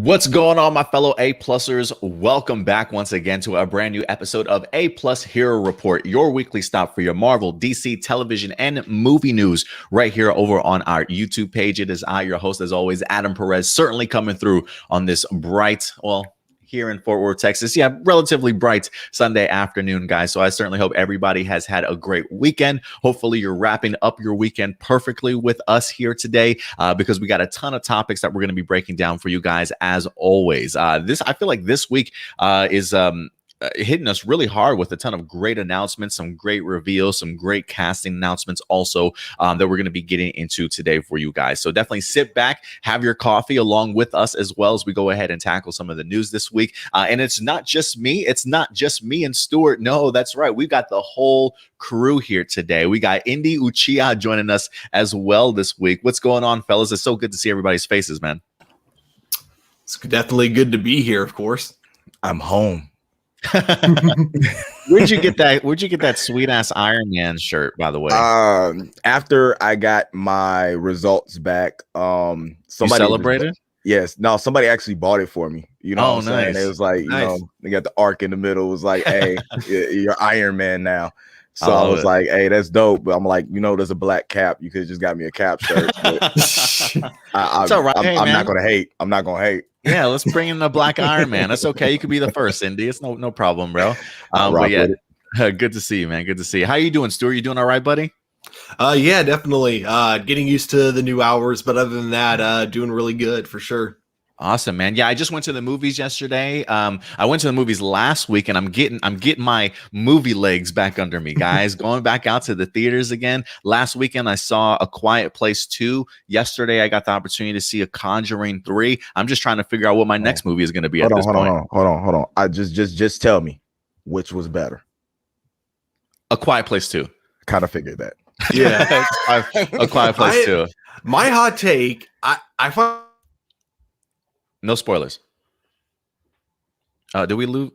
What's going on, my fellow A-plussers? Welcome back once again to a brand new episode of A-Plus Hero Report, your weekly stop for your Marvel, DC, television, and movie news right here over on our YouTube page. It is I, your host, as always, Adam Perez, certainly coming through on this bright, here in Fort Worth, Texas. Yeah, relatively bright Sunday afternoon, guys. So I certainly hope everybody has had a great weekend. Hopefully you're wrapping up your weekend perfectly with us here today because we got a ton of topics that we're going to be breaking down for you guys as always. I feel like this week is hitting us really hard with a ton of great announcements, some great reveals, some great casting announcements also that we're going to be getting into today for you guys. So definitely sit back, have your coffee along with us as well as we go ahead and tackle some of the news this week. And it's not just me. It's not just me and Stuart. No, that's right. We've got the whole crew here today. We got Indy Uchiha joining us as well this week. What's going on, fellas? It's so good to see everybody's faces, man. It's definitely good to be here, of course. I'm home. Where'd you get that sweet ass Iron Man shirt, by the way? After I got my results back, somebody celebrated. Yes, no, somebody actually bought it for me. You know what I'm saying? It was like, nice. They got the arc in the middle. It was like, hey, you're Iron Man now. So I was like, hey, that's dope. But I'm like, there's a black cap. You could have just got me a cap shirt. It's all right. I'm not gonna hate. I'm not gonna hate. Yeah, let's bring in the black Iron Man. That's okay. You could be the first, Indy. It's no problem, bro. But yeah, good to see you, man. Good to see you. How you doing, Stuart? You doing all right, buddy? Yeah, definitely. Getting used to the new hours, but other than that, doing really good for sure. Awesome, man. Yeah, I just went to the movies yesterday. I went to the movies last week, and I'm getting my movie legs back under me, guys. Going back out to the theaters again. Last weekend, I saw A Quiet Place 2. Yesterday, I got the opportunity to see A Conjuring 3. I'm just trying to figure out what my next movie is going to be. Hold on. I just tell me which was better. A Quiet Place 2. Kind of figured that. Yeah, A Quiet Place 2. My hot take, I find. No spoilers. Did we lose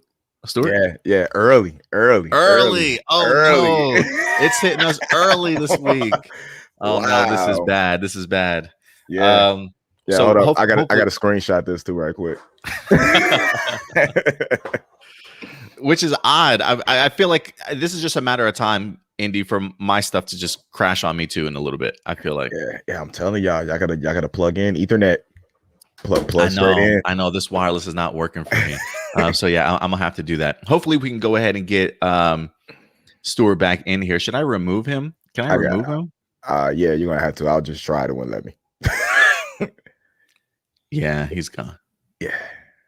Stuart? Yeah. Early. Oh, early. No. It's hitting us early this week. Oh, wow. No, this is bad. Yeah. So hold up. I got to screenshot this too right quick. Which is odd. I feel like this is just a matter of time, Indy, for my stuff to just crash on me too in a little bit. I feel like. Yeah. I'm telling y'all gotta plug in Ethernet. I know this wireless is not working for me. So yeah, I'm gonna have to do that. Hopefully we can go ahead and get Stuart back in here. Should I remove him? Can I remove him? Yeah, you're gonna have to. I'll just try it. It won't let me. Yeah, he's gone. Yeah.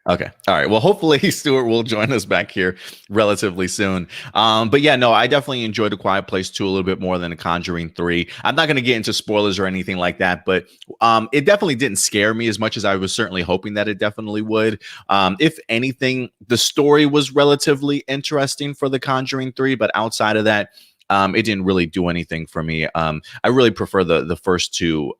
Okay. All right. Well, hopefully Stuart will join us back here relatively soon. But yeah, no, I definitely enjoyed A Quiet Place 2 a little bit more than A Conjuring 3. I'm not going to get into spoilers or anything like that, but it definitely didn't scare me as much as I was certainly hoping that it definitely would. If anything, the story was relatively interesting for The Conjuring 3, but outside of that, it didn't really do anything for me. I really prefer the first two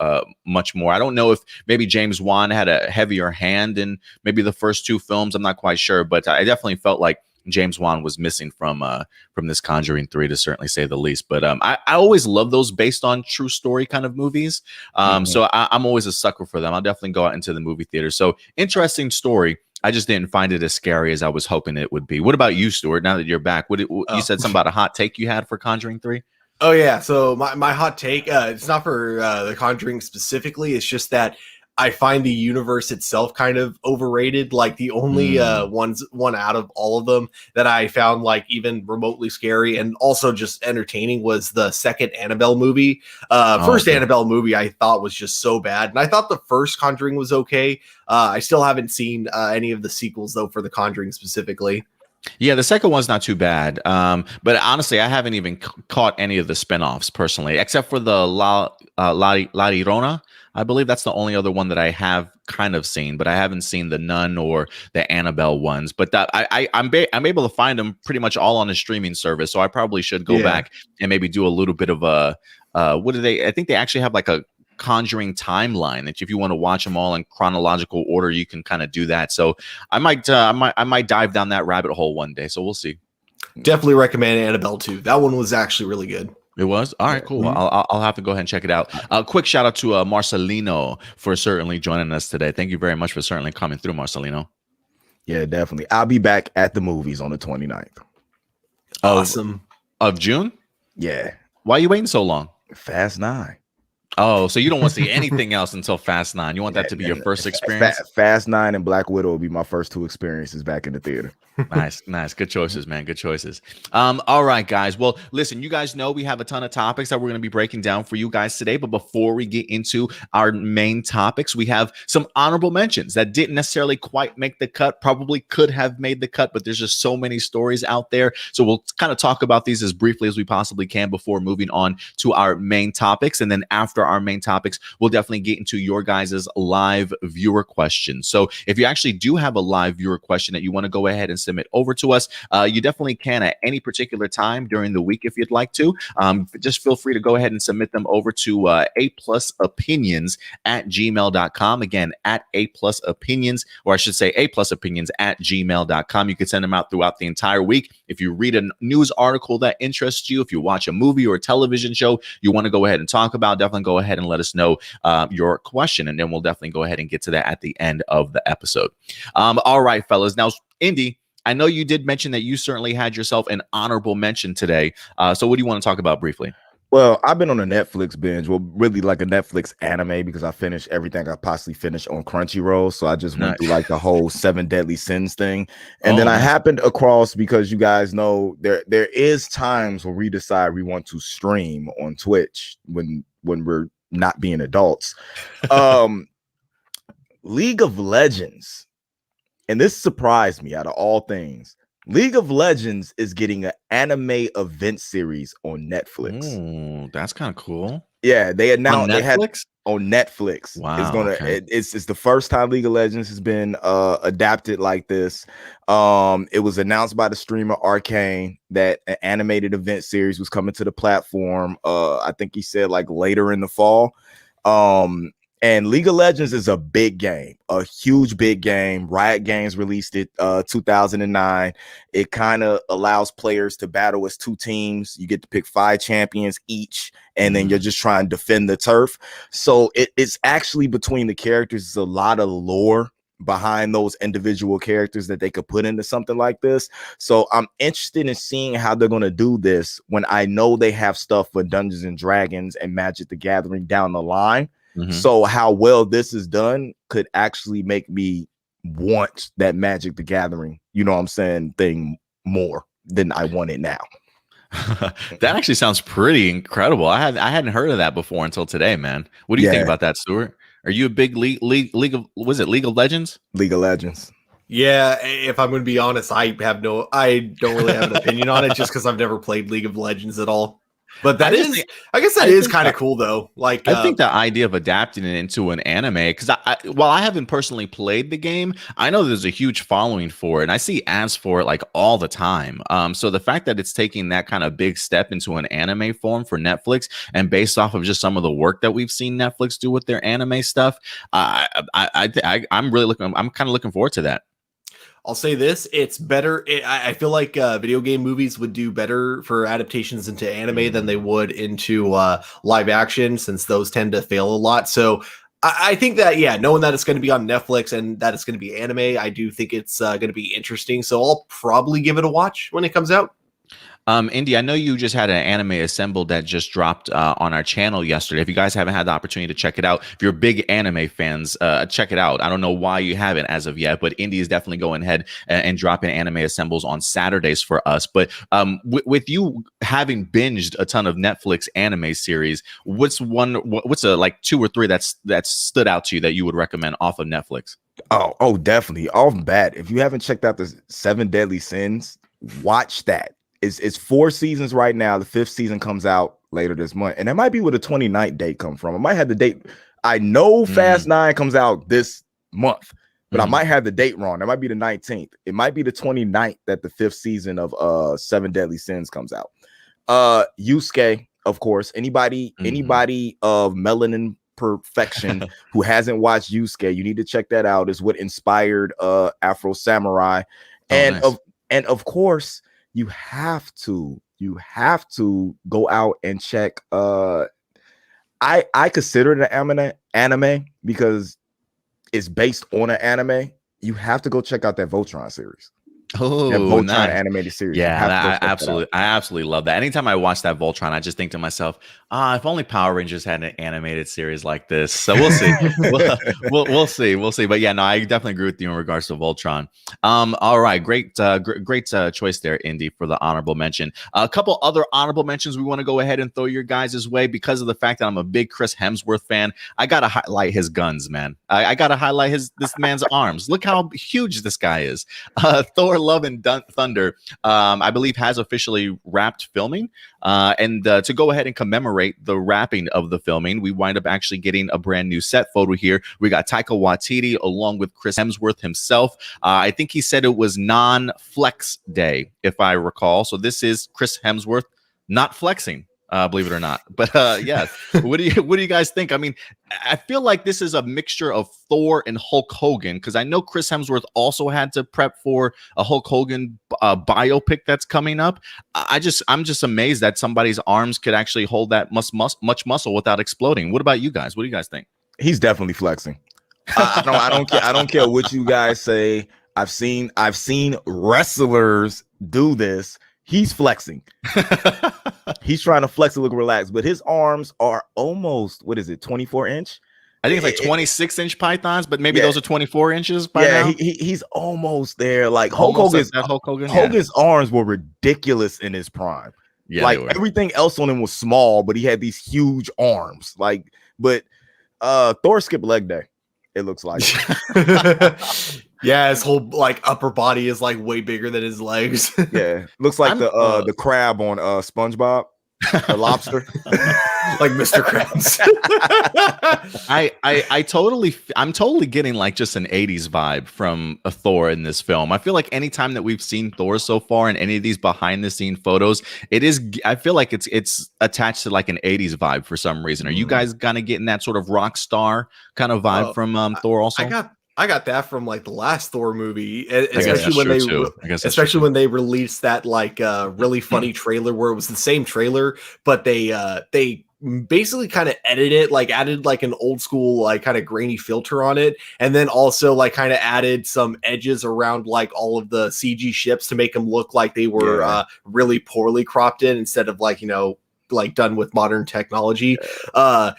much more. I don't know if maybe James Wan had a heavier hand in maybe the first two films. I'm not quite sure, but I definitely felt like James Wan was missing from this Conjuring 3, to certainly say the least. But I always love those based on true story kind of movies. So I'm always a sucker for them. I'll definitely go out into the movie theater. So interesting story. I just didn't find it as scary as I was hoping it would be. What about you, Stuart? Now that you're back, you said something about a hot take you had for Conjuring 3? Oh, yeah. So my hot take, it's not for The Conjuring specifically. It's just that I find the universe itself kind of overrated. Like the only one out of all of them that I found like even remotely scary and also just entertaining was the second Annabelle movie. First Annabelle movie I thought was just so bad. And I thought the first Conjuring was okay. I still haven't seen any of the sequels though for The Conjuring specifically. Yeah, the second one's not too bad. But honestly, I haven't even caught any of the spinoffs personally, except for the La Llorona. I believe that's the only other one that I have kind of seen, but I haven't seen the Nun or the Annabelle ones. But that I'm able to find them pretty much all on a streaming service, so I probably should go back and maybe do a little bit of a what do they? I think they actually have like a Conjuring timeline that if you want to watch them all in chronological order, you can kind of do that. So I might dive down that rabbit hole one day. So we'll see. Definitely recommend Annabelle 2. That one was actually really good. It was? All right, Yeah. cool. I'll have to go ahead and check it out. Quick shout out to Marcelino for certainly joining us today. Thank you very much for certainly coming through, Marcelino. Yeah, definitely. I'll be back at the movies on the 29th. Awesome. Of June? Yeah. Why are you waiting so long? Fast 9. Oh, so you don't want to see anything else until Fast 9. You want that to be your first experience? Fast 9 and Black Widow will be my first 2 experiences back in the theater. Nice. Good choices, man. Good choices. All right, guys. Well, listen, you guys know we have a ton of topics that we're going to be breaking down for you guys today. But before we get into our main topics, we have some honorable mentions that didn't necessarily quite make the cut, probably could have made the cut, but there's just so many stories out there. So we'll kind of talk about these as briefly as we possibly can before moving on to our main topics. And then after our main topics, we'll definitely get into your guys' live viewer questions. So if you actually do have a live viewer question that you want to go ahead and submit over to us, you definitely can at any particular time during the week if you'd like to. Just feel free to go ahead and submit them over to aplusopinions@gmail.com. Again, at aplusopinions, or I should say aplusopinions@gmail.com. You can send them out throughout the entire week. If you read a news article that interests you, if you watch a movie or a television show you want to go ahead and talk about, definitely go ahead and let us know your question, and then we'll definitely go ahead and get to that at the end of the episode. All right, fellas. Now, Indy, I know you did mention that you certainly had yourself an honorable mention today. So what do you want to talk about briefly? Well, I've been on a Netflix binge, well, really like a Netflix anime, because I finished everything I possibly finished on Crunchyroll. So I just went through like the whole 7 Deadly Sins thing. And then I happened across, because you guys know there is times where we decide we want to stream on Twitch when we're not being adults. League of Legends. And this surprised me out of all things. League of Legends is getting an anime event series on Netflix. Ooh, that's kind of cool. Yeah, they announced on Netflix? On Netflix. Wow. It's the first time League of Legends has been adapted like this. It was announced by the streamer Arcane that an animated event series was coming to the platform. I think he said like later in the fall. And League of Legends is a big game, a huge big game. Riot Games released it 2009. It kind of allows players to battle as 2 teams. You get to pick 5 champions each, and then you're just trying to defend the turf. So it's actually, between the characters, it's a lot of lore behind those individual characters that they could put into something like this. So I'm interested in seeing how they're going to do this when I know they have stuff for Dungeons and Dragons and Magic the Gathering down the line. So how well this is done could actually make me want that Magic the Gathering, you know what I'm saying, thing more than I want it now. That actually sounds pretty incredible. I hadn't heard of that before until today, man. What do you think about that, Stuart? Are you a big League of League of Legends? League of Legends. Yeah, if I'm going to be honest, I don't really have an opinion on it, just because I've never played League of Legends at all. But I guess that is kind of cool, though. Like, I think the idea of adapting it into an anime, because while I haven't personally played the game, I know there's a huge following for it, and I see ads for it like all the time. So the fact that it's taking that kind of big step into an anime form for Netflix, and based off of just some of the work that we've seen Netflix do with their anime stuff, I'm kind of looking forward to that. I'll say this, it's better. I feel like video game movies would do better for adaptations into anime than they would into live action, since those tend to fail a lot. So I think that, yeah, knowing that it's going to be on Netflix and that it's going to be anime, I do think it's going to be interesting. So I'll probably give it a watch when it comes out. Indy, I know you just had an anime assembled that just dropped on our channel yesterday. If you guys haven't had the opportunity to check it out, if you're big anime fans, check it out. I don't know why you haven't as of yet, but Indy is definitely going ahead and dropping anime assembles on Saturdays for us. But with you having binged a ton of Netflix anime series, what's like 2 or 3 that's stood out to you that you would recommend off of Netflix? Oh, definitely. Off the bat, if you haven't checked out the 7 Deadly Sins, watch that. It's 4 seasons right now. The 5th season comes out later this month, and that might be where the 29th date come from. I might have the date. I know Fast 9 comes out this month, but I might have the date wrong. That might be the 19th. It might be the 29th that the 5th season of 7 Deadly Sins comes out. Yusuke, of course. Anybody of melanin perfection who hasn't watched Yusuke, you need to check that out. Is what inspired Afro Samurai. And of course, you have to you have to go out and check. I consider it an anime because it's based on an anime. You have to go check out that Voltron series. Oh, that Voltron nice. animated series. Yeah, I absolutely love that. Anytime I watch that Voltron, I just think to myself, if only Power Rangers had an animated series like this. So we'll see. we'll see. But yeah, no, I definitely agree with you in regards to Voltron. All right, great choice there, Indy, for the honorable mention. A couple other honorable mentions we want to go ahead and throw your guys' way because of the fact that I'm a big Chris Hemsworth fan. I gotta highlight his guns, man. I gotta highlight this man's arms. Look how huge this guy is. Thor: Love and Thunder, I believe, has officially wrapped filming. And to go ahead and commemorate the wrapping of the filming, we wind up actually getting a brand new set photo here. We got Taika Waititi along with Chris Hemsworth himself. I think he said it was non-flex day, if I recall. So this is Chris Hemsworth not flexing. Believe it or not. But yeah, what do you guys think? I mean, I feel like this is a mixture of Thor and Hulk Hogan, because I know Chris Hemsworth also had to prep for a Hulk Hogan biopic that's coming up. I'm just amazed that somebody's arms could actually hold that much muscle without exploding. What about you guys? What do you guys think? He's definitely flexing. I don't care what you guys say. I've seen wrestlers do this. He's flexing. He's trying to flex and look relaxed, but his arms are almost, 24 inch? I think it's like 26-inch pythons, but maybe those are 24 inches by now. He's almost there. Like Hogan's arms were ridiculous in his prime. Yeah, like everything else on him was small, but he had these huge arms. Like, but Thor skipped leg day, it looks like. Yeah, his whole like upper body is like way bigger than his legs. Yeah, looks like the crab on SpongeBob, the lobster, like Mr. Krabs. I'm totally getting like just an 80s vibe from a Thor in this film. I feel like anytime that we've seen Thor so far in any of these behind the scene photos, I feel like it's attached to like an 80s vibe for some reason. Are you guys kind of getting that sort of rock star kind of vibe from Thor also? I got that from like the last Thor movie, especially when they released that like really funny trailer where it was the same trailer, but they basically kind of edited it, like added like an old school like kind of grainy filter on it, and then also like kind of added some edges around like all of the CG ships to make them look like they were really poorly cropped in instead of like, like done with modern technology. So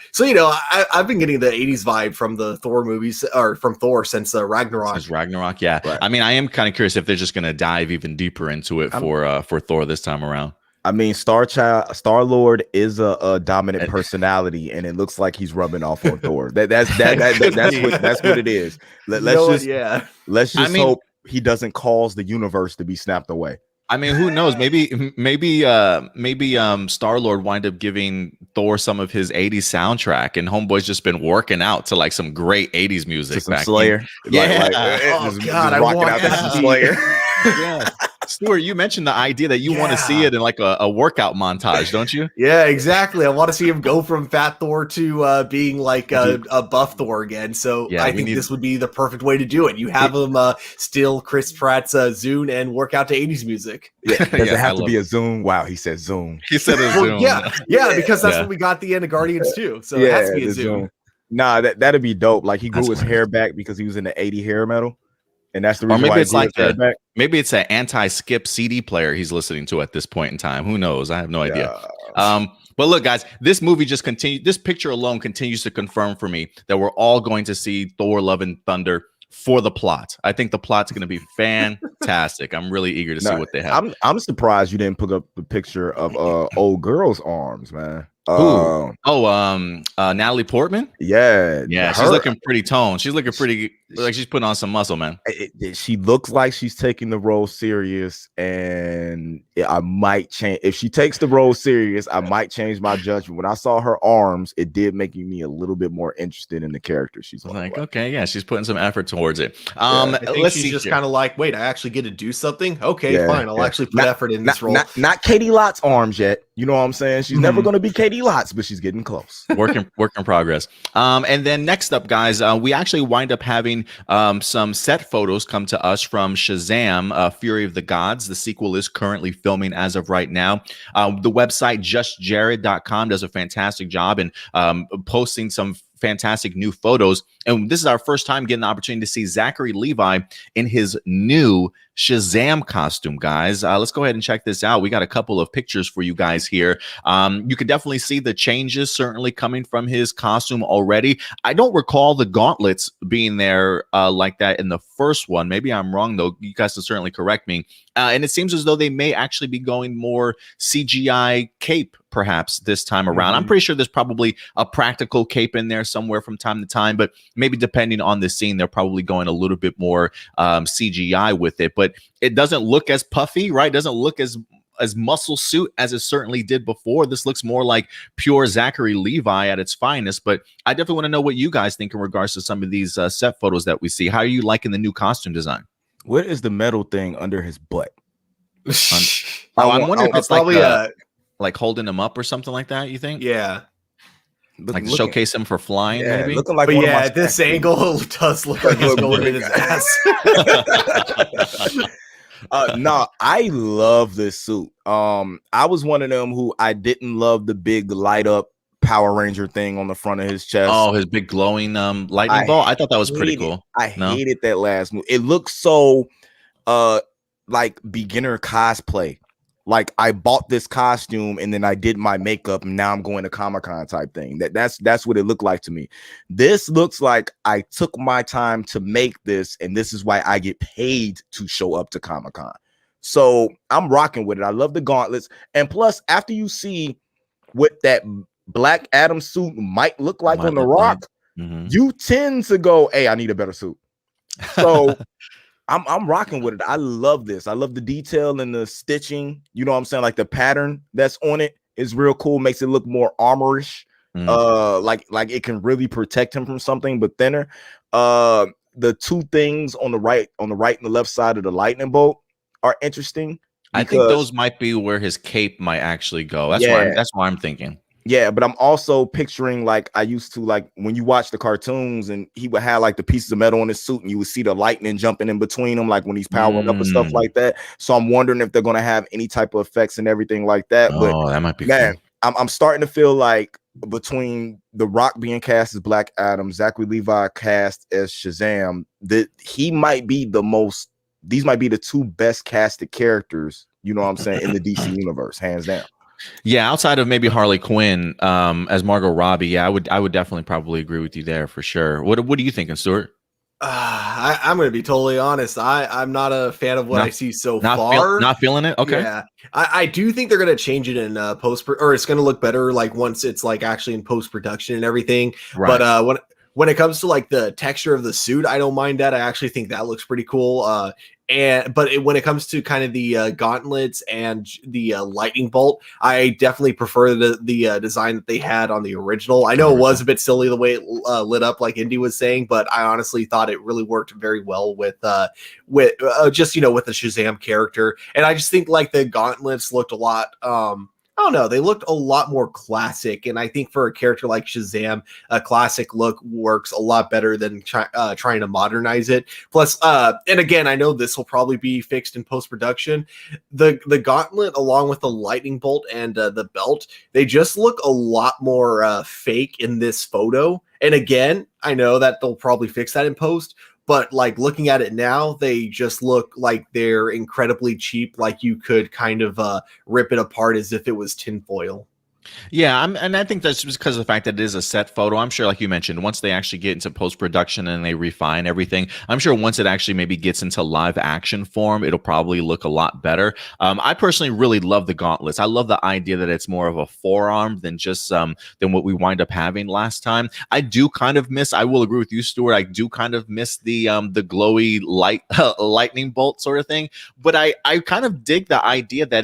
I've been getting the 80s vibe from the Thor movies, or from Thor since Ragnarok. Since Ragnarok, yeah. Right. I mean, I am kind of curious if they're just going to dive even deeper into it for Thor this time around. I mean, Star-Lord is a dominant personality, and it looks like he's rubbing off on Thor. That's what it is. Let's just hope he doesn't cause the universe to be snapped away. I mean, who knows? Maybe Star-Lord wind up giving Thor some of his 80s soundtrack, and Homeboy's just been working out to like some great 80s music. Some Slayer. I want out that Slayer. Yeah. Stuart, you mentioned the idea that you want to see it in like a workout montage, don't you? Yeah, exactly. I want to see him go from Fat Thor to being like a buff Thor again. So I think this would be the perfect way to do it. You have him steal Chris Pratt's Zune and work out to 80s music. Yeah, does it have to be a Zune? Wow, he said Zune. He said a Zune. Yeah, because that's what we got at the end of Guardians too. So it has to be a Zune. Nah, that'd be dope. Like he grew his hair back because he was in the 80 hair metal. And that's the reason why it's like maybe it's an anti-skip CD player he's listening to at this point in time. Who knows? I have no idea. But look, guys, this movie just continues. This picture alone continues to confirm for me that we're all going to see Thor: Love and Thunder for the plot. I think the plot's going to be fantastic. I'm really eager to see what they have. I'm surprised you didn't put up the picture of old girl's arms, man. Natalie Portman. Yeah, she's looking pretty toned. She's looking pretty like she's putting on some muscle, man. She looks like she's taking the role serious, and I might change if she takes the role serious. I might change my judgment. When I saw her arms, it did make me a little bit more interested in the character. She's like, okay, yeah, she's putting some effort towards it. Let's see. Just kind of like, wait, I actually get to do something. Okay, fine. I'll actually put effort in this role. Not Katie Lott's arms yet. You know what I'm saying? She's never going to be Katie Lots, but she's getting close. Work in progress. And then next up, guys, we actually wind up having having some set photos come to us from Shazam, Fury of the Gods. The sequel is currently filming as of right now. The website justjared.com does a fantastic job in posting some fantastic new photos. And this is our first time getting the opportunity to see Zachary Levi in his new Shazam costume, guys. Let's go ahead and check this out. We got a couple of pictures for you guys here. You can definitely see the changes certainly coming from his costume already. I don't recall the gauntlets being there like that in the first one. Maybe I'm wrong, though. You guys can certainly correct me. And it seems as though they may actually be going more CGI cape perhaps this time around. I'm pretty sure there's probably a practical cape in there somewhere from time to time, but maybe depending on the scene, they're probably going a little bit more CGI with it. But it doesn't look as puffy, right? It doesn't look as muscle suit as it certainly did before. This looks more like pure Zachary Levi at its finest. But I definitely want to know what you guys think in regards to some of these set photos that we see. How are you liking the new costume design? What is the metal thing under his butt? I'm wondering if it's probably like holding him up or something like that, you think? Yeah. Like showcase him for flying, yeah, maybe? Looking like but one yeah, of my at this angle, it does look like it's going in his ass. No, I love this suit. I was one of them who I didn't love the big light up Power Ranger thing on the front of his chest. Oh, his big glowing lightning bolt. I thought that was pretty cool. I hated that last move. It looked so like beginner cosplay. Like I bought this costume and then I did my makeup and now I'm going to Comic-Con type thing. That's what it looked like to me. This looks like I took my time to make this, and this is why I get paid to show up to Comic-Con. So I'm rocking with it. I love the gauntlets. And plus, after you see what that Black Adam suit might look like on The Rock, you tend to go, hey, I need a better suit. So I'm rocking with it. I love this. I love the detail and the stitching. You know what I'm saying? Like the pattern that's on it is real cool. Makes it look more armorish. Like it can really protect him from something, but thinner. The two things on the right and the left side of the lightning bolt are interesting. I think those might be where his cape might actually go. That's why I'm thinking. Yeah, but I'm also picturing like I used to, like when you watch the cartoons and he would have like the pieces of metal on his suit and you would see the lightning jumping in between them, like when he's powering up and stuff like that. So I'm wondering if they're going to have any type of effects and everything like that. But that might be man, cool. I'm starting to feel like between The Rock being cast as Black Adam, Zachary Levi cast as Shazam, that he might be these might be the two best casted characters, you know what I'm saying, in the DC universe, hands down. Yeah, outside of maybe Harley Quinn as Margot Robbie, yeah, I would definitely probably agree with you there for sure. What are you thinking, Stuart? I'm going to be totally honest. I'm not a fan of what I see so far. Not feeling it. Okay. Yeah, I do think they're going to change it in post, or it's going to look better like once it's like actually in post production and everything. Right. But when it comes to like the texture of the suit, I don't mind that. I actually think that looks pretty cool. When it comes to kind of the gauntlets and the lightning bolt, I definitely prefer the design that they had on the original. I know it was a bit silly the way it lit up, like Indy was saying, but I honestly thought it really worked very well with the Shazam character. And I just think like the gauntlets looked a lot. I don't know. They looked a lot more classic, and I think for a character like Shazam, a classic look works a lot better than trying to modernize it. Plus, and again, I know this will probably be fixed in post production. The gauntlet, along with the lightning bolt and the belt, they just look a lot more fake in this photo. And again, I know that they'll probably fix that in post. But like looking at it now, they just look like they're incredibly cheap. Like you could kind of rip it apart as if it was tinfoil. Yeah, and I think that's just because of the fact that it is a set photo. I'm sure, like you mentioned, once they actually get into post-production and they refine everything, I'm sure once it actually maybe gets into live action form, it'll probably look a lot better. I personally really love the gauntlets. I love the idea that it's more of a forearm than just than what we wind up having last time. I do kind of miss, I will agree with you, Stuart, I do kind of miss the glowy lightning bolt sort of thing, but I kind of dig the idea that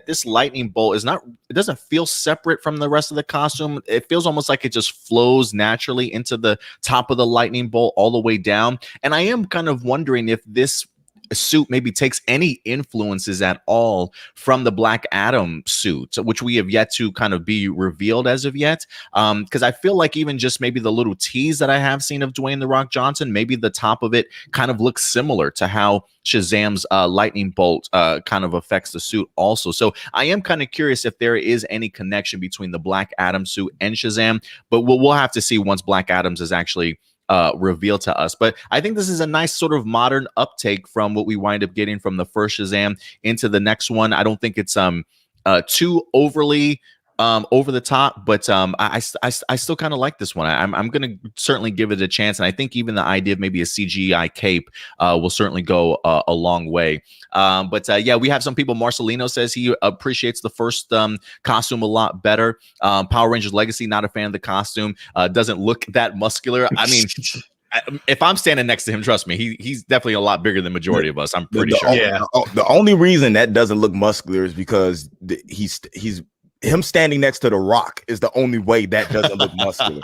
this lightning bolt is not, it doesn't feel separate from the rest of the costume. It feels almost like it just flows naturally into the top of the lightning bolt all the way down. And I am kind of wondering if this suit maybe takes any influences at all from the Black Adam suit, which we have yet to kind of be revealed as of yet. Because I feel like even just maybe the little tease that I have seen of Dwayne The Rock Johnson, maybe the top of it kind of looks similar to how Shazam's lightning bolt kind of affects the suit also. So I am kind of curious if there is any connection between the Black Adam suit and Shazam, but we'll have to see once Black Adam's is actually revealed to us. But I think this is a nice sort of modern uptake from what we wind up getting from the first Shazam into the next one. I don't think it's too overly over the top, but I still kind of like this one. I'm going to certainly give it a chance, and I think even the idea of maybe a CGI cape will certainly go a long way. But yeah, we have some people. Marcelino says he appreciates the first costume a lot better. Power Rangers Legacy, not a fan of the costume. Doesn't look that muscular. I mean, if I'm standing next to him, trust me, he's definitely a lot bigger than majority of us. I'm pretty sure. The only reason that doesn't look muscular is because he's him standing next to The Rock is the only way that doesn't look muscular.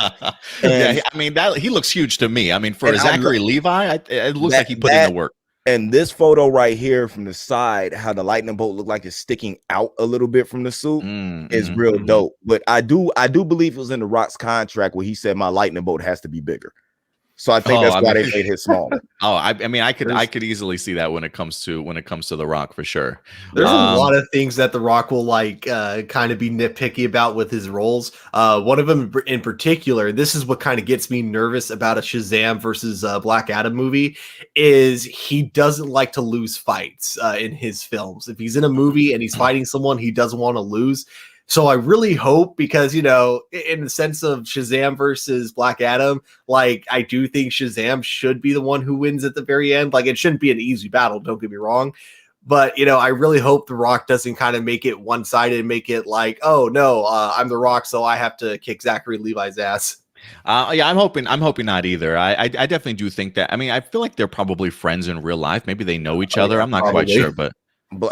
Yeah, I mean, that he looks huge to me. I mean, for Zachary Levi, it looks like he put in the work. And this photo right here from the side, how the lightning bolt looked like it's sticking out a little bit from the suit, is real dope. But I do believe it was in The Rock's contract where he said my lightning bolt has to be bigger. So I think that's why they made his smaller. I mean, I could easily see that when it comes to The Rock for sure. There's a lot of things that The Rock will like kind of be nitpicky about with his roles. One of them in particular, this is what kind of gets me nervous about a Shazam versus Black Adam movie, is he doesn't like to lose fights in his films. If he's in a movie and he's fighting someone, he doesn't want to lose. So I really hope, because, you know, in the sense of Shazam versus Black Adam, like, I do think Shazam should be the one who wins at the very end. Like, it shouldn't be an easy battle, don't get me wrong. But, you know, I really hope The Rock doesn't kind of make it one-sided and make it like, oh, no, I'm The Rock, so I have to kick Zachary Levi's ass. Yeah, I'm hoping not either. I definitely do think that. I mean, I feel like they're probably friends in real life. Maybe they know each other. I'm not quite sure, but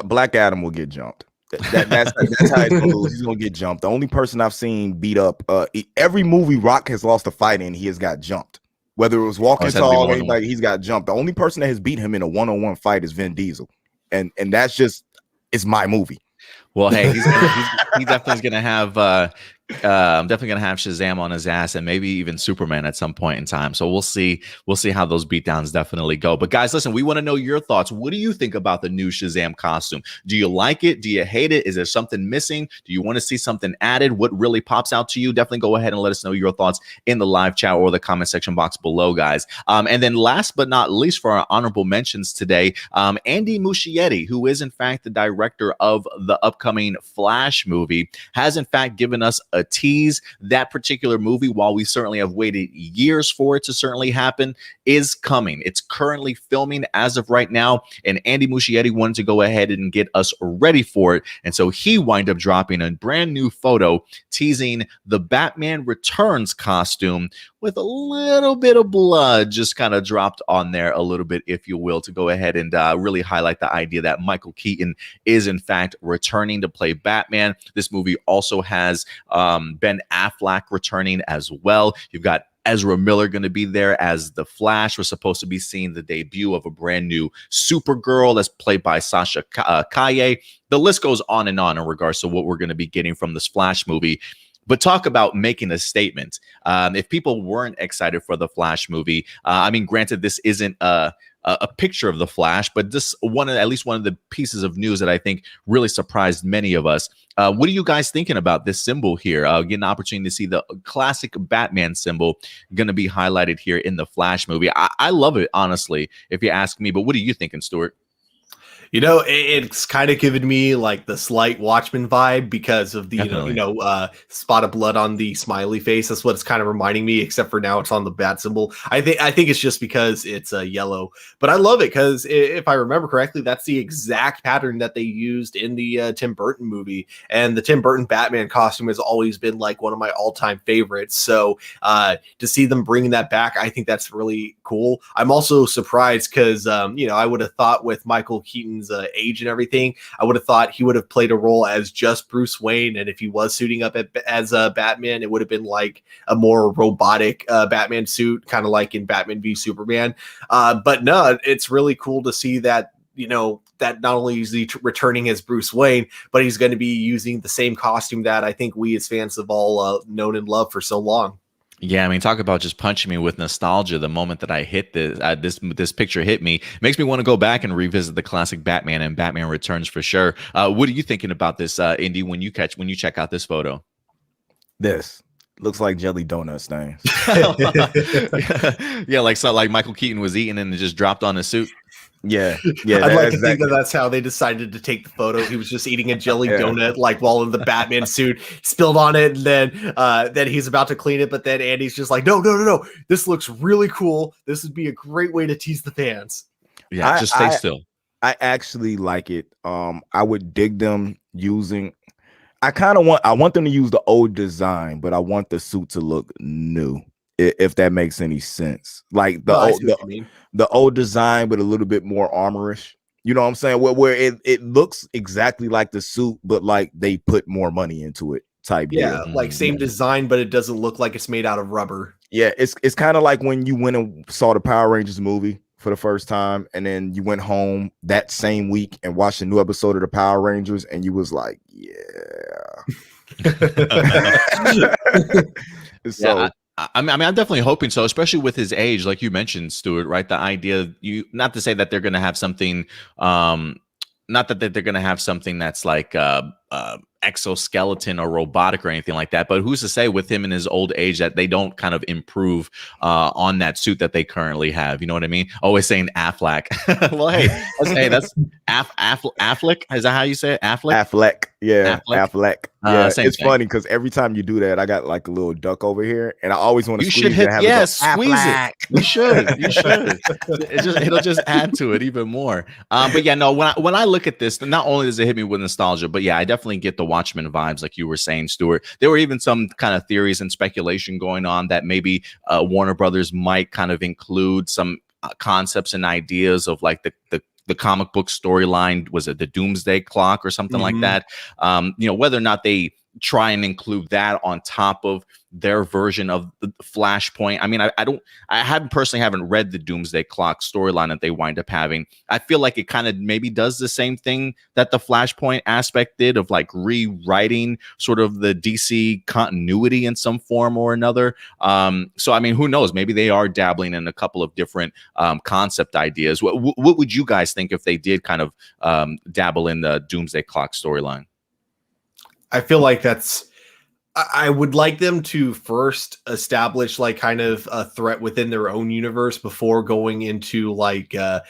Black Adam will get jumped. That's how he's gonna lose. He's gonna get jumped. The only person I've seen beat up, every movie Rock has lost a fight in, he has got jumped. Whether it was Walking Tall or anybody, he's got jumped. The only person that has beat him in a one-on-one fight is Vin Diesel, and that's just, it's my movie. Well, hey, he definitely is gonna have. I'm definitely gonna have Shazam on his ass, and maybe even Superman at some point in time. So we'll see how those beatdowns definitely go. But guys, listen, we want to know your thoughts. What do you think about the new Shazam costume? Do you like it? Do you hate it? Is there something missing? Do you want to see something added? What really pops out to you? Definitely go ahead and let us know your thoughts in the live chat or the comment section box below, guys. And then last but not least, for our honorable mentions today, Andy Muschietti, who is in fact the director of the upcoming Flash movie, has in fact given us a tease. That particular movie, while we certainly have waited years for it to certainly happen, is coming. It's currently filming as of right now, and Andy Muschietti wanted to go ahead and get us ready for it, and so he wound up dropping a brand new photo teasing the Batman Returns costume with a little bit of blood just kind of dropped on there a little bit, if you will, to go ahead and really highlight the idea that Michael Keaton is in fact returning to play Batman. This movie also has Ben Affleck returning as well. You've got Ezra Miller going to be there as the Flash. We're supposed to be seeing the debut of a brand new Supergirl that's played by Sasha Calle. The list goes on in regards to what we're going to be getting from this Flash movie. But talk about making a statement. If people weren't excited for the Flash movie, I mean, granted, this isn't a picture of the Flash, but this at least one of the pieces of news that I think really surprised many of us. What are you guys thinking about this symbol here? Getting an opportunity to see the classic Batman symbol going to be highlighted here in the Flash movie. I love it, honestly, if you ask me. But what are you thinking, Stuart? You know, it's kind of given me like the slight Watchmen vibe because of the spot of blood on the smiley face. That's what it's kind of reminding me, except for now it's on the bat symbol. I think it's just because it's yellow, but I love it because if I remember correctly, that's the exact pattern that they used in the Tim Burton movie, and the Tim Burton Batman costume has always been like one of my all-time favorites. So to see them bringing that back, I think that's really cool. I'm also surprised because I would have thought with Michael Keaton's age and everything, I would have thought he would have played a role as just Bruce Wayne, and if he was suiting up as Batman, it would have been like a more robotic Batman suit, kind of like in Batman v Superman. But no, it's really cool to see that that not only is he returning as Bruce Wayne, but he's going to be using the same costume that I think we as fans have all known and loved for so long. Yeah, I mean, talk about just punching me with nostalgia. The moment that I hit this picture hit me, makes me want to go back and revisit the classic Batman and Batman Returns for sure. What are you thinking about this, Indy, when you check out this photo? This looks like jelly donut stains. Yeah, like Michael Keaton was eating and it just dropped on his suit. Yeah. I'd like to think that that's how they decided to take the photo. He was just eating a jelly donut, like while in the Batman suit, spilled on it, and then he's about to clean it, but then Andy's just like, no, this looks really cool. This would be a great way to tease the fans. Yeah, just stay still. I actually like it. I would dig them using. I want them to use the old design, but I want the suit to look new. If that makes any sense, like the old design, but a little bit more armorish. You know what I'm saying? Where it looks exactly like the suit, but like they put more money into it. Type deal. Like same Mm-hmm. design, but it doesn't look like it's made out of rubber. Yeah, it's kind of like when you went and saw the Power Rangers movie for the first time, and then you went home that same week and watched a new episode of the Power Rangers, and you was like, yeah. So. I mean, I'm definitely hoping so, especially with his age, like you mentioned, Stuart, right? The idea, not to say that they're going to have something, not that they're going to have something that's like exoskeleton or robotic or anything like that, but who's to say with him in his old age that they don't kind of improve on that suit that they currently have? You know what I mean? Always saying Affleck. Well, hey, that's Affleck. Is that how you say it? Affleck. Yeah, Affleck. Yeah, it's funny because every time you do that, I got like a little duck over here, and I always want to squeeze it. Yeah, squeeze it. You should. It'll just add to it even more. But yeah, no. When I look at this, not only does it hit me with nostalgia, but yeah, I definitely get the Watchmen vibes, like you were saying, Stuart. There were even some kind of theories and speculation going on that maybe Warner Brothers might kind of include some concepts and ideas of like the comic book storyline. Was it the Doomsday Clock or something like that? Whether or not they try and include that on top of their version of the Flashpoint. I mean, I haven't read the Doomsday Clock storyline that they wind up having. I feel like it kind of maybe does the same thing that the Flashpoint aspect did, of like rewriting sort of the DC continuity in some form or another. So, I mean, who knows? Maybe they are dabbling in a couple of different concept ideas. What would you guys think if they did kind of dabble in the Doomsday Clock storyline? I feel like I would like them to first establish like kind of a threat within their own universe before going into what the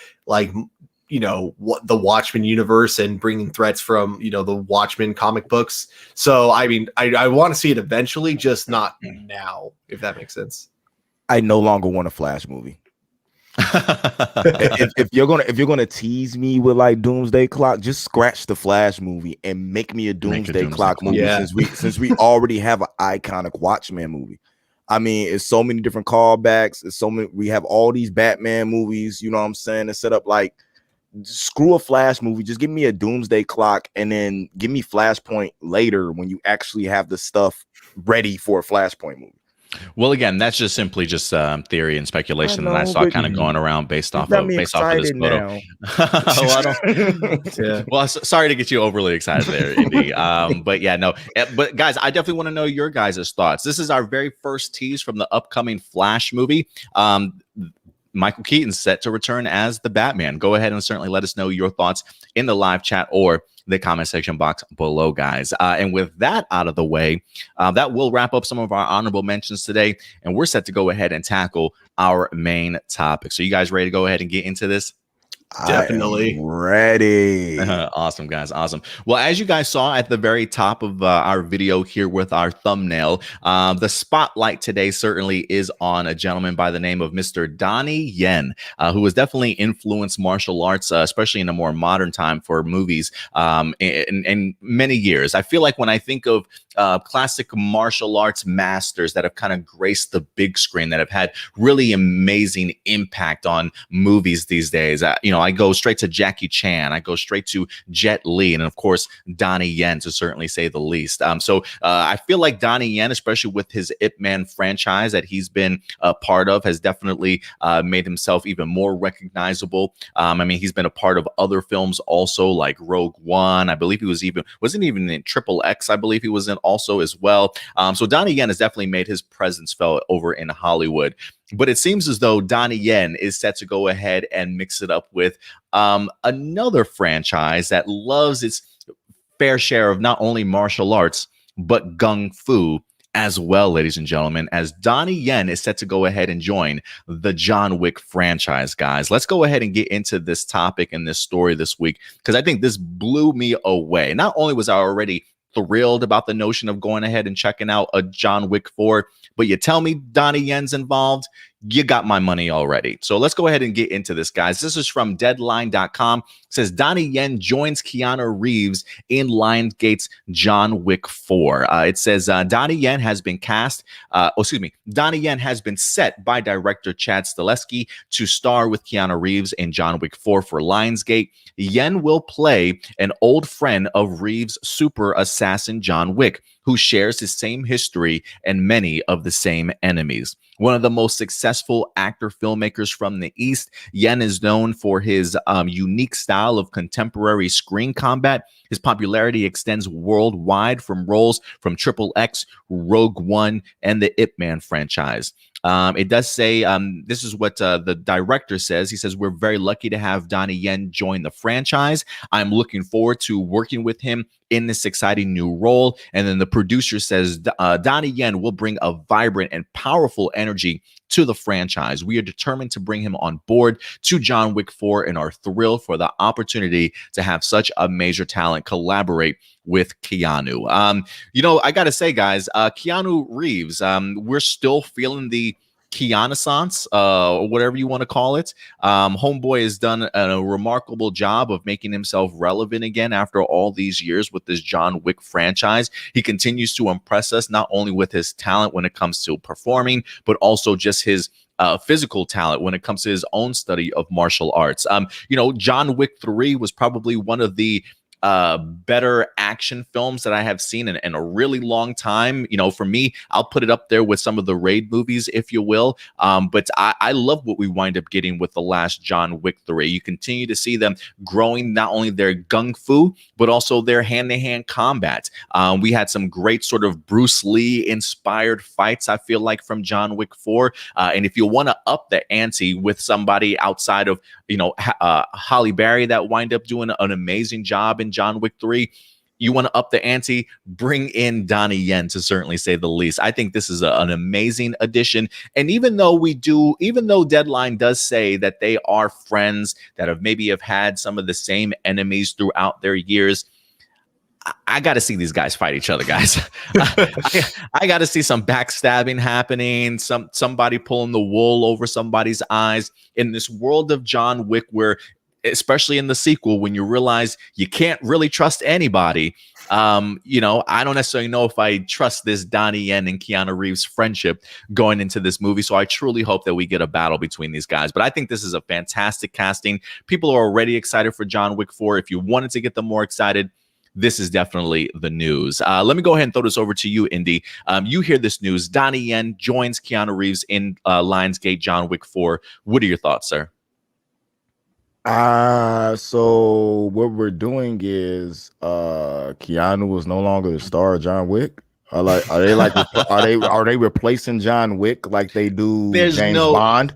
Watchmen universe and bringing threats from, the Watchmen comic books. So, I mean, I want to see it eventually, just not now, if that makes sense. I no longer want a Flash movie. if you're gonna tease me with like Doomsday Clock, just scratch the Flash movie and make me a Doomsday Clock movie. Yeah. Since we already have an iconic Watchmen movie. I mean, it's so many different callbacks. It's so many. We have all these Batman movies. You know what I'm saying? It's set up like, screw a Flash movie. Just give me a Doomsday Clock and then give me Flashpoint later when you actually have the stuff ready for a Flashpoint movie. Well, again, that's just simply theory and speculation that I saw kind of going around based off of this photo. Well, sorry to get you overly excited there, Indy. But yeah, no. But guys, I definitely want to know your guys' thoughts. This is our very first tease from the upcoming Flash movie. Michael Keaton's set to return as the Batman. Go ahead and certainly let us know your thoughts in the live chat or the comment section box below, guys. And with that out of the way, that will wrap up some of our honorable mentions today. And we're set to go ahead and tackle our main topic. So you guys ready to go ahead and get into this? Definitely ready. Awesome, guys. Awesome. Well, as you guys saw at the very top of our video here with our thumbnail, the spotlight today certainly is on a gentleman by the name of Mr. Donnie Yen, who has definitely influenced martial arts, especially in a more modern time for movies in many years. I feel like when I think of classic martial arts masters that have kind of graced the big screen, that have had really amazing impact on movies these days. I go straight to Jackie Chan, I go straight to Jet Li, and of course Donnie Yen, to certainly say the least. So I feel like Donnie Yen, especially with his Ip Man franchise that he's been a part of, has definitely made himself even more recognizable. He's been a part of other films also, like Rogue One. I believe he wasn't even in Triple X. I believe he was in also as well. So Donnie Yen has definitely made his presence felt over in Hollywood. But it seems as though Donnie Yen is set to go ahead and mix it up with another franchise that loves its fair share of not only martial arts, but gung fu as well, ladies and gentlemen, as Donnie Yen is set to go ahead and join the John Wick franchise, guys. Let's go ahead and get into this topic and this story this week, because I think this blew me away. Not only was I already thrilled about the notion of going ahead and checking out a John Wick 4, but you tell me Donnie Yen's involved, you got my money already. So let's go ahead and get into this, guys. This is from Deadline.com. It says Donnie Yen joins Keanu Reeves in Lionsgate's John Wick 4. It says Donnie Yen has been Donnie Yen has been set by director Chad Stahelski to star with Keanu Reeves in John Wick 4 for Lionsgate. Yen will play an old friend of Reeves' super assassin John Wick, who shares his same history and many of the same enemies. One of the most successful actor filmmakers from the East, Yen is known for his unique style of contemporary screen combat. His popularity extends worldwide from roles from Triple X, Rogue One, and the Ip Man franchise. It does say, this is what the director says. He says, "We're very lucky to have Donnie Yen join the franchise. I'm looking forward to working with him in this exciting new role." And then the producer says, Donnie Yen will bring a vibrant and powerful energy to the franchise. We are determined to bring him on board to John Wick 4 and are thrilled for the opportunity to have such a major talent collaborate with Keanu. I got to say, guys, Keanu Reeves, we're still feeling the Keanu-sance, or whatever you want to call it. Homeboy has done a remarkable job of making himself relevant again after all these years with this John Wick franchise. He continues to impress us not only with his talent when it comes to performing, but also just his physical talent when it comes to his own study of martial arts. John Wick 3 was probably one of the better action films that I have seen in a really long time. For me, I'll put it up there with some of the Raid movies, if you will. But I love what we wind up getting with the last John Wick 3. You continue to see them growing not only their gung fu, but also their hand-to-hand combat. We had some great sort of Bruce Lee inspired fights, I feel like, from John Wick 4. And if you want to up the ante with somebody outside of, Halle Berry that wind up doing an amazing job in John Wick 3, you want to up the ante, bring in Donnie Yen, to certainly say the least. I think this is an amazing addition. And even though Deadline does say that they are friends that have had some of the same enemies throughout their years, I got to see these guys fight each other, guys. I got to see some backstabbing happening, somebody pulling the wool over somebody's eyes in this world of John Wick, where, especially in the sequel, when you realize you can't really trust anybody. I don't necessarily know if I trust this Donnie Yen and Keanu Reeves friendship going into this movie. So I truly hope that we get a battle between these guys. But I think this is a fantastic casting. People are already excited for John Wick 4. If you wanted to get them more excited, this is definitely the news. Let me go ahead and throw this over to you, Indy. You hear this news. Donnie Yen joins Keanu Reeves in Lionsgate John Wick 4. What are your thoughts, sir? So what we're doing is Keanu is no longer the star of John Wick. Are they replacing John Wick like they do James Bond?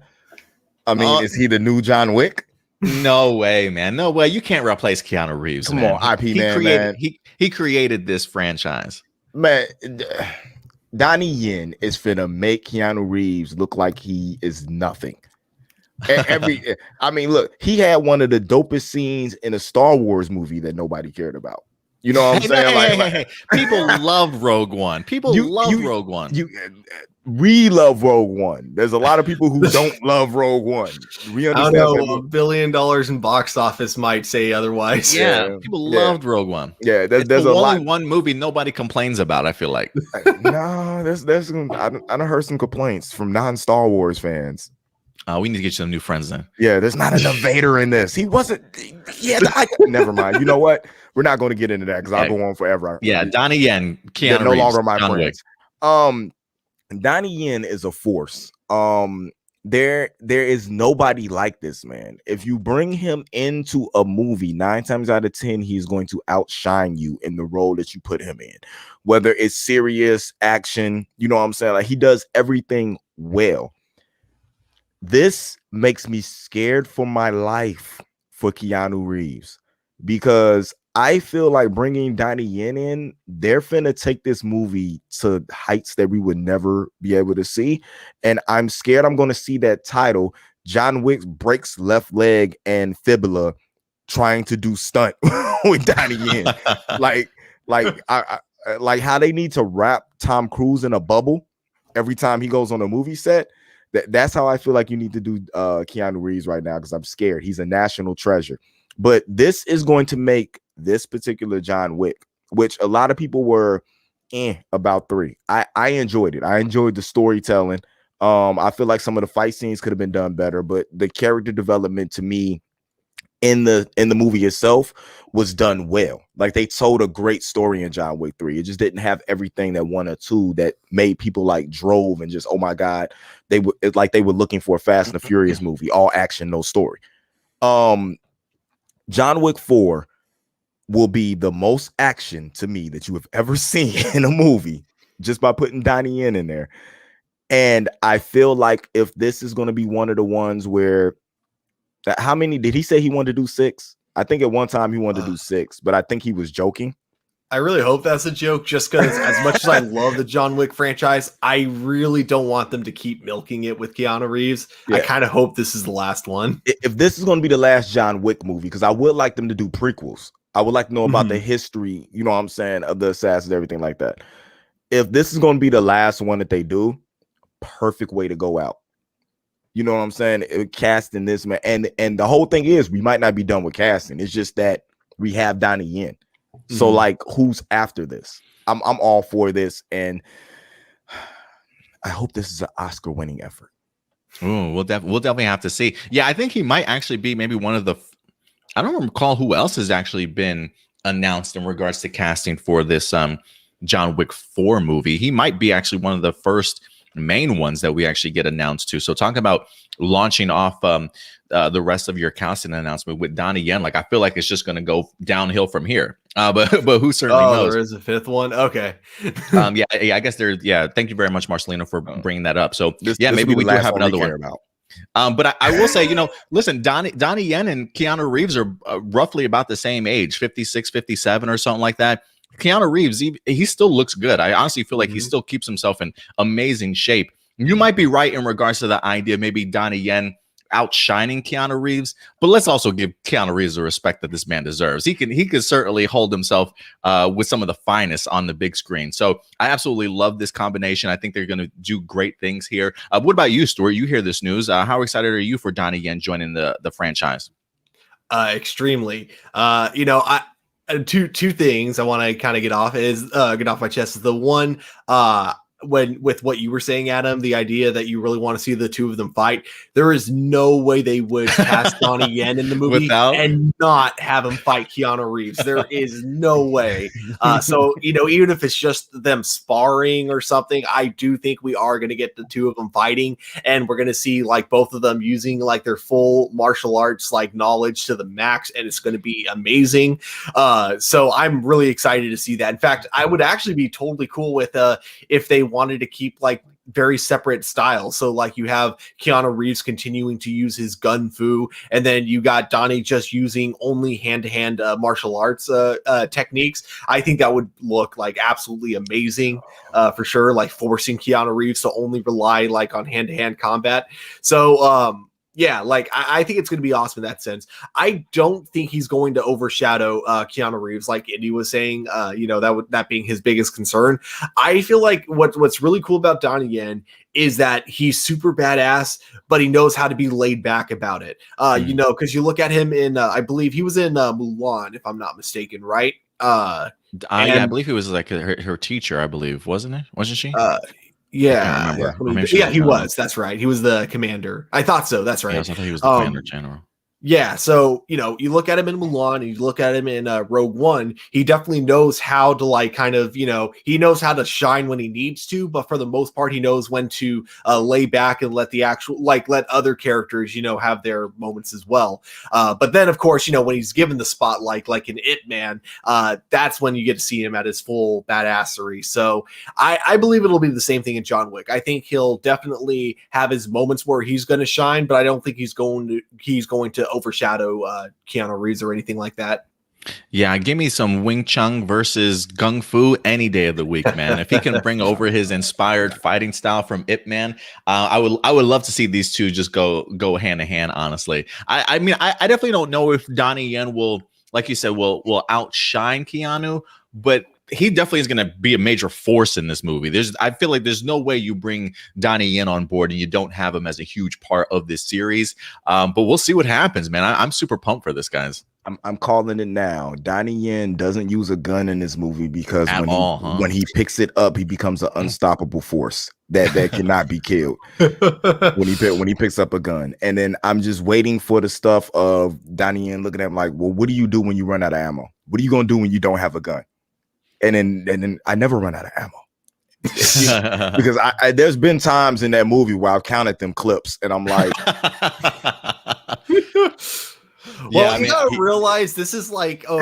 Is he the new John Wick? No way, man. No way. You can't replace Keanu Reeves. Come on, IP man. He created this franchise. Man, Donnie Yen is finna make Keanu Reeves look like he is nothing. Look, he had one of the dopest scenes in a Star Wars movie that nobody cared about. You know what I'm saying? Hey. People love Rogue One. People love Rogue One. We love Rogue One. There's a lot of people who don't love Rogue One. We understand. I don't know, $1 billion in box office might say otherwise. Yeah, people loved Rogue One. Yeah, there's a lot. One movie nobody complains about. I feel like. No, there's I done heard some complaints from non-Star Wars fans. We need to get you some new friends then. Yeah, there's not enough Vader in this. He wasn't. Yeah, never mind. You know what? We're not going to get into that because I'll go on forever. Yeah, Donnie Yen, Keanu no Reeves, longer my John friends. Donnie Yen is a force. There is nobody like this man. If you bring him into a movie, 9 times out of 10, he's going to outshine you in the role that you put him in. Whether it's serious action, you know what I'm saying? Like, he does everything well. This makes me scared for my life for Keanu Reeves, because I feel like bringing Donnie Yen in, they're finna take this movie to heights that we would never be able to see. And I'm scared I'm going to see that title, John Wick breaks left leg and fibula, trying to do stunt with Donnie Yen. like how they need to wrap Tom Cruise in a bubble every time he goes on a movie set. That's how I feel like you need to do Keanu Reeves right now, because I'm scared. He's a national treasure. But this is going to make this particular John Wick, which a lot of people were about 3. I enjoyed it. I enjoyed the storytelling. I feel like some of the fight scenes could have been done better, but the character development to me in the movie itself was done well. Like, they told a great story in John Wick 3. It just didn't have everything that 1 or 2 that made people like drove and just, oh my God, they were looking for a Fast and the Furious movie, all action, no story. John Wick 4 will be the most action to me that you have ever seen in a movie, just by putting Donnie Yen in there. And I feel like if this is going to be one of the ones where, how many did he say he wanted to do? 6? I think at one time he wanted to do 6, but I think he was joking. I really hope that's a joke, just because as much as I love the John Wick franchise, I really don't want them to keep milking it with Keanu Reeves. Yeah. I kind of hope this is the last one. If this is going to be the last John Wick movie, because I would like them to do prequels. I would like to know about the history, you know what I'm saying, of the assassins, everything like that. If this is going to be the last one that they do, perfect way to go out. You know what I'm saying? Casting this man. And the whole thing is, we might not be done with casting. It's just that we have Donnie Yen. So like, who's after this? I'm all for this, and I hope this is an Oscar-winning effort. Oh, we'll definitely have to see. Yeah, I think he might actually be maybe one of the. I don't recall who else has actually been announced in regards to casting for this John Wick 4 movie. He might be actually one of the first main ones that we actually get announced to. So talking about launching off the rest of your casting announcement with Donnie Yen, like, I feel like it's just going to go downhill from here. But who certainly knows? There is a 5th one. Okay. Yeah, I guess there's. Yeah, thank you very much, Marcelino, for bringing that up. So maybe we do have another one. But I will say, listen, Donnie Yen and Keanu Reeves are roughly about the same age, 56, 57 or something like that. Keanu Reeves, he still looks good. I honestly feel like he still keeps himself in amazing shape. You might be right in regards to the idea of maybe Donnie Yen outshining Keanu Reeves, but let's also give Keanu Reeves the respect that this man deserves. He could certainly hold himself with some of the finest on the big screen. So I absolutely love this combination. I think they're going to do great things here. What about you, Stuart? You hear this news. How excited are you for Donnie Yen joining the franchise? Extremely. Two things I want to kind of get off my chest is the one, with what you were saying, Adam, the idea that you really want to see the two of them fight. There is no way they would cast Donnie Yen in the movie and not have him fight Keanu Reeves. There is no way. So, even if it's just them sparring or something, I do think we are going to get the two of them fighting, and we're going to see like both of them using like their full martial arts like knowledge to the max, and it's going to be amazing. So I'm really excited to see that. In fact, I would actually be totally cool with if they wanted to keep like very separate styles. So like you have Keanu Reeves continuing to use his gun fu, and then you got Donnie just using only hand-to-hand martial arts techniques. I think that would look like absolutely amazing for sure, like forcing Keanu Reeves to only rely like on hand-to-hand combat. So Yeah, like I think it's going to be awesome in that sense. I don't think he's going to overshadow Keanu Reeves, like Indy was saying. That being his biggest concern. I feel like what's really cool about Donnie Yen is that he's super badass, but he knows how to be laid back about it. Because you look at him in, I believe he was in Mulan, if I'm not mistaken, right? Yeah, I believe he was like her teacher. I believe wasn't it? Wasn't she? I can't remember. He was. That's right. He was the commander. I thought so. That's right. Yes, I thought he was the commander general. Yeah, so you look at him in Mulan, and you look at him in Rogue One. He definitely knows how to he knows how to shine when he needs to, but for the most part, he knows when to lay back and let let other characters have their moments as well. But then, of course, when he's given the spotlight, like in It Man, that's when you get to see him at his full badassery. So I believe it'll be the same thing in John Wick. I think he'll definitely have his moments where he's going to shine, but I don't think he's going to overshadow Keanu Reeves or anything like that. Yeah, give me some Wing Chun versus Gung Fu any day of the week, man. If he can bring over his inspired fighting style from Ip Man, I would love to see these two just go hand in hand. Honestly, I mean, I definitely don't know if Donnie Yen will, like you said, will outshine Keanu, but he definitely is going to be a major force in this movie. I feel like there's no way you bring Donnie Yen on board and you don't have him as a huge part of this series. But we'll see what happens, man. I'm super pumped for this, guys. I'm calling it now. Donnie Yen doesn't use a gun in this movie because when he picks it up, he becomes an unstoppable force that cannot be killed when he picks up a gun. And then I'm just waiting for the stuff of Donnie Yen looking at him like, well, what do you do when you run out of ammo? What are you going to do when you don't have a gun? And then I never run out of ammo. Because there's been times in that movie where I've counted them clips and I'm like, well, you gotta realize this is like a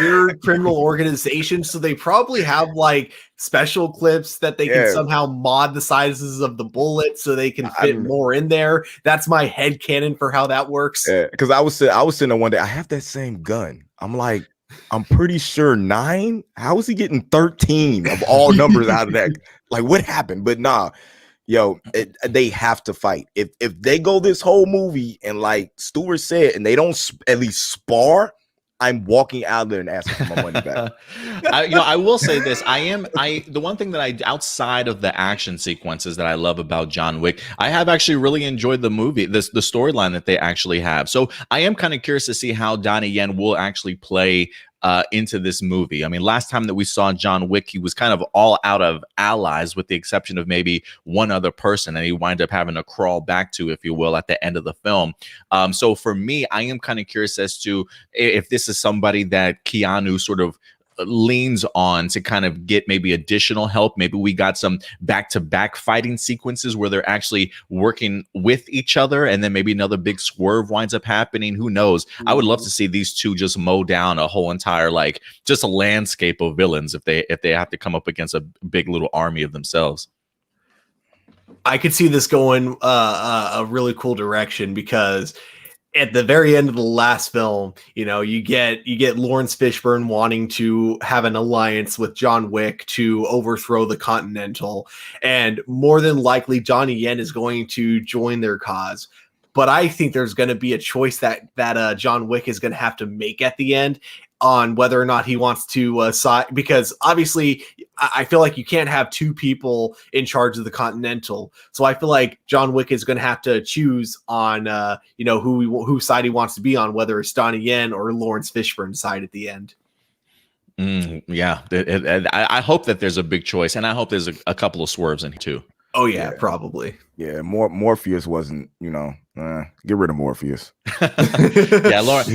weird criminal organization, so they probably have like special clips that they can somehow mod the sizes of the bullet so they can fit more in there. That's my headcanon for how that works. Because I was sitting there one day, I have that same gun. I'm like, I'm pretty sure 9. How is he getting 13 of all numbers out of that? Like, what happened? But nah, they have to fight. If they go this whole movie and like Stuart said, and they don't at least spar, I'm walking out there and asking for my money back. I will say this. The one thing that outside of the action sequences that I love about John Wick, I have actually really enjoyed the movie, the storyline that they actually have. So I am kind of curious to see how Donnie Yen will actually play into this movie. I mean, last time that we saw John Wick, he was kind of all out of allies with the exception of maybe one other person, and he wind up having to crawl back to, if you will, at the end of the film. So for me, I am kind of curious as to if this is somebody that Keanu sort of leans on to kind of get maybe additional help. Maybe we got some back-to-back fighting sequences where they're actually working with each other, and then maybe another big swerve winds up happening. Who knows? I would love to see these two just mow down a whole entire, like, just a landscape of villains if they have to come up against a big little army of themselves. I could see this going a really cool direction because at the very end of the last film, you get Lawrence Fishburne wanting to have an alliance with John Wick to overthrow the Continental, and more than likely Donnie Yen is going to join their cause. But I think there's going to be a choice that John Wick is going to have to make at the end on whether or not he wants to side, because obviously I feel like you can't have two people in charge of the Continental. So I feel like John Wick is going to have to choose on whose side he wants to be on, whether it's Donnie Yen or Lawrence Fishburne's side at the end. Yeah, I hope that there's a big choice, and I hope there's a couple of swerves in here too. Oh yeah, probably. Yeah, Morpheus wasn't, get rid of Morpheus. Yeah, Lawrence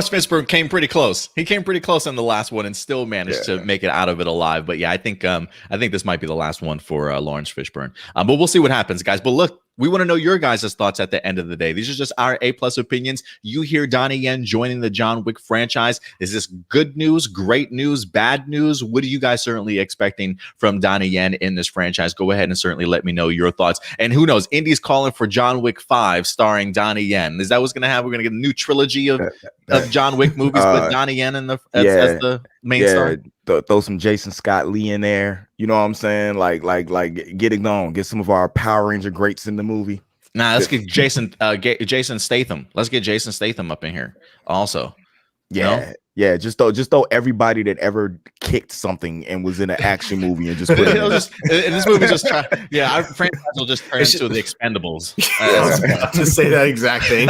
Fishburne came pretty close. He came pretty close on the last one and still managed to make it out of it alive. But yeah, I think this might be the last one for Lawrence Fishburne. But we'll see what happens, guys. But look, we want to know your guys' thoughts at the end of the day. These are just our A+ opinions. You hear Donnie Yen joining the John Wick franchise. Is this good news, great news, bad news? What are you guys certainly expecting from Donnie Yen in this franchise? Go ahead and certainly let me know your thoughts. And who knows, Indy's calling for John Wick 5 starring Donnie Yen. Is that what's going to happen? We're going to get a new trilogy of John Wick movies with Donnie Yen as the main star? Throw some Jason Scott Lee in there. You know what I'm saying? Like get it on. Get some of our Power Ranger greats in the movie. Nah, let's get Jason Statham. Let's get Jason Statham up in here also. Yeah, yeah. Just throw everybody that ever kicked something and was in an action movie and just put it in. In this movie just try. Yeah, our franchise will just turn into the Expendables. I was about to say that exact thing.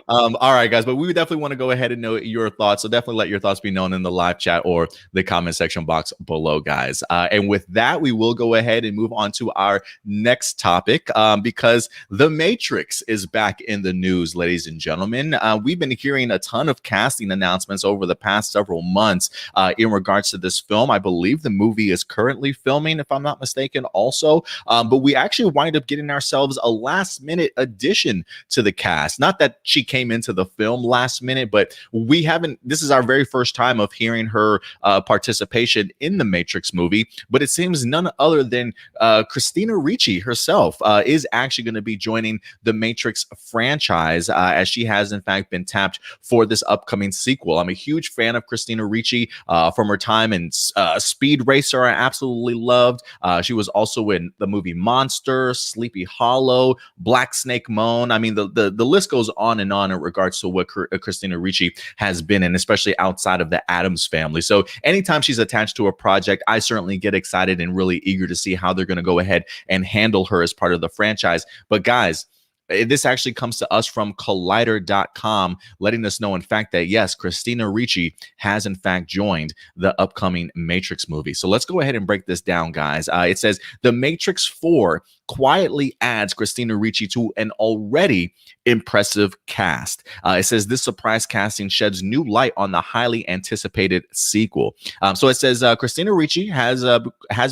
All right, guys, but we would definitely want to go ahead and know your thoughts. So definitely let your thoughts be known in the live chat or the comment section box below, guys. And with that, we will go ahead and move on to our next topic because The Matrix is back in the news, ladies and gentlemen. We've been hearing a ton of casting announcements over the past several months in regards to this film. I believe the movie is currently filming, if I'm not mistaken, also. But we actually wind up getting ourselves a last-minute addition to the cast. Not that she came into the film last minute, but we haven't. This is our very first time of hearing her participation in the Matrix movie. But it seems none other than Cristina Ricci herself is actually going to be joining the Matrix franchise, as she has in fact been tapped for this upcoming sequel. I'm a huge fan of Cristina Ricci from her time in Speed Racer. I absolutely loved. She was also in the movie Monster, Sleepy Hollow, Black Snake Moan. I mean, the list goes on and on in regards to what Cristina Ricci has been in, especially outside of the Addams family. So anytime she's attached to a project, I certainly get excited and really eager to see how they're going to go ahead and handle her as part of the franchise. But guys, this actually comes to us from Collider.com, letting us know, in fact, that yes, Cristina Ricci has in fact joined the upcoming Matrix movie. So let's go ahead and break this down, guys. It says The Matrix 4 quietly adds Cristina Ricci to an already impressive cast. It says this surprise casting sheds new light on the highly anticipated sequel. So it says Cristina Ricci has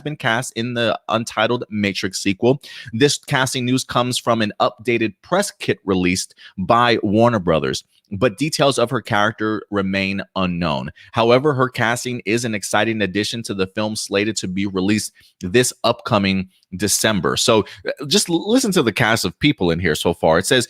been cast in the untitled Matrix sequel. This casting news comes from an updated press kit released by Warner Brothers, but details of her character remain unknown. However, her casting is an exciting addition to the film slated to be released this upcoming December. So just listen to the cast of people in here so far. It says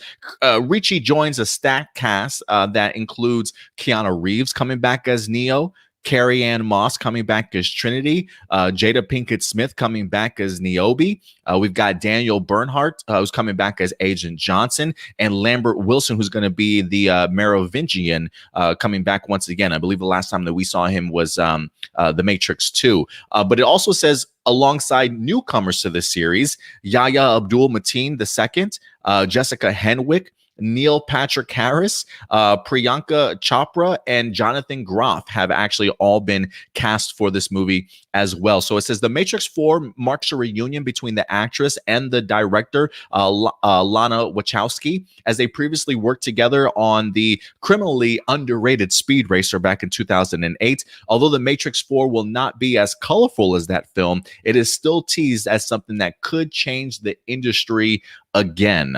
Ricci joins a stacked cast that includes Keanu Reeves coming back as Neo, Carrie Ann Moss coming back as Trinity, Jada Pinkett Smith coming back as Niobe. We've got Daniel Bernhardt, who's coming back as Agent Johnson, and Lambert Wilson, who's going to be the Merovingian, coming back once again. I believe the last time that we saw him was The Matrix 2. But it also says alongside newcomers to the series, Yahya Abdul-Mateen II, Jessica Henwick, Neil Patrick Harris, Priyanka Chopra, and Jonathan Groff have actually all been cast for this movie as well. So it says The Matrix 4 marks a reunion between the actress and the director, Lana Wachowski, as they previously worked together on the criminally underrated Speed Racer back in 2008. Although The Matrix 4 will not be as colorful as that film, it is still teased as something that could change the industry again,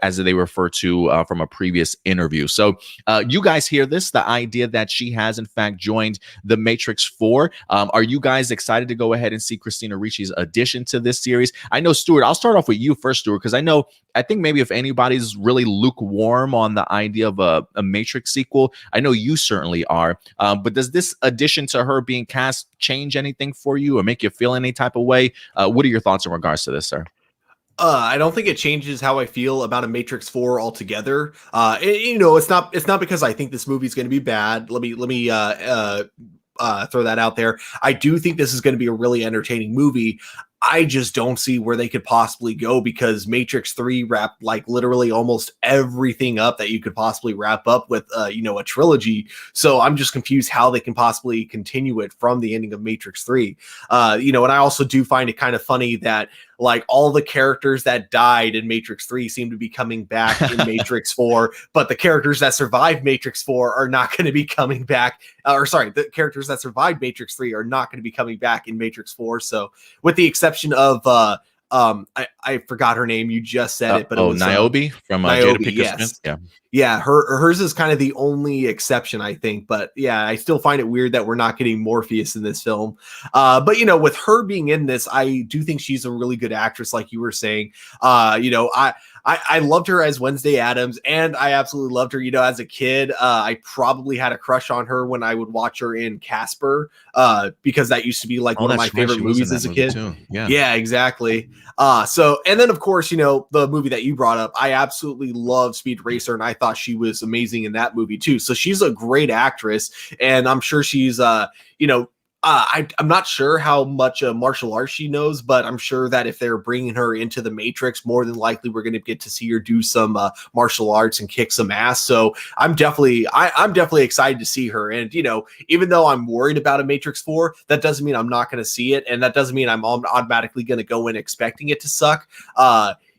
as they refer to from a previous interview. So you guys hear this, the idea that she has in fact joined The Matrix 4. Are you guys excited to go ahead and see Cristina Ricci's addition to this series? I know, Stuart, I'll start off with you first, Stuart, because I think maybe if anybody's really lukewarm on the idea of a Matrix sequel, I know you certainly are. But does this addition to her being cast change anything for you or make you feel any type of way? What are your thoughts in regards to this, sir? I don't think it changes how I feel about a Matrix 4 altogether. It's not because I think this movie is going to be bad. Let me throw that out there. I do think this is going to be a really entertaining movie. I just don't see where they could possibly go because Matrix 3 wrapped like literally almost everything up that you could possibly wrap up with, a trilogy. So I'm just confused how they can possibly continue it from the ending of Matrix 3. And I also do find it kind of funny that like all the characters that died in Matrix 3 seem to be coming back in Matrix 4, but the characters that survived Matrix 4 are not going to be coming back. The characters that survived Matrix 3 are not going to be coming back in Matrix 4. So with the exception of I forgot her name. You just said it, but it was Niobe from Niobe, Jada Pinkett yes. Smith. Yeah. Yeah, hers is kind of the only exception, I think. But yeah, I still find it weird that we're not getting Morpheus in this film. But you know, with her being in this, I do think she's a really good actress, like you were saying. You know, I loved her as Wednesday Addams, and I absolutely loved her. You know, as a kid, I probably had a crush on her when I would watch her in Casper, because that used to be like one of my favorite movies as a kid. Too. Yeah. Yeah, exactly. So, and then of course, you know, the movie that you brought up, I absolutely love Speed Racer, and I thought she was amazing in that movie too. So she's a great actress, and I'm sure she's, you know, I'm not sure how much martial arts she knows, but I'm sure that if they're bringing her into the Matrix, more than likely we're going to get to see her do some martial arts and kick some ass. So I'm definitely excited to see her. And you know, even though I'm worried about a Matrix 4, that doesn't mean I'm not going to see it, and that doesn't mean I'm automatically going to go in expecting it to suck.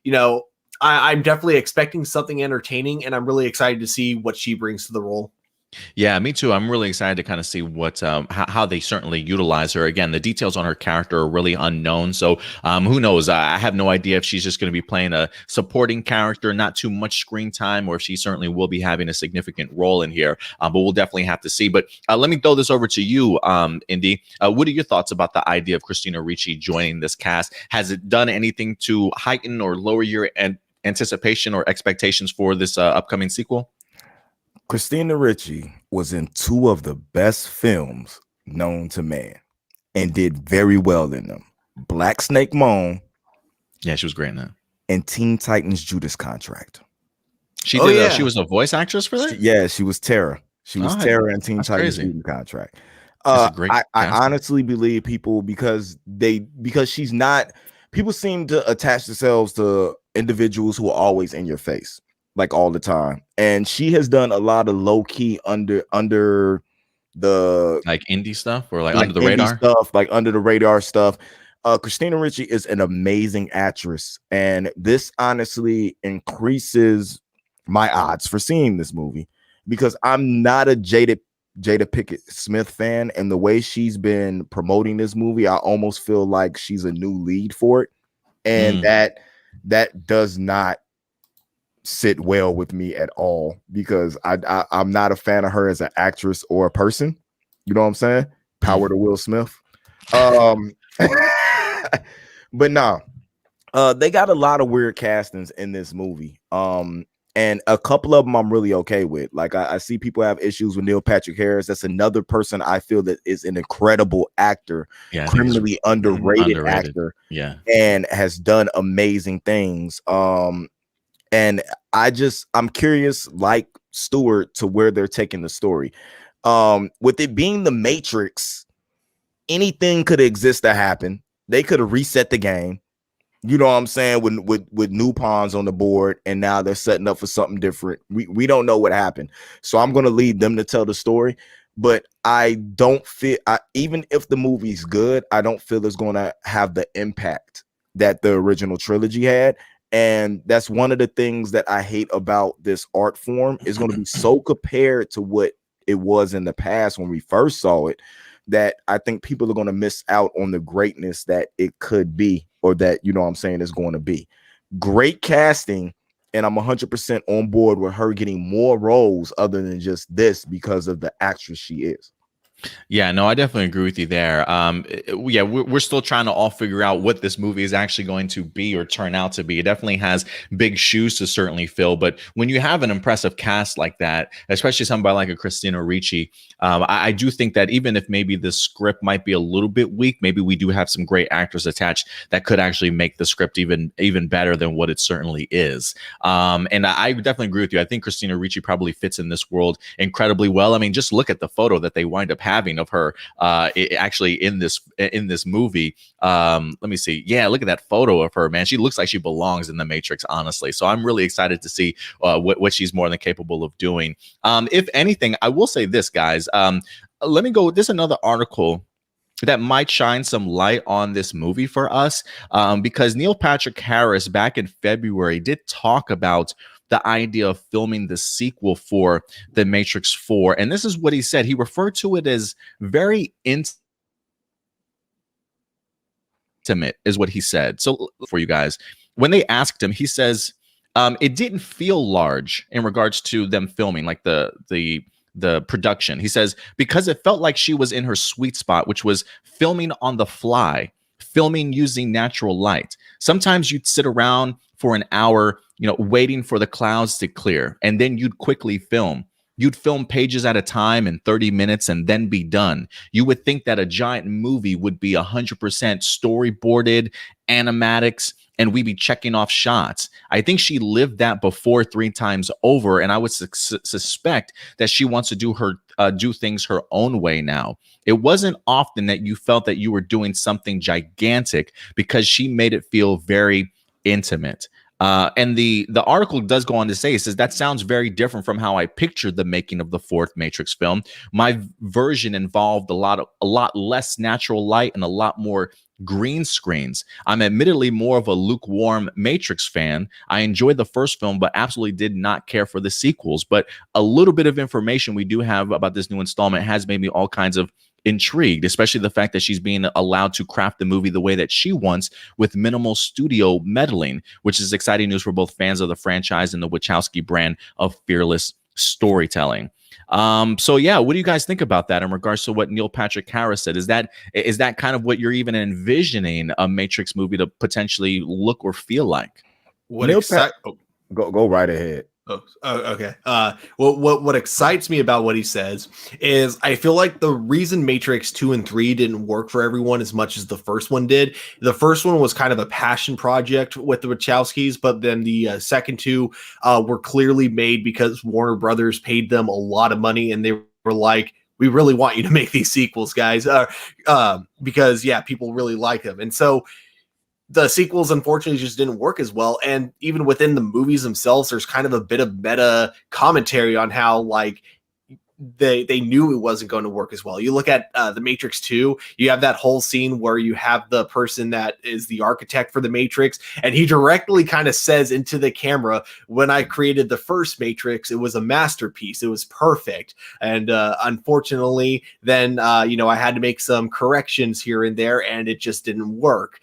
You know, I'm definitely expecting something entertaining, and I'm really excited to see what she brings to the role. Yeah, me too. I'm really excited to kind of see what how they certainly utilize her. Again, the details on her character are really unknown, so who knows? I have no idea if she's just going to be playing a supporting character, not too much screen time, or if she certainly will be having a significant role in here. But we'll definitely have to see. But let me throw this over to you, Indy. What are your thoughts about the idea of Cristina Ricci joining this cast? Has it done anything to heighten or lower your anticipation or expectations for this upcoming sequel? Cristina Ricci was in two of the best films known to man and did very well in them. Black Snake Moan. Yeah, she was great in that. And Teen Titans Judas Contract. She did. Yeah. She was a voice actress for that. She was Tara. She was Tara in Teen Titans Judas Contract. I honestly believe people because she's not. People seem to attach themselves to individuals who are always in your face, like all the time. And she has done a lot of low key under the like indie stuff or like under the radar stuff, like under the radar stuff. Cristina Ricci is an amazing actress, and this honestly increases my odds for seeing this movie because I'm not a Jada Pinkett Smith fan, and the way she's been promoting this movie, I almost feel like she's a new lead for it, and that does not sit well with me at all because I'm not a fan of her as an actress or a person. You know what I'm saying? Power to Will Smith. But no, they got a lot of weird castings in this movie. And a couple of them I'm really okay with. Like I see people have issues with Neil Patrick Harris. That's another person I feel that is an incredible actor, criminally underrated actor, and has done amazing things. And I'm curious, like Stewart, to where they're taking the story. With it being the Matrix, anything could exist to happen. They could have reset the game. You know what I'm saying? With new pawns on the board, and now they're setting up for something different. We don't know what happened. So I'm going to leave them to tell the story. But I don't feel, even if the movie's good, I don't feel it's going to have the impact that the original trilogy had. And that's one of the things that I hate about this art form is going to be so compared to what it was in the past when we first saw it, that I think people are going to miss out on the greatness that it could be, or that, you know what I'm saying, is going to be. Great casting, and I'm 100% on board with her getting more roles other than just this because of the actress she is. Yeah, no, I definitely agree with you there. Yeah, we're still trying to all figure out what this movie is actually going to be or turn out to be. It definitely has big shoes to certainly fill. But when you have an impressive cast like that, especially somebody like a Cristina Ricci, I do think that even if maybe the script might be a little bit weak, maybe we do have some great actors attached that could actually make the script even better than what it certainly is. And I definitely agree with you. I think Cristina Ricci probably fits in this world incredibly well. I mean, just look at the photo that they wind up having of her actually in this movie. Let me see. Yeah, look at that photo of her, man. She looks like she belongs in the Matrix, honestly. So I'm really excited to see what she's more than capable of doing. If anything, I will say this, guys. Let me go. There's another article that might shine some light on this movie for us, because Neil Patrick Harris back in February did talk about the idea of filming the sequel for The Matrix 4. And this is what he said. He referred to it as very intimate, is what he said. So for you guys, when they asked him, he says, It didn't feel large in regards to them filming, like the production. He says, because it felt like she was in her sweet spot, which was filming on the fly, filming using natural light. Sometimes you'd sit around for an hour, waiting for the clouds to clear, and then you'd quickly film. You'd film pages at a time in 30 minutes and then be done. You would think that a giant movie would be 100% storyboarded, animatics, and we'd be checking off shots. I think she lived that before 3 times over, and I would suspect that she wants to do things her own way now. It wasn't often that you felt that you were doing something gigantic, because she made it feel very intimate. And the article does go on to say, it says, that sounds very different from how I pictured the making of the 4th Matrix film. My version involved a lot less natural light and a lot more green screens. I'm admittedly more of a lukewarm Matrix fan. I enjoyed the first film, but absolutely did not care for the sequels. But a little bit of information we do have about this new installment has made me all kinds of intrigued, especially the fact that she's being allowed to craft the movie the way that she wants, with minimal studio meddling, which is exciting news for both fans of the franchise and the Wachowski brand of fearless storytelling. So yeah, what do you guys think about that in regards to what Neil Patrick Harris said? Is that kind of what you're even envisioning a Matrix movie to potentially look or feel like? Go right ahead. Oh, okay. What excites me about what he says is I feel like the reason Matrix 2 and 3 didn't work for everyone as much as the first one did. The first one was kind of a passion project with the Wachowskis, but then the second two were clearly made because Warner Brothers paid them a lot of money, and they were like, we really want you to make these sequels, guys, because people really like them. And so the sequels unfortunately just didn't work as well. And even within the movies themselves, there's kind of a bit of meta commentary on how like they knew it wasn't going to work as well. You look at the Matrix 2, you have that whole scene where you have the person that is the architect for the Matrix, and he directly kind of says into the camera, when I created the first Matrix, it was a masterpiece. It was perfect. And unfortunately, then, I had to make some corrections here and there, and it just didn't work.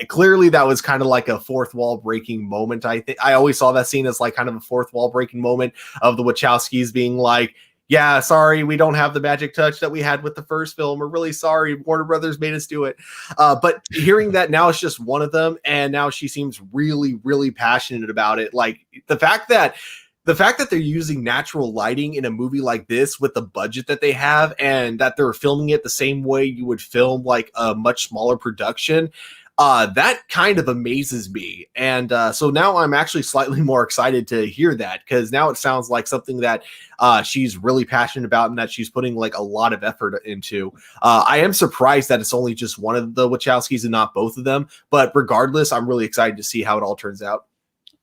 Clearly that was kind of like a fourth wall breaking moment. I think I always saw that scene as like kind of a fourth wall breaking moment of the Wachowskis being like, yeah, sorry, we don't have the magic touch that we had with the first film. We're really sorry. Warner Brothers made us do it. But hearing that now it's just one of them, and now she seems really, really passionate about it. Like the fact that they're using natural lighting in a movie like this with the budget that they have, and that they're filming it the same way you would film like a much smaller production, that kind of amazes me. And so now I'm actually slightly more excited to hear that, because now it sounds like something that she's really passionate about and that she's putting like a lot of effort into. I am surprised that it's only just one of the Wachowskis and not both of them, but regardless, I'm really excited to see how it all turns out.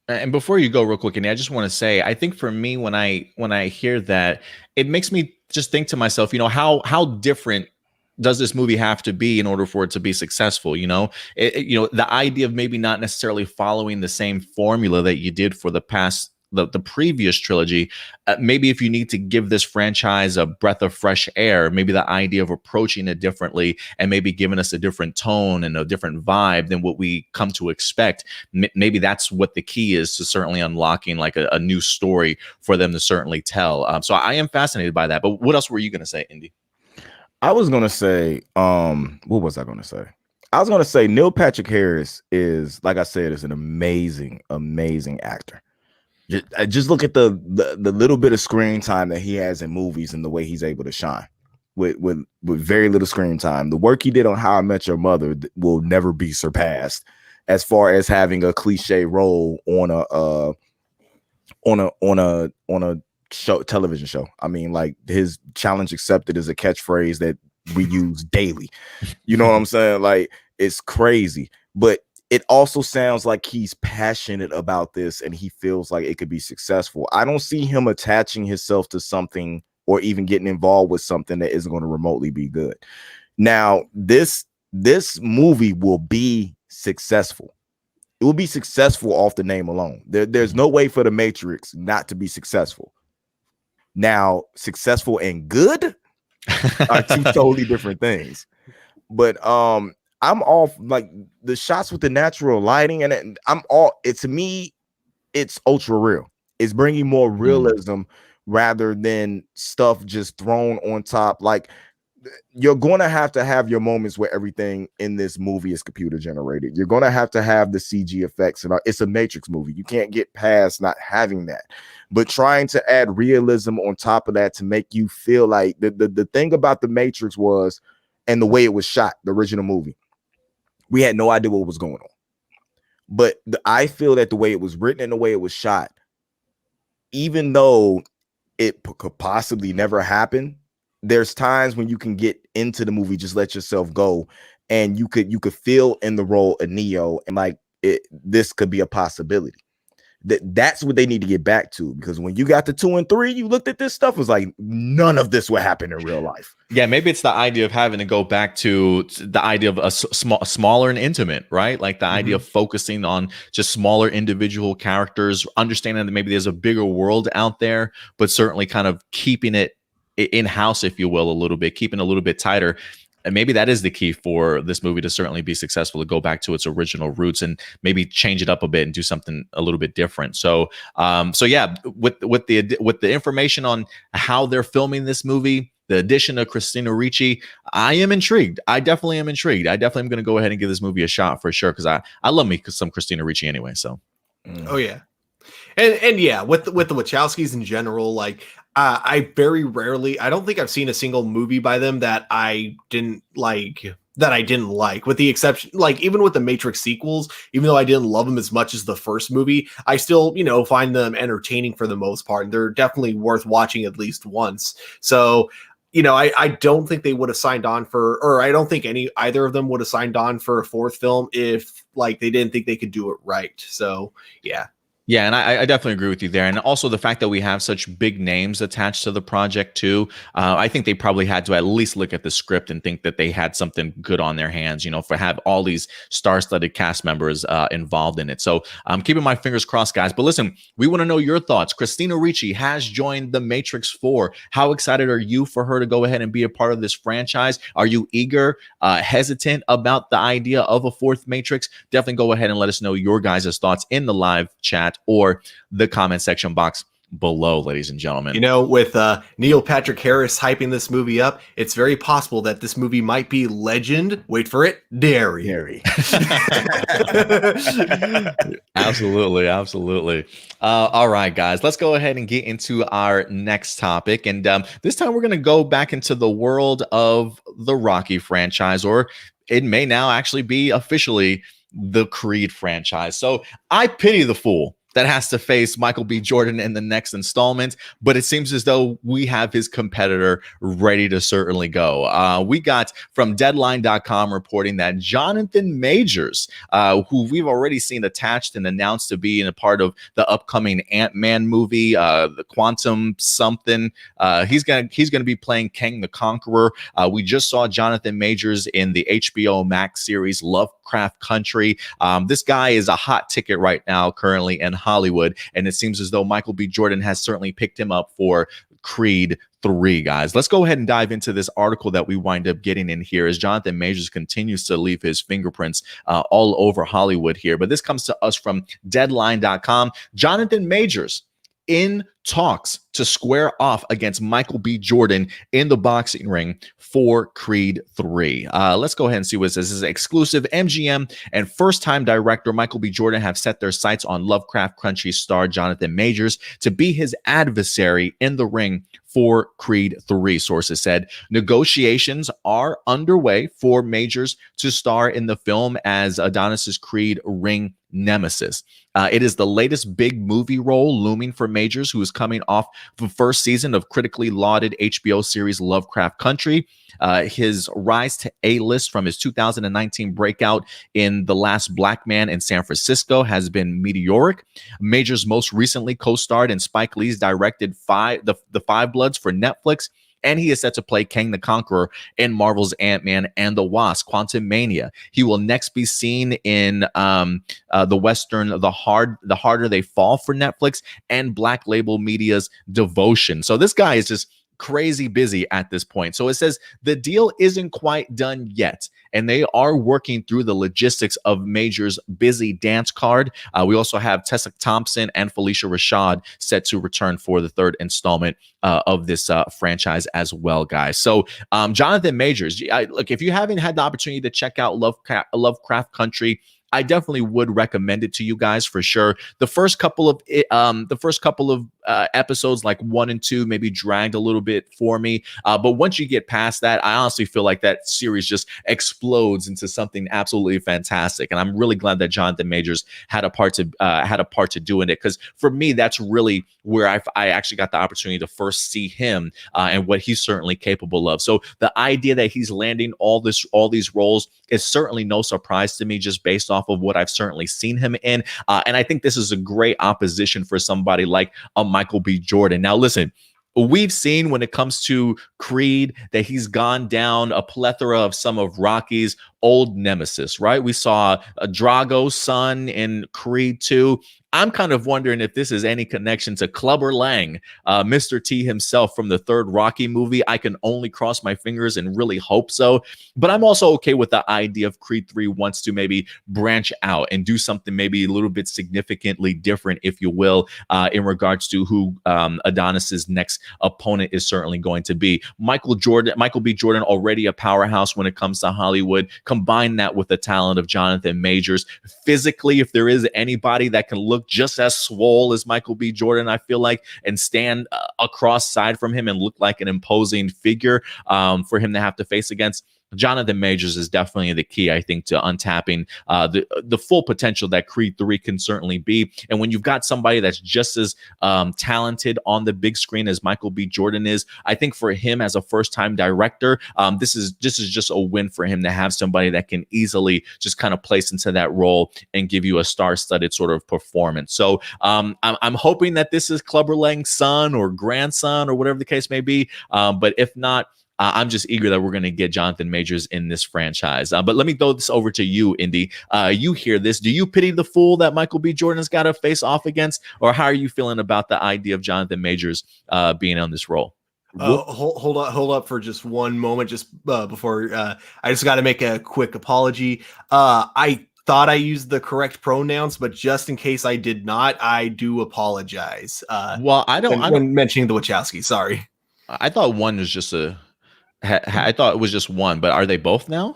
And before you go real quick, and I just want to say, I think for me, when I hear that, it makes me just think to myself, how different does this movie have to be in order for it to be successful? The idea of maybe not necessarily following the same formula that you did for the previous trilogy. Maybe if you need to give this franchise a breath of fresh air, maybe the idea of approaching it differently and maybe giving us a different tone and a different vibe than what we come to expect. Maybe that's what the key is to certainly unlocking like a new story for them to certainly tell. So I am fascinated by that. But what else were you going to say, Indy? I was going to say, what was I going to say? I was going to say Neil Patrick Harris is, like I said, is an amazing, amazing actor. Just look at the little bit of screen time that he has in movies and the way he's able to shine with very little screen time. The work he did on How I Met Your Mother will never be surpassed as far as having a cliche role on a television show. I mean, like, his challenge accepted is a catchphrase that we use daily. You know what I'm saying? Like, it's crazy, but it also sounds like he's passionate about this and he feels like it could be successful. I don't see him attaching himself to something or even getting involved with something that isn't going to remotely be good. Now, this movie will be successful. It will be successful off the name alone. There's no way for The Matrix not to be successful. Now, successful and good are two totally different things. But I'm all like the shots with the natural lighting, and I'm all, to me, it's ultra real. It's bringing more realism rather than stuff just thrown on top. Like, you're going to have your moments where everything in this movie is computer generated. You're going to have the CG effects, and it's a Matrix movie. You can't get past not having that. But trying to add realism on top of that to make you feel like the thing about the Matrix was, and the way it was shot, the original movie, we had no idea what was going on. But I feel that the way it was written and the way it was shot, even though it could possibly never happen, there's times when you can get into the movie, just let yourself go, and you could feel in the role of Neo, and like this could be a possibility. That's what they need to get back to, because when you got the 2 and 3, you looked at this stuff, it was like none of this would happen in real life. Yeah, maybe it's the idea of having to go back to the idea of a smaller and intimate, right? Like the idea of focusing on just smaller individual characters, understanding that maybe there's a bigger world out there, but certainly kind of keeping it in-house, if you will, a little bit, keeping a little bit tighter. And maybe that is the key for this movie to certainly be successful, to go back to its original roots and maybe change it up a bit and do something a little bit different. So, yeah, with the information on how they're filming this movie, the addition of Cristina Ricci, I am intrigued. I definitely am intrigued. I definitely am going to go ahead and give this movie a shot for sure, because I love me some Cristina Ricci anyway. So, oh yeah, and yeah, with the Wachowskis in general, like. I very rarely, I don't think I've seen a single movie by them that I didn't like, with the exception, like even with the Matrix sequels, even though I didn't love them as much as the first movie, I still, find them entertaining for the most part. And they're definitely worth watching at least once. So, I don't think they would have signed on or I don't think either of them would have signed on for a fourth film if like they didn't think they could do it right. So, yeah. Yeah, and I definitely agree with you there. And also the fact that we have such big names attached to the project too, I think they probably had to at least look at the script and think that they had something good on their hands, for have all these star-studded cast members involved in it. So I'm keeping my fingers crossed, guys. But listen, we want to know your thoughts. Cristina Ricci has joined the Matrix 4. How excited are you for her to go ahead and be a part of this franchise? Are you eager, hesitant about the idea of a fourth Matrix? Definitely go ahead and let us know your guys' thoughts in the live chat or the comment section box below, ladies and gentlemen. With Neil Patrick Harris hyping this movie up, it's very possible that this movie might be legend. Wait for it, Derry. Absolutely. All right, guys, let's go ahead and get into our next topic. And this time we're going to go back into the world of the Rocky franchise, or it may now actually be officially the Creed franchise. So I pity the fool that has to face Michael B. Jordan in the next installment, but it seems as though we have his competitor ready to certainly go. We got from Deadline.com reporting that Jonathan Majors, who we've already seen attached and announced to be in a part of the upcoming Ant-Man movie, the Quantum something, he's gonna be playing Kang the Conqueror. We just saw Jonathan Majors in the HBO Max series Lovecraft Country. This guy is a hot ticket right now, currently in Hollywood, and it seems as though Michael B. Jordan has certainly picked him up for Creed 3, guys. Let's go ahead and dive into this article that we wind up getting in here as Jonathan Majors continues to leave his fingerprints all over Hollywood here. But this comes to us from Deadline.com. Jonathan Majors in talks to square off against Michael B. Jordan in the boxing ring for Creed 3. Let's go ahead and see what it says. This is exclusive. MGM and first-time director Michael B. Jordan have set their sights on Lovecraft Country star Jonathan Majors to be his adversary in the ring for Creed 3, sources said. Negotiations are underway for Majors to star in the film as Adonis's Creed ring nemesis. It is the latest big movie role looming for Majors, who is coming off the first season of critically lauded HBO series Lovecraft Country. His rise to A-list from his 2019 breakout in The Last Black Man in San Francisco has been meteoric. Majors most recently co-starred in Spike Lee's directed The Five Bloods for Netflix, and he is set to play Kang the Conqueror in Marvel's Ant-Man and the Wasp: Quantumania. He will next be seen in the Western The Harder They Fall for Netflix and Black Label Media's Devotion. So this guy is just crazy busy at this point. So it says the deal isn't quite done yet, and they are working through the logistics of Major's busy dance card. We also have Tessa Thompson and Felicia Rashad set to return for the third installment of this franchise as well, guys. So Jonathan Majors, look, if you haven't had the opportunity to check out Lovecraft Country, I definitely would recommend it to you guys for sure. The first couple of episodes, like 1 and 2, maybe dragged a little bit for me. But once you get past that, I honestly feel like that series just explodes into something absolutely fantastic. And I'm really glad that Jonathan Majors had a part to do in it, because for me, that's really where I actually got the opportunity to first see him and what he's certainly capable of. So the idea that he's landing all these roles is certainly no surprise to me, just based off of what I've certainly seen him in. And I think this is a great opposition for somebody like a Michael B. Jordan. Now, listen, we've seen when it comes to Creed that he's gone down a plethora of some of Rocky's old nemesis, right? We saw Drago's son in Creed 2. I'm kind of wondering if this is any connection to Clubber Lang, Mr. T himself from the third Rocky movie. I can only cross my fingers and really hope so. But I'm also okay with the idea of Creed 3 wants to maybe branch out and do something maybe a little bit significantly different, if you will, in regards to who Adonis's next opponent is certainly going to be. Michael B. Jordan, already a powerhouse when it comes to Hollywood. Combine that with the talent of Jonathan Majors. Physically, if there is anybody that can look just as swole as Michael B. Jordan, I feel like, and stand across side from him and look like an imposing figure for him to have to face against, Jonathan Majors is definitely the key, I think, to untapping the full potential that Creed 3 can certainly be. And when you've got somebody that's just as talented on the big screen as Michael B. Jordan is, I think for him as a first-time director, this is just a win for him to have somebody that can easily just kind of place into that role and give you a star-studded sort of performance. So I'm hoping that this is Clubber Lang's son or grandson or whatever the case may be. But if not, I'm just eager that we're going to get Jonathan Majors in this franchise. But let me throw this over to you, Indy. You hear this. Do you pity the fool that Michael B. Jordan's got to face off against? Or how are you feeling about the idea of Jonathan Majors being on this role? Hold up for just one moment, just before I just got to make a quick apology. I thought I used the correct pronouns, but just in case I did not, I do apologize. Well, I don't when mentioning the Wachowski. Sorry. I thought one was just I thought it was just one, but are they both now?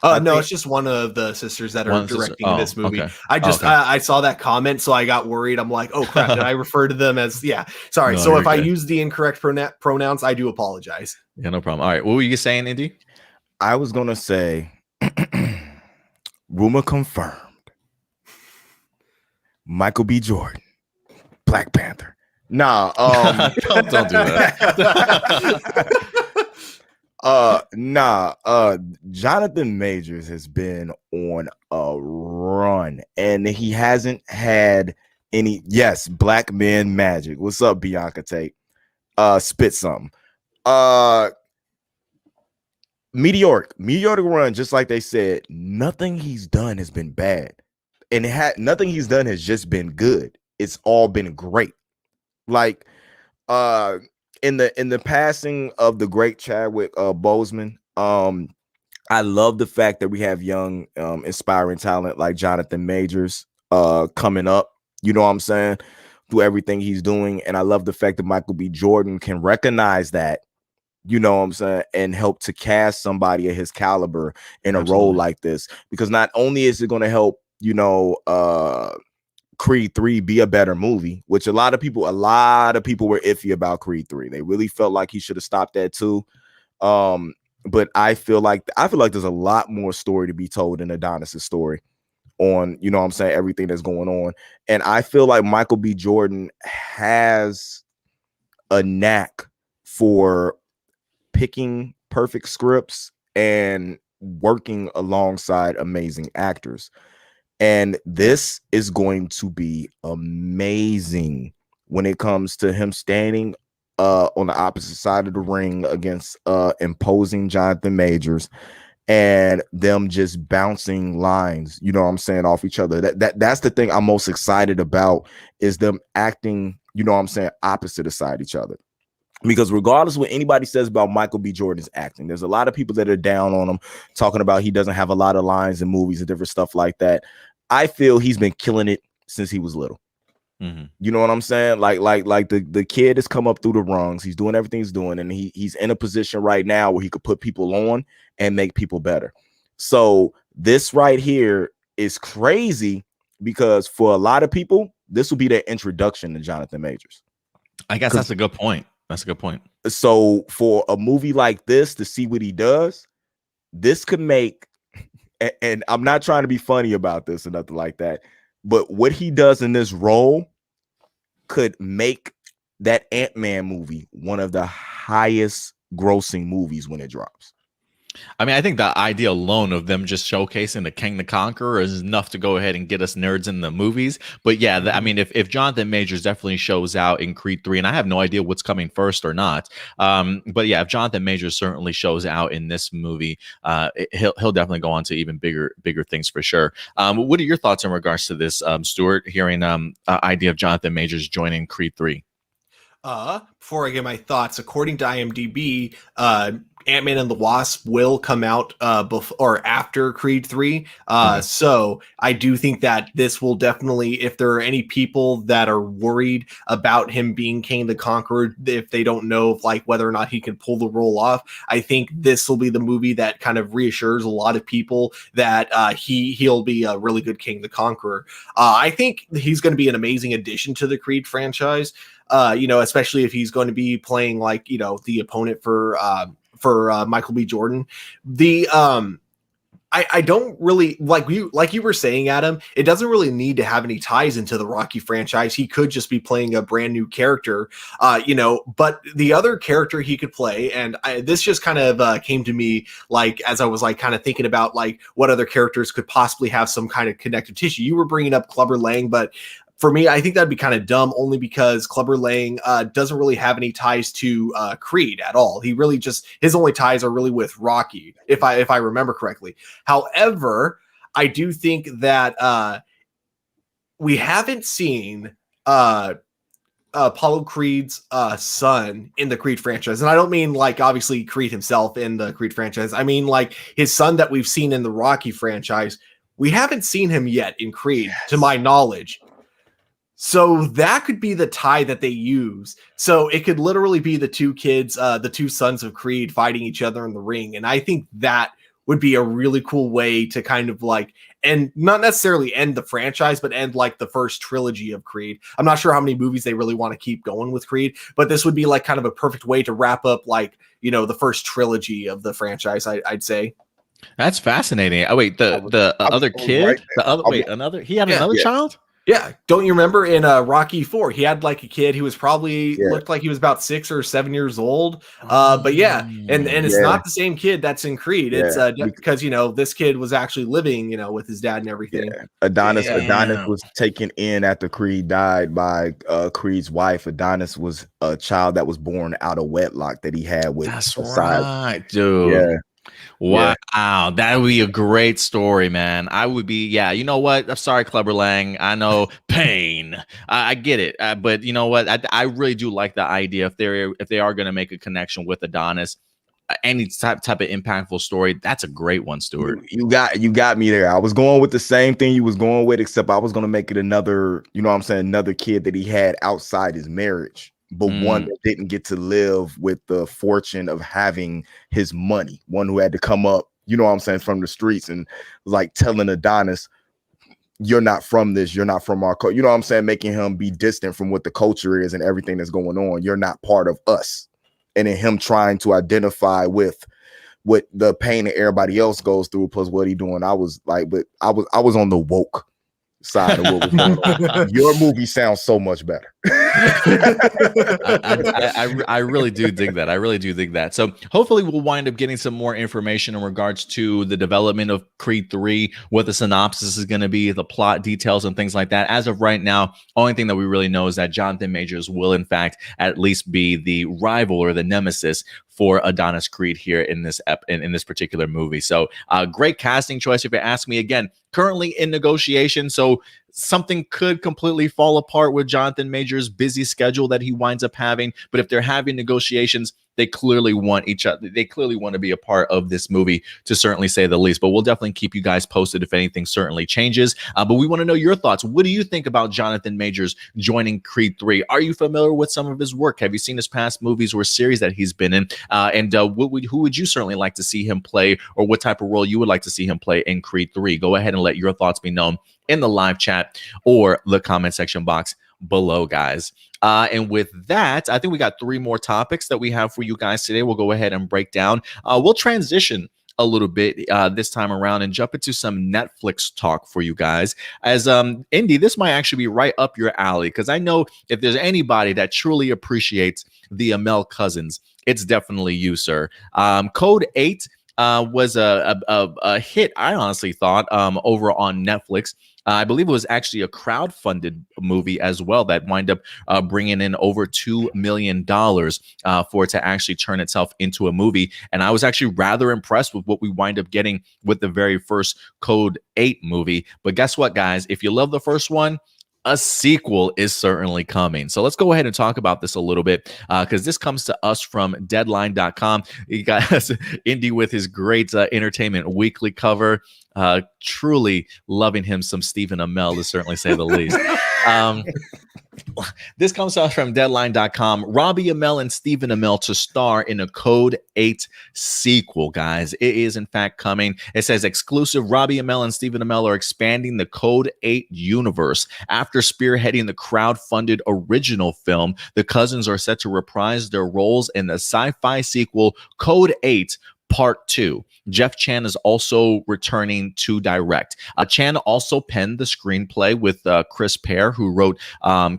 No, it's just one of the sisters that are directing this movie. Okay. I saw that comment, so I got worried. I'm like, oh crap, did I refer to them as sorry. No, so if good. I use the incorrect pronouns, I do apologize. Yeah, no problem. All right, what were you saying, Indy? I was gonna say rumor confirmed. Michael B. Jordan, Black Panther. Nah, don't do that. Jonathan Majors has been on a run and he hasn't had any. Yes, Black Men Magic. What's up, Bianca Tate? Spit something. Meteoric run, just like they said. Nothing he's done has been bad, and nothing he's done has just been good. It's all been great. Like in the passing of the great Chadwick Boseman, I love the fact that we have young inspiring talent like Jonathan Majors coming up, you know what I'm saying, through everything he's doing. And I love the fact that Michael B. Jordan can recognize that, you know what I'm saying, and help to cast somebody of his caliber in a role like this, because not only is it going to help, you know, Creed 3 be a better movie, which a lot of people were iffy about Creed 3. They really felt like he should have stopped that too. But I feel like there's a lot more story to be told in Adonis's story on, you know what I'm saying, everything that's going on. And I feel like Michael B. Jordan has a knack for picking perfect scripts and working alongside amazing actors. And this is going to be amazing when it comes to him standing on the opposite side of the ring against imposing Jonathan Majors and them just bouncing lines, you know what I'm saying, off each other. That's the thing I'm most excited about, is them acting, you know what I'm saying, opposite aside each other. Because regardless of what anybody says about Michael B. Jordan's acting, there's a lot of people that are down on him, talking about he doesn't have a lot of lines in movies and different stuff like that. I feel he's been killing it since he was little. You know what I'm saying? Like the kid has come up through the rungs. He's doing everything he's doing, and he's in a position right now where he could put people on and make people better. So this right here is crazy because for a lot of people, this will be their introduction to Jonathan Majors. I guess that's a good point. That's a good point. So for a movie like this to see what he does, this could make, and I'm not trying to be funny about this or nothing like that, but what he does in this role could make that Ant-Man movie one of the highest grossing movies when it drops. I mean, I think the idea alone of them just showcasing the King the Conqueror is enough to go ahead and get us nerds in the movies. But yeah, I mean, if Jonathan Majors definitely shows out in Creed 3, and I have no idea what's coming first or not. But yeah, if Jonathan Majors certainly shows out in this movie, he'll definitely go on to even bigger things for sure. What are your thoughts in regards to this, Stuart, hearing idea of Jonathan Majors joining Creed 3? Before I get my thoughts, according to IMDb, Ant-Man and the Wasp will come out before or after Creed 3. So I do think that this will definitely, if there are any people that are worried about him being King the Conqueror, if they don't know like whether or not he can pull the role off, I think this will be the movie that kind of reassures a lot of people that he'll be a really good King the Conqueror. I think he's going to be an amazing addition to the Creed franchise. Especially if he's going to be playing like, the opponent for Michael B. Jordan. I don't really like you were saying, Adam, it doesn't really need to have any ties into the Rocky franchise. He could just be playing a brand new character, but the other character he could play, and this just kind of came to me like as I was like kind of thinking about like what other characters could possibly have some kind of connective tissue. You were bringing up Clubber Lang, but for me, I think that'd be kind of dumb only because Clubber Lang doesn't really have any ties to Creed at all. He really his only ties are really with Rocky, if I remember correctly. However, I do think that we haven't seen Apollo Creed's son in the Creed franchise. And I don't mean like obviously Creed himself in the Creed franchise. I mean like his son that we've seen in the Rocky franchise. We haven't seen him yet in Creed, to my knowledge. So that could be the tie that they use. So it could literally be the two kids, the two sons of Creed fighting each other in the ring. And I think that would be a really cool way to kind of like, and not necessarily end the franchise, but end like the first trilogy of Creed. I'm not sure how many movies they really want to keep going with Creed, but this would be like kind of a perfect way to wrap up like, the first trilogy of the franchise, I'd say. That's fascinating. Oh wait, the other kid, right he had another child? Yeah, don't you remember in Rocky 4, he had like a kid who was probably looked like he was about 6 or 7 years old. But yeah, and it's not the same kid that's in Creed. It's because this kid was actually living, with his dad and everything. Yeah. Adonis was taken in after Creed died by Creed's wife. Adonis was a child that was born out of wedlock that he had with. That's right, dude. Yeah. Wow, that would be a great story, man. I would be, you know what? I'm sorry, Clubber Lang. I know pain. I get it, but you know what? I really do like the idea if they are going to make a connection with Adonis, any type of impactful story. That's a great one, Stuart. You got me there. I was going with the same thing you was going with, except I was going to make it another. You know what I'm saying? Another kid that he had outside his marriage. But one that didn't get to live with the fortune of having his money, one who had to come up, you know what I'm saying, from the streets and like telling Adonis, you're not from this, you're not from our culture, you know what I'm saying, making him be distant from what the culture is and everything that's going on. You're not part of us. And then him trying to identify with what the pain that everybody else goes through, plus what he doing. I was like, but I was on the woke side of what was going on. Your movie sounds so much better. I really do dig that. I really do dig that. So hopefully we'll wind up getting some more information in regards to the development of Creed 3, what the synopsis is going to be, the plot details and things like that. As of right now, only thing that we really know is that Jonathan Majors will in fact at least be the rival or the nemesis for Adonis Creed here in this in this particular movie. So great casting choice, if you ask me. Again, currently in negotiation, so something could completely fall apart with Jonathan Majors' busy schedule that he winds up having. But if they're having negotiations, they clearly want each other. They clearly want to be a part of this movie, to certainly say the least. But we'll definitely keep you guys posted if anything certainly changes. But we want to know your thoughts. What do you think about Jonathan Majors joining Creed 3? Are you familiar with some of his work? Have you seen his past movies or series that he's been in? Who would you certainly like to see him play, or what type of role you would like to see him play in Creed 3? Go ahead and let your thoughts be known in the live chat or the comment section box below, guys. And with that, I think we got 3 more topics that we have for you guys today. We'll go ahead and break down. We'll transition a little bit this time around and jump into some Netflix talk for you guys. As Indy, this might actually be right up your alley, because I know if there's anybody that truly appreciates the Amell cousins, it's definitely you, sir. Code 8 was a hit, I honestly thought, over on Netflix. I believe it was actually a crowd-funded movie as well that wind up bringing in over $2 million for it to actually turn itself into a movie. And I was actually rather impressed with what we wind up getting with the very first Code 8 movie. But guess what, guys? If you love the first one, a sequel is certainly coming. So let's go ahead and talk about this a little bit, because this comes to us from Deadline.com. You got Indy with his great Entertainment Weekly cover. Truly loving him some Stephen Amell, to certainly say the least. This comes out from Deadline.com. Robbie Amell and Stephen Amell to star in a Code 8 sequel, guys. It is, in fact, coming. It says exclusive. Robbie Amell and Stephen Amell are expanding the Code 8 universe. After spearheading the crowd-funded original film, the cousins are set to reprise their roles in the sci-fi sequel Code 8 Part 2. Jeff Chan is also returning to direct. Chan also penned the screenplay with Chris Pear, who wrote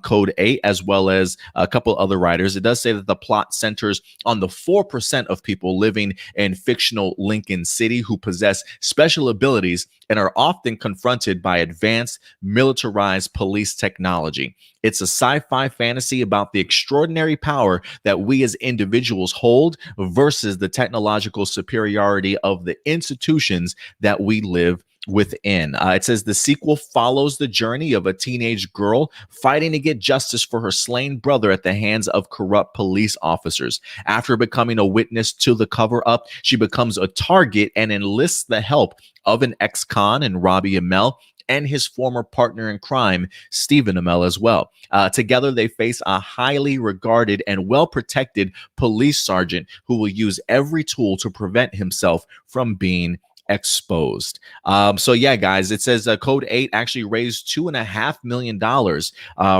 Code 8, as well as a couple other writers. It does say that the plot centers on the 4% of people living in fictional Lincoln City who possess special abilities and are often confronted by advanced militarized police technology. It's a sci-fi fantasy about the extraordinary power that we as individuals hold versus the technological superiority of the institutions that we live within. It says the sequel follows the journey of a teenage girl fighting to get justice for her slain brother at the hands of corrupt police officers. After becoming a witness to the cover-up, she becomes a target and enlists the help of an ex-con and Robbie Amell and his former partner in crime, Stephen Amell, as well. Together, they face a highly regarded and well-protected police sergeant who will use every tool to prevent himself from being exposed. So yeah, guys, it says Code 8 actually raised $2.5 million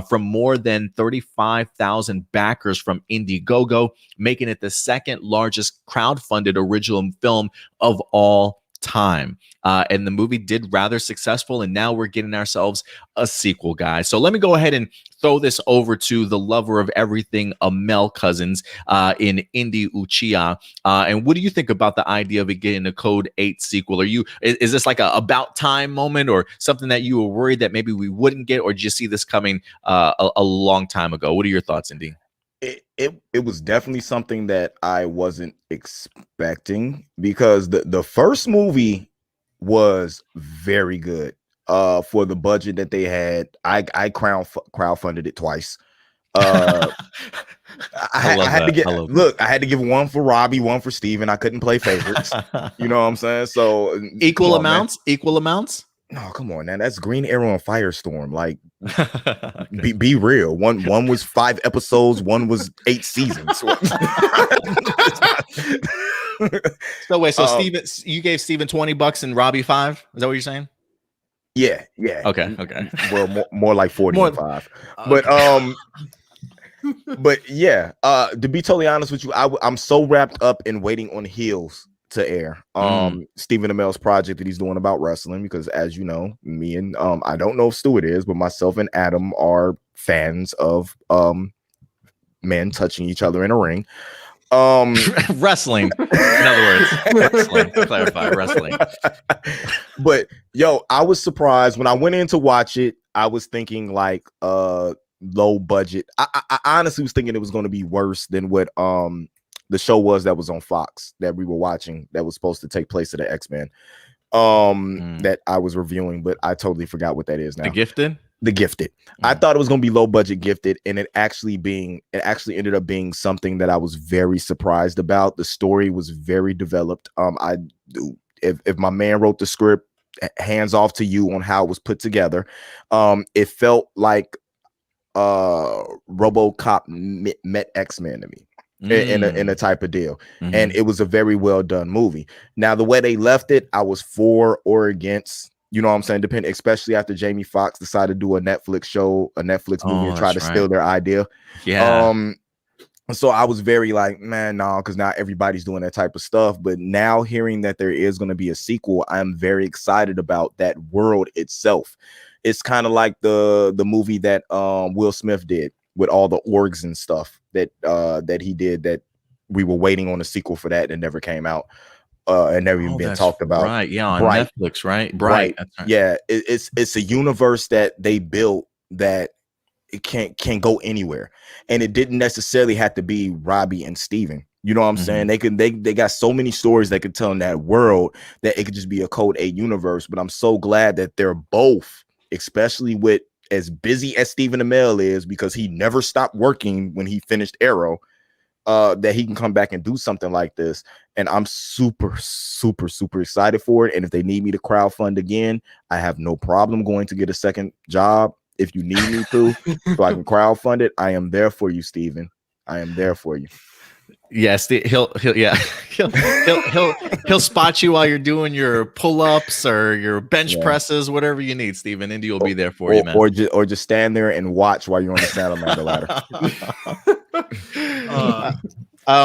from more than 35,000 backers from Indiegogo, making it the second largest crowdfunded original film of all time. And the movie did rather successful, and now we're getting ourselves a sequel, guys. So let me go ahead and throw this over to the lover of everything Amell cousins in Indy Uchiha. And what do you think about the idea of it getting a Code 8 sequel? Is this like a about time moment, or something that you were worried that maybe we wouldn't get, or did you see this coming a long time ago? What are your thoughts, Indy? It was definitely something that I wasn't expecting, because the first movie was very good for the budget that they had. I crowdfunded it twice. I had to give one for Robbie, one for Steven. I couldn't play favorites. You know what I'm saying? So equal amounts. No, come on, man. That's Green Arrow and Firestorm. Like, okay. be real. One was 5 episodes, one was 8 seasons. So wait, so Steven, you gave Steven $20 and Robbie $5? Is that what you're saying? Yeah. Okay. Well, more like 45. Okay. But yeah, to be totally honest with you, I'm so wrapped up in waiting on Heels to air. Stephen Amell's project that he's doing about wrestling, because as you know, me and I don't know if Stuart is, but myself and Adam are fans of men touching each other in a ring. Wrestling, in other words, wrestling, to clarify, wrestling. But yo, I was surprised when I went in to watch it. I was thinking like low budget. I honestly was thinking it was going to be worse than what the show was that was on Fox that we were watching that was supposed to take place at the X-Men that I was reviewing, but I totally forgot what that is now. The Gifted. I thought it was going to be low budget Gifted, and it actually ended up being something that I was very surprised about. The story was very developed. If my man wrote the script, hands off to you on how it was put together. It felt like RoboCop met X-Men to me. In a type of deal. And it was a very well done movie. Now, the way they left it, I was for or against, you know what I'm saying, depending, especially after Jamie Foxx decided to do a Netflix show, a Netflix movie, and try to steal their idea. So I was very like, man, no, because now everybody's doing that type of stuff. But now hearing that there is going to be a sequel, I'm very excited about that world itself. It's kind of like the movie that Will Smith did with all the orgs and stuff that he did, that we were waiting on a sequel for that and never came out and never even been talked about. On Netflix, right? Right. That's right. Yeah, it's a universe that they built that it can't go anywhere, and it didn't necessarily have to be Robbie and Steven. You know what I'm saying? They got so many stories they could tell in that world that it could just be a Code 8 universe. But I'm so glad that they're both, especially with as busy as Stephen Amell is, because he never stopped working when he finished Arrow, that he can come back and do something like this. And I'm super, super, super excited for it. And if they need me to crowdfund again, I have no problem going to get a second job if you need me to, so I can crowdfund it. I am there for you, Stephen. I am there for you. Yes, he'll spot you while you're doing your pull-ups or your bench presses, whatever you need, Stephen. Indy will be there for you, man. Or just stand there and watch while you're on the Saddlemaker ladder.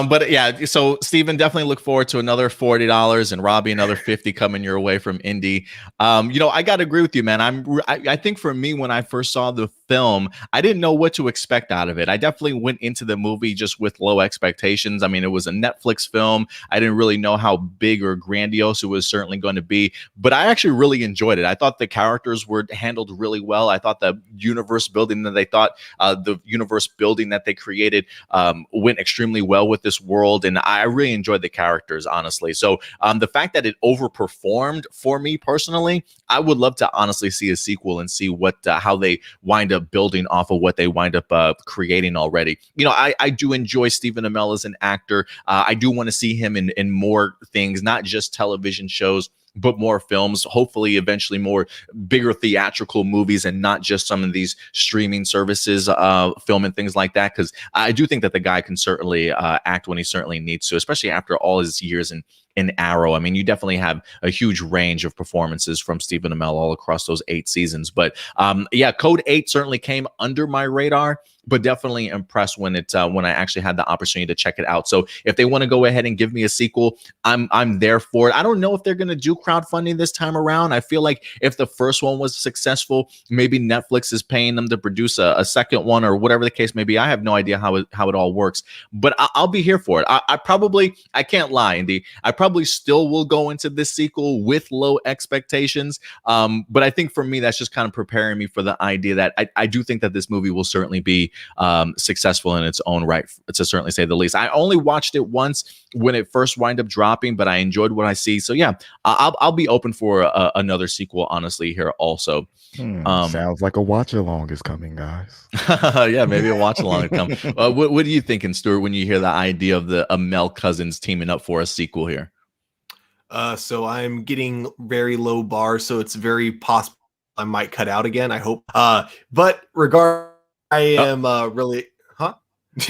But yeah, so Stephen, definitely look forward to another $40 and Robbie another $50 coming your way from Indy. I got to agree with you, man. I think for me, when I first saw the film, I didn't know what to expect out of it. I definitely went into the movie just with low expectations. I mean, it was a Netflix film. I didn't really know how big or grandiose it was certainly going to be, but I actually really enjoyed it. I thought the characters were handled really well. I thought the universe building that they created went extremely well with this world, and I really enjoyed the characters, honestly. So the fact that it overperformed for me personally, I would love to honestly see a sequel and see what how they wind up building off of what they wind up creating already. I do enjoy Stephen Amell as an actor. I do want to see him in more things, not just television shows, but more films, hopefully eventually more bigger theatrical movies, and not just some of these streaming services film and things like that. Because I do think that the guy can certainly act when he certainly needs to, especially after all his years in Arrow. I mean, you definitely have a huge range of performances from Stephen Amell all across those 8 seasons. But Code 8 certainly came under my radar, but definitely impressed when I actually had the opportunity to check it out. So if they want to go ahead and give me a sequel, I'm there for it. I don't know if they're going to do crowdfunding this time around. I feel like if the first one was successful, maybe Netflix is paying them to produce a second one or whatever the case may be. I have no idea how it all works, but I'll be here for it. I can't lie, Andy. I probably still will go into this sequel with low expectations. But I think for me, that's just kind of preparing me for the idea that I do think that this movie will certainly be successful in its own right, to certainly say the least. I only watched it once when it first wind up dropping, but I enjoyed what I see. So yeah, I'll be open for another sequel, honestly, here also. Sounds like a watch along is coming, guys. Yeah, maybe a watch along is coming. What are you thinking, Stuart, when you hear the idea of the Amell cousins teaming up for a sequel here? So I'm getting very low bar, so it's very possible I might cut out again. I hope. But regardless, I am really,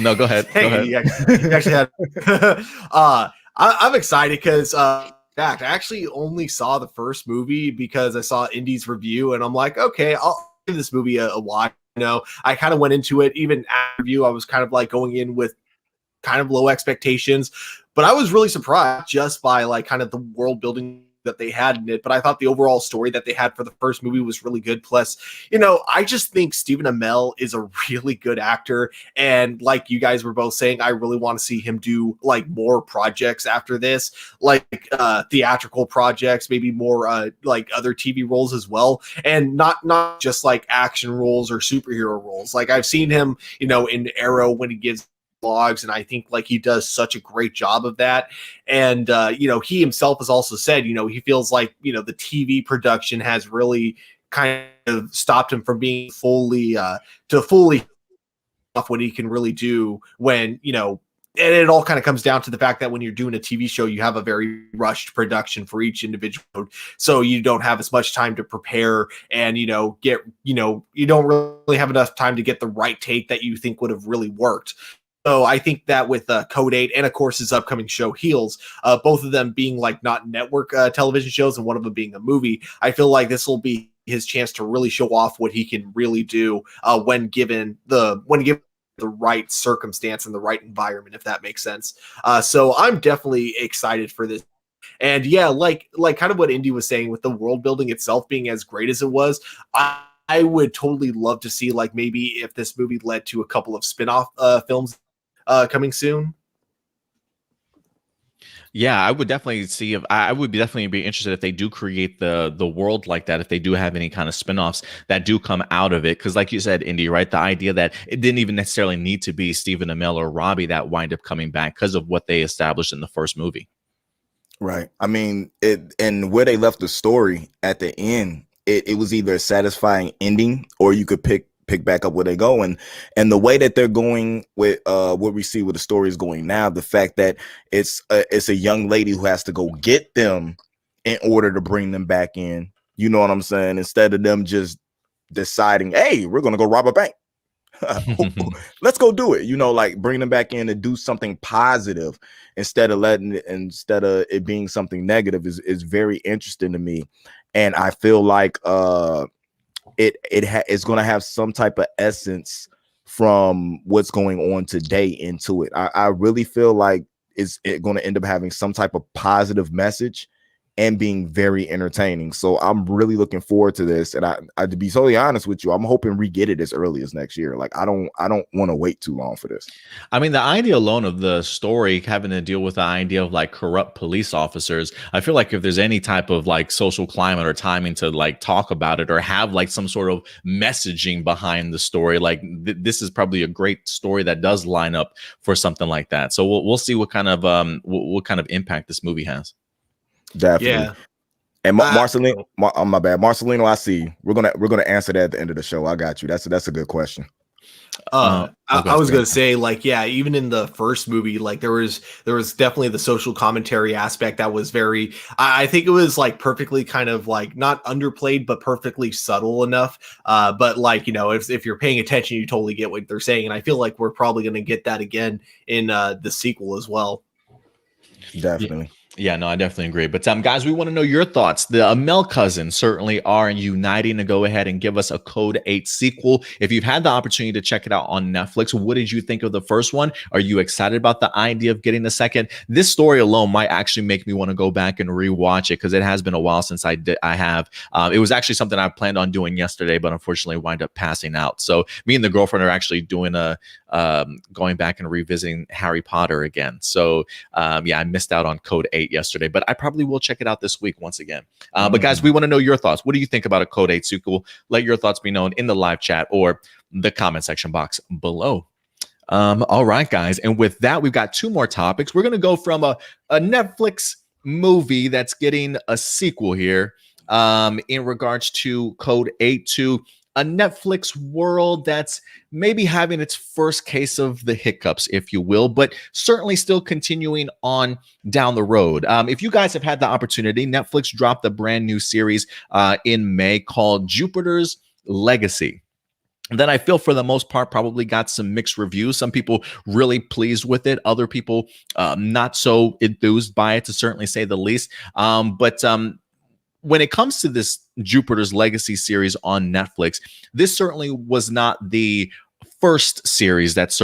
No, go ahead. Hey, go ahead. You actually had. I'm excited because I actually only saw the first movie because I saw Indy's review, and I'm like, okay, I'll give this movie a watch. I kind of went into it, even after review, I was kind of like going in with kind of low expectations, but I was really surprised just by like kind of the world building that they had in it. But I thought the overall story that they had for the first movie was really good. Plus, I just think Stephen Amell is a really good actor. And like you guys were both saying, I really want to see him do like more projects after this, like theatrical projects, maybe more like other TV roles as well. And not just like action roles or superhero roles. Like I've seen him, in Arrow when he gives vlogs, and I think like he does such a great job of that. And he himself has also said, he feels like the TV production has really kind of stopped him from being fully off what he can really do when and it all kind of comes down to the fact that when you're doing a TV show, you have a very rushed production for each individual, so you don't have as much time to prepare, and you don't really have enough time to get the right take that you think would have really worked. So I think that with Code 8 and of course his upcoming show Heels, both of them being like not network television shows and one of them being a movie, I feel like this will be his chance to really show off what he can really do when given the right circumstance and the right environment, if that makes sense. So I'm definitely excited for this. And yeah, like kind of what Indy was saying with the world building itself being as great as it was, I would totally love to see like maybe if this movie led to a couple of spin-off films coming soon. Yeah, I would definitely see if I would definitely be interested if they do create the world like that, if they do have any kind of spinoffs that do come out of it. Because like you said, Indy, right? The idea that it didn't even necessarily need to be Stephen Amell or Robbie that wind up coming back because of what they established in the first movie. Right. I mean, and where they left the story at the end, it was either a satisfying ending or you could pick back up where they go, and the way that they're going with what we see with the story is going now, the fact that it's a young lady who has to go get them in order to bring them back in, you know what I'm saying, instead of them just deciding, hey, we're gonna go rob a bank. Let's go do it, like bring them back in to do something positive instead of it being something negative is very interesting to me. And I feel like it's going to have some type of essence from what's going on today into it. I really feel like it's going to end up having some type of positive message and being very entertaining. So I'm really looking forward to this. And I to be totally honest with you, I'm hoping we get it as early as next year. Like I don't want to wait too long for this. I mean, the idea alone of the story having to deal with the idea of like corrupt police officers, I feel like if there's any type of like social climate or timing to like talk about it or have like some sort of messaging behind the story, like this is probably a great story that does line up for something like that. So we'll see what kind of impact this movie has. Definitely. Yeah. And Marcelino, my bad, Marcelino, I see you. We're gonna answer that at the end of the show. I got you. That's a good question. I was gonna say, like, yeah, even in the first movie, like there was definitely the social commentary aspect that was very, I think it was like perfectly kind of like not underplayed, but perfectly subtle enough. But like, if you're paying attention, you totally get what they're saying. And I feel like we're probably gonna get that again in the sequel as well. Definitely. Yeah, no, I definitely agree. But guys, we want to know your thoughts. The Amell cousins certainly are uniting to go ahead and give us a Code 8 sequel. If you've had the opportunity to check it out on Netflix, what did you think of the first one? Are you excited about the idea of getting the second? This story alone might actually make me want to go back and rewatch it because it has been a while since I have. It was actually something I planned on doing yesterday, but unfortunately wind up passing out. So me and the girlfriend are actually doing going back and revisiting Harry Potter again. So yeah, I missed out on Code 8 yesterday, but I probably will check it out this week once again. But guys, we want to know your thoughts. What do you think about a Code 8 sequel? Let your thoughts be known in the live chat or the comment section box below. All right, guys. And with that, we've got two more topics. We're going to go from a Netflix movie that's getting a sequel here in regards to Code 8 to a Netflix world that's maybe having its first case of the hiccups, if you will, but certainly still continuing on down the road. If you guys have had the opportunity, Netflix dropped a brand new series in May called Jupiter's Legacy. Then I feel for the most part probably got some mixed reviews. Some people really pleased with it. Other people not so enthused by it, to certainly say the least. But when it comes to this Jupiter's Legacy series on Netflix, this certainly was not the first series that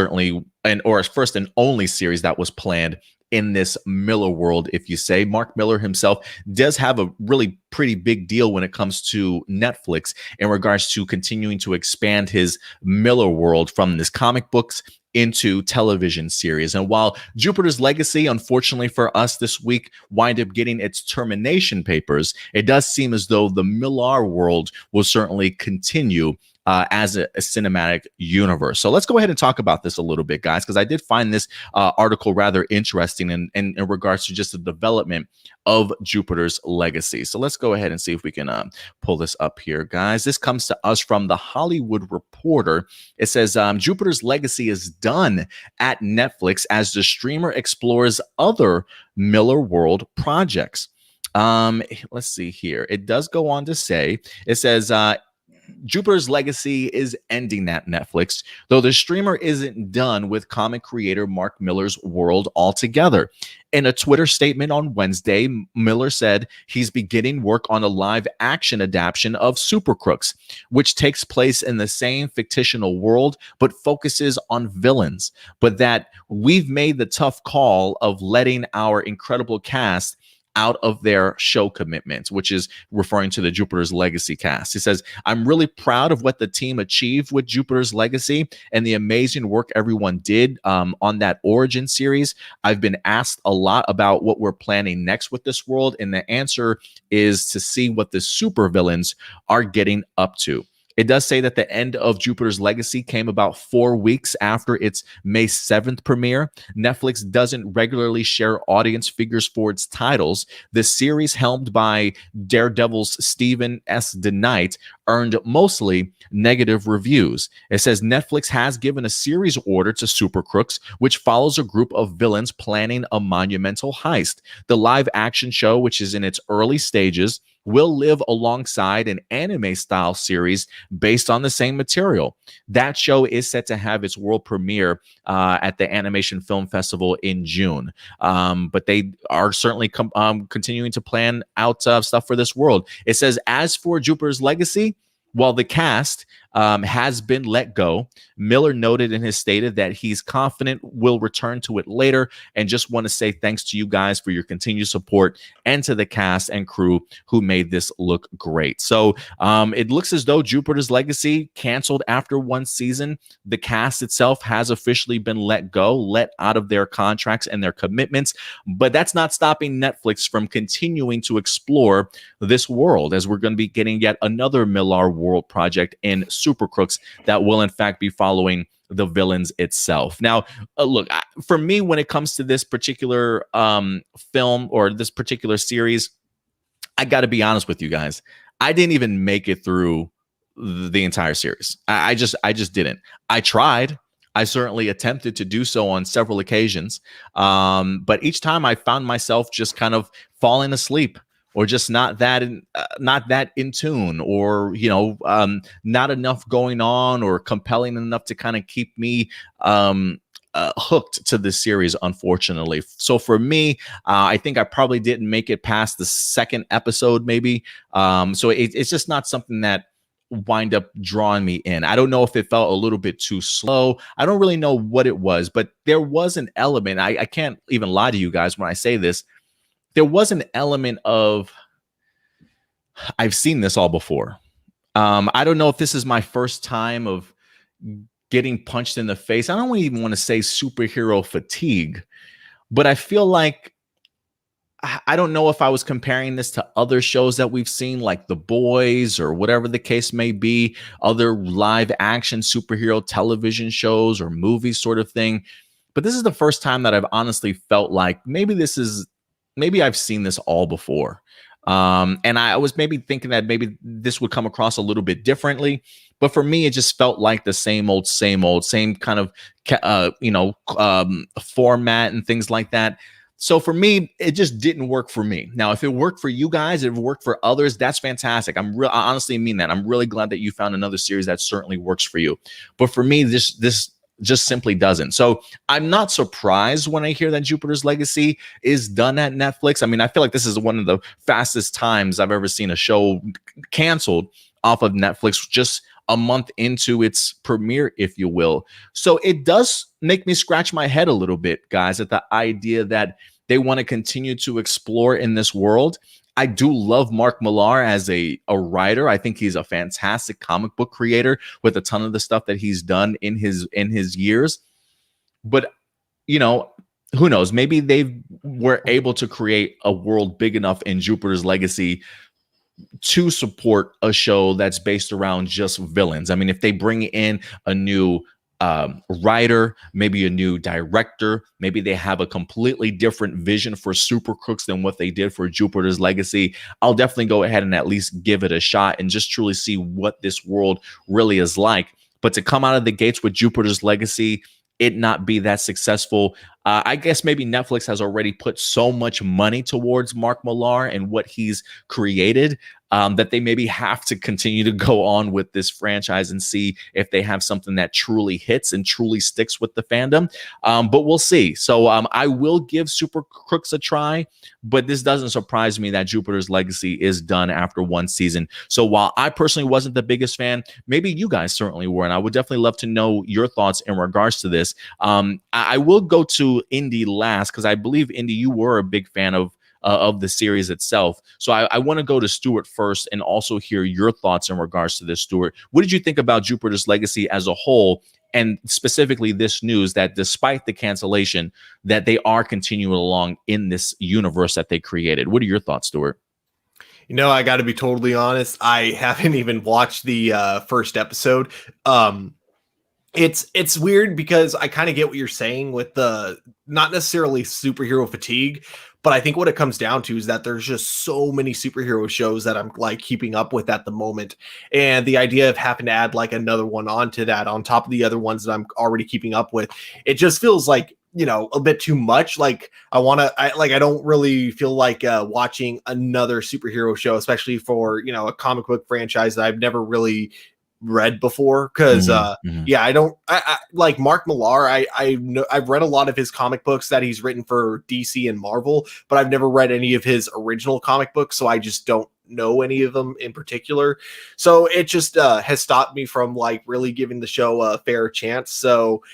or first and only series that was planned in this Miller world, if you say. Mark Miller himself does have a really pretty big deal when it comes to Netflix in regards to continuing to expand his Miller world from this comic books into television series. And while Jupiter's Legacy, unfortunately for us this week, wind up getting its termination papers, it does seem as though the Miller world will certainly continue as a cinematic universe. So let's go ahead and talk about this a little bit, guys, because I did find this article rather interesting in regards to just the development of Jupiter's Legacy. So let's go ahead and see if we can pull this up here, guys. This comes to us from the Hollywood Reporter. It says Jupiter's Legacy is done at Netflix as the streamer explores other Miller World projects. Let's see here. It does go on to say, it says Jupiter's Legacy is ending at Netflix, though the streamer isn't done with comic creator Mark Miller's world altogether. In a Twitter statement on Wednesday, Miller said he's beginning work on a live-action adaptation of Super Crooks, which takes place in the same fictional world but focuses on villains, but that we've made the tough call of letting our incredible cast out of their show commitments, which is referring to the Jupiter's Legacy cast. He says, I'm really proud of what the team achieved with Jupiter's Legacy and the amazing work everyone did on that origin series. I've been asked a lot about what we're planning next with this world, and the answer is to see what the supervillains are getting up to. It does say that the end of Jupiter's Legacy came about 4 weeks after its May 7th premiere. Netflix doesn't regularly share audience figures for its titles. The series, helmed by Daredevil's Stephen S. DeKnight, earned mostly negative reviews. It says Netflix has given a series order to Super Crooks, which follows a group of villains planning a monumental heist. The live-action show, which is in its early stages, will live alongside an anime-style series based on the same material. That show is set to have its world premiere at the Animation Film Festival in June. But they are certainly continuing to plan out stuff for this world. It says, as for Jupiter's Legacy, while the cast has been let go, Miller noted in his statement that he's confident we'll return to it later, and just want to say thanks to you guys for your continued support and to the cast and crew who made this look great. So it looks as though Jupiter's Legacy canceled after one season. The cast itself has officially been let go, let out of their contracts and their commitments, but that's not stopping Netflix from continuing to explore this world, as we're going to be getting yet another Miller World project in Super Crooks that will in fact be following the villains itself. Now, look, for me, when it comes to this particular film or this particular series, I got to be honest with you guys. I didn't even make it through the entire series. I just didn't. I tried. I certainly attempted to do so on several occasions, but each time I found myself just kind of falling asleep, or just not that in tune, or not enough going on, or compelling enough to kind of keep me hooked to this series, unfortunately. So for me, I think I probably didn't make it past the second episode, maybe. So it's just not something that wind up drawing me in. I don't know if it felt a little bit too slow. I don't really know what it was, but there was an element. I can't even lie to you guys when I say this. There was an element of, I've seen this all before. I don't know if this is my first time of getting punched in the face. I don't even want to say superhero fatigue, but I feel like, I don't know if I was comparing this to other shows that we've seen, like The Boys or whatever the case may be, other live action superhero television shows or movies sort of thing. But this is the first time that I've honestly felt like maybe I've seen this all before. And I was maybe thinking that maybe this would come across a little bit differently. But for me, it just felt like the same kind of, format and things like that. So for me, it just didn't work for me. Now, if it worked for you guys, if it worked for others, that's fantastic. I honestly mean that. I'm really glad that you found another series that certainly works for you. But for me, this just simply doesn't. So I'm not surprised when I hear that Jupiter's Legacy is done at Netflix. I mean, I feel like this is one of the fastest times I've ever seen a show canceled off of Netflix, just a month into its premiere, if you will. So it does make me scratch my head a little bit, guys, at the idea that they want to continue to explore in this world. I do love Mark Millar as a writer. I think he's a fantastic comic book creator with a ton of the stuff that he's done in his years. But, who knows? Maybe they were able to create a world big enough in Jupiter's Legacy to support a show that's based around just villains. I mean, if they bring in a new writer, maybe a new director, maybe they have a completely different vision for Super Crooks than what they did for Jupiter's Legacy, I'll definitely go ahead and at least give it a shot and just truly see what this world really is like. But to come out of the gates with Jupiter's Legacy, it not be that successful, I guess maybe Netflix has already put so much money towards Mark Millar and what he's created, that they maybe have to continue to go on with this franchise and see if they have something that truly hits and truly sticks with the fandom. But we'll see. So I will give Super Crooks a try, but this doesn't surprise me that Jupiter's Legacy is done after one season. So while I personally wasn't the biggest fan, maybe you guys certainly were, and I would definitely love to know your thoughts in regards to this. I will go to Indy last, because I believe, Indy, you were a big fan of the series itself. So I want to go to Stuart first and also hear your thoughts in regards to this. Stuart, what did you think about Jupiter's Legacy as a whole, and specifically this news that despite the cancellation, that they are continuing along in this universe that they created? What are your thoughts, Stuart? You know, I got to be totally honest. I haven't even watched the first episode. It's weird because I kind of get what you're saying with the not necessarily superhero fatigue, but I think what it comes down to is that there's just so many superhero shows that I'm like keeping up with at the moment. And the idea of having to add like another one onto that on top of the other ones that I'm already keeping up with, it just feels like, you know, a bit too much. Like I don't really feel like watching another superhero show, especially for, you know, a comic book franchise that I've never really read before, because I like Mark Millar. I know I've read a lot of his comic books that he's written for DC and Marvel, but I've never read any of his original comic books, so I just don't know any of them in particular. So it just has stopped me from like really giving the show a fair chance. So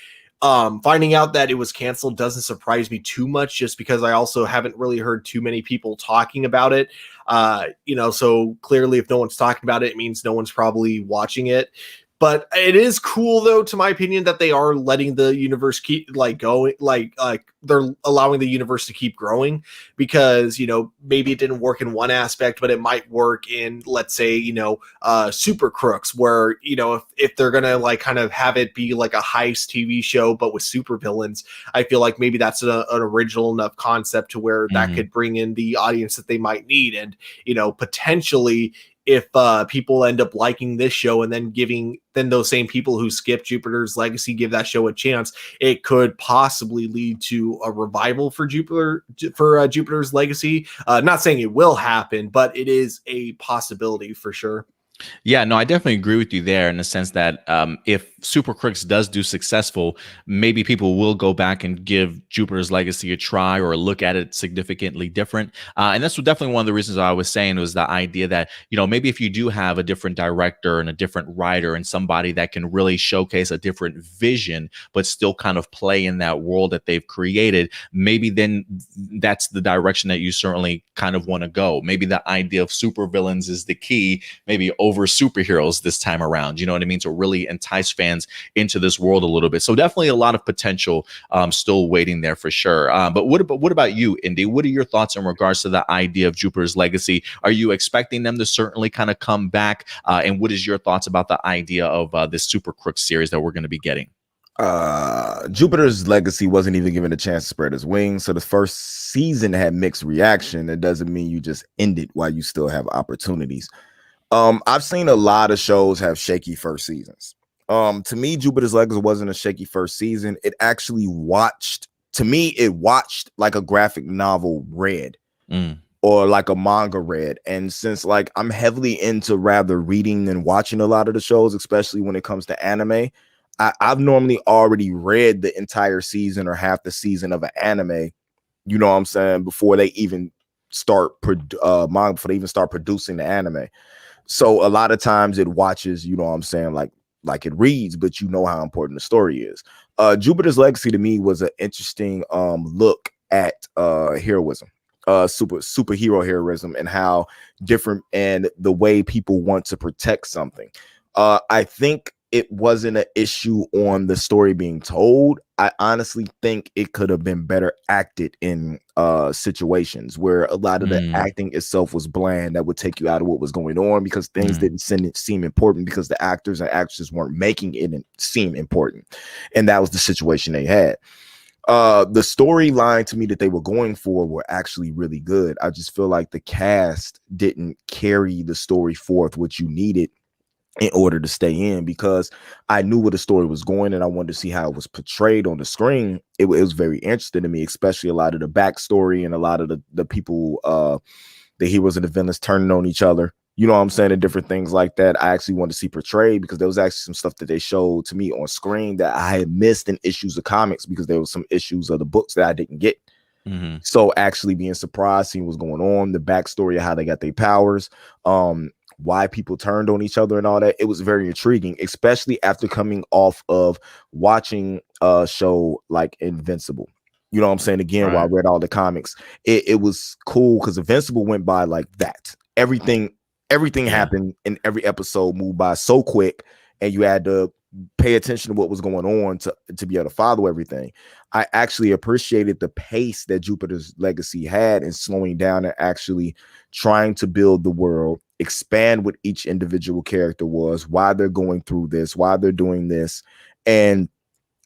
finding out that it was canceled doesn't surprise me too much, just because I also haven't really heard too many people talking about it. You know, so clearly if no one's talking about it, it means no one's probably watching it. But it is cool, though, to my opinion, that they are letting the universe keep like going, like they're allowing the universe to keep growing, because, you know, maybe it didn't work in one aspect, but it might work in, let's say, you know, Super Crooks, where, you know, if they're gonna like kind of have it be like a heist TV show but with super villains, I feel like maybe that's an original enough concept to where that could bring in the audience that they might need. And, you know, potentially, if people end up liking this show and then those same people who skip Jupiter's Legacy give that show a chance, it could possibly lead to a revival for Jupiter's Legacy. Not saying it will happen, but it is a possibility for sure. Yeah, no, I definitely agree with you there in the sense that if Super Crooks does do successful, maybe people will go back and give Jupiter's Legacy a try or look at it significantly different. And that's definitely one of the reasons I was saying was the idea that, you know, maybe if you do have a different director and a different writer and somebody that can really showcase a different vision, but still kind of play in that world that they've created, maybe then that's the direction that you certainly kind of want to go. Maybe the idea of supervillains is the key, maybe over superheroes this time around, you know what I mean, to really entice fans into this world a little bit. So definitely a lot of potential still waiting there for sure. But what about you, Indy? What are your thoughts in regards to the idea of Jupiter's Legacy? Are you expecting them to certainly kind of come back? And what is your thoughts about the idea of this Super Crooks series that we're going to be getting? Jupiter's Legacy wasn't even given a chance to spread his wings, so the first season had mixed reaction. It doesn't mean you just end it while you still have opportunities. I've seen a lot of shows have shaky first seasons. To me, Jupiter's Legacy wasn't a shaky first season. It actually watched like a graphic novel read or like a manga read. And since like I'm heavily into rather reading than watching a lot of the shows, especially when it comes to anime, I've normally already read the entire season or half the season of an anime, you know what I'm saying, before they even start manga, before they even start producing the anime. So a lot of times it watches, you know what I'm saying, like it reads, but you know how important the story is. Jupiter's Legacy to me was an interesting look at heroism, superhero heroism, and how different and the way people want to protect something. I think it wasn't an issue on the story being told. I honestly think it could have been better acted in situations where a lot of the acting itself was bland, that would take you out of what was going on, because things didn't seem important, because the actors and actresses weren't making it seem important. And that was the situation they had. The storyline to me that they were going for were actually really good. I just feel like the cast didn't carry the story forth, which you needed in order to stay in, because I knew where the story was going and I wanted to see how it was portrayed on the screen. It was very interesting to me, especially a lot of the backstory and a lot of the people, the heroes and the villains turning on each other. You know what I'm saying? And different things like that. I actually wanted to see portrayed, because there was actually some stuff that they showed to me on screen that I had missed in issues of comics, because there was some issues of the books that I didn't get. So actually being surprised, seeing what's going on, the backstory of how they got their powers, why people turned on each other and all that, it was very intriguing, especially after coming off of watching a show like Invincible. You know what I'm saying? Again, while I read all the comics, it was cool because Invincible went by like that. Everything happened in every episode, moved by so quick, and you had to pay attention to what was going on to be able to follow everything. I actually appreciated the pace that Jupiter's Legacy had in slowing down and actually trying to build the world, expand what each individual character was, why they're going through this, why they're doing this, and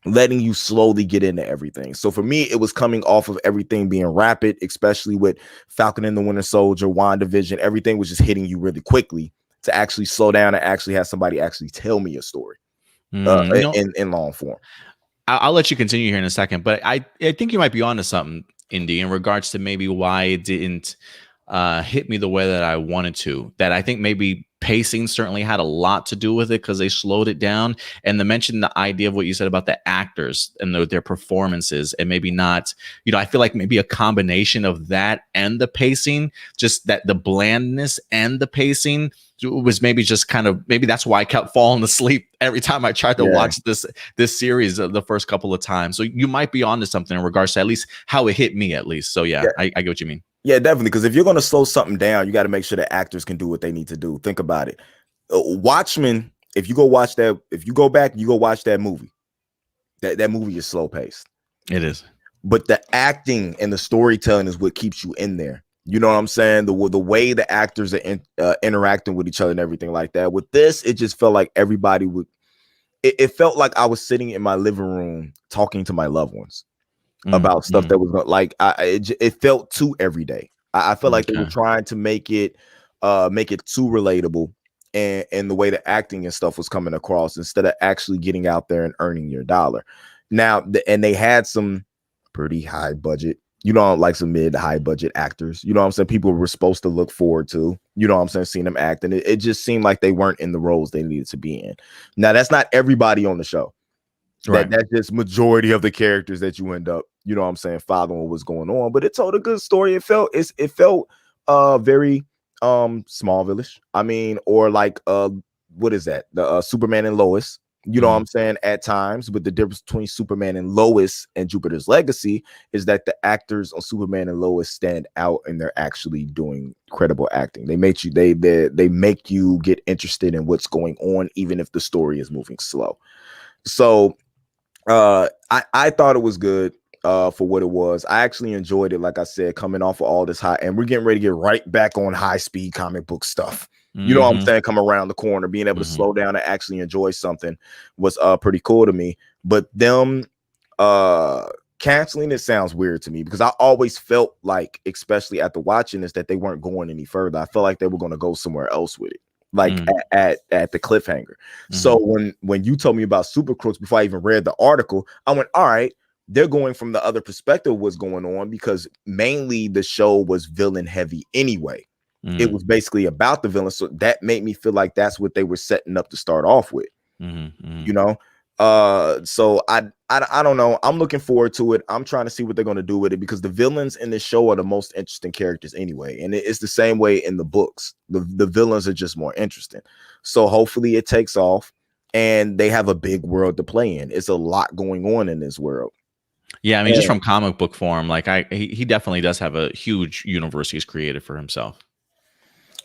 letting you slowly get into everything. So for me, it was coming off of everything being rapid, especially with Falcon and the Winter Soldier, WandaVision, everything was just hitting you really quickly, to actually slow down and actually have somebody actually tell me a story in long form. I'll let you continue here in a second, but I think you might be onto something, Indy, in regards to maybe why it didn't hit me the way that I wanted to. That I think maybe pacing certainly had a lot to do with it, because they slowed it down. And the idea of what you said about the actors and their performances, and maybe not, I feel like maybe a combination of that and the pacing, just that the blandness and the pacing was maybe just kind of, maybe that's why I kept falling asleep every time I tried to watch this series the first couple of times. So you might be onto something in regards to at least how it hit me, at least. So I get what you mean. Yeah, definitely. Because if you're going to slow something down, you got to make sure the actors can do what they need to do. Think about it. Watchmen, if you go watch that, if you go back, you go watch that movie. That movie is slow paced. It is. But the acting and the storytelling is what keeps you in there. You know what I'm saying? The way the actors are interacting with each other and everything like that. With this, it just felt like everybody would. It felt like I was sitting in my living room talking to my loved ones about stuff that was like it felt too everyday. I felt like they were trying to make it too relatable, and the way the acting and stuff was coming across, instead of actually getting out there and earning your dollar. Now, and they had some pretty high budget, like some mid to high budget actors, you know what I'm saying? People were supposed to look forward to, you know what I'm saying, seeing them act. And it just seemed like they weren't in the roles they needed to be in. Now, that's not everybody on the show. Right. That's just majority of the characters that you end up, you know what I'm saying, following what's going on. But it told a good story. It felt very Smallville-ish. I mean, or like what is that? The Superman and Lois. You know what I'm saying? At times, but the difference between Superman and Lois and Jupiter's Legacy is that the actors on Superman and Lois stand out, and they're actually doing credible acting. They make you they make you get interested in what's going on, even if the story is moving slow. So I thought it was good for what it was. I actually enjoyed it, like I said, coming off of all this high, and we're getting ready to get right back on high speed comic book stuff. You know what I'm saying? Come around the corner, being able to slow down and actually enjoy something was pretty cool to me. But them canceling it sounds weird to me, because I always felt like, especially after watching this, that they weren't going any further. I felt like they were going to go somewhere else with it, like at the cliffhanger. So when you told me about Super Crooks before I even read the article, I went, all right, they're going from the other perspective of what's going on, because mainly the show was villain heavy anyway. It was basically about the villain. So that made me feel like that's what they were setting up to start off with, you know? So I don't know. I'm looking forward to it. I'm trying to see what they're going to do with it, because the villains in this show are the most interesting characters anyway. And it's the same way in the books. The villains are just more interesting. So hopefully it takes off, and they have a big world to play in. It's a lot going on in this world. Yeah, I mean, just from comic book form, like he definitely does have a huge universe he's created for himself.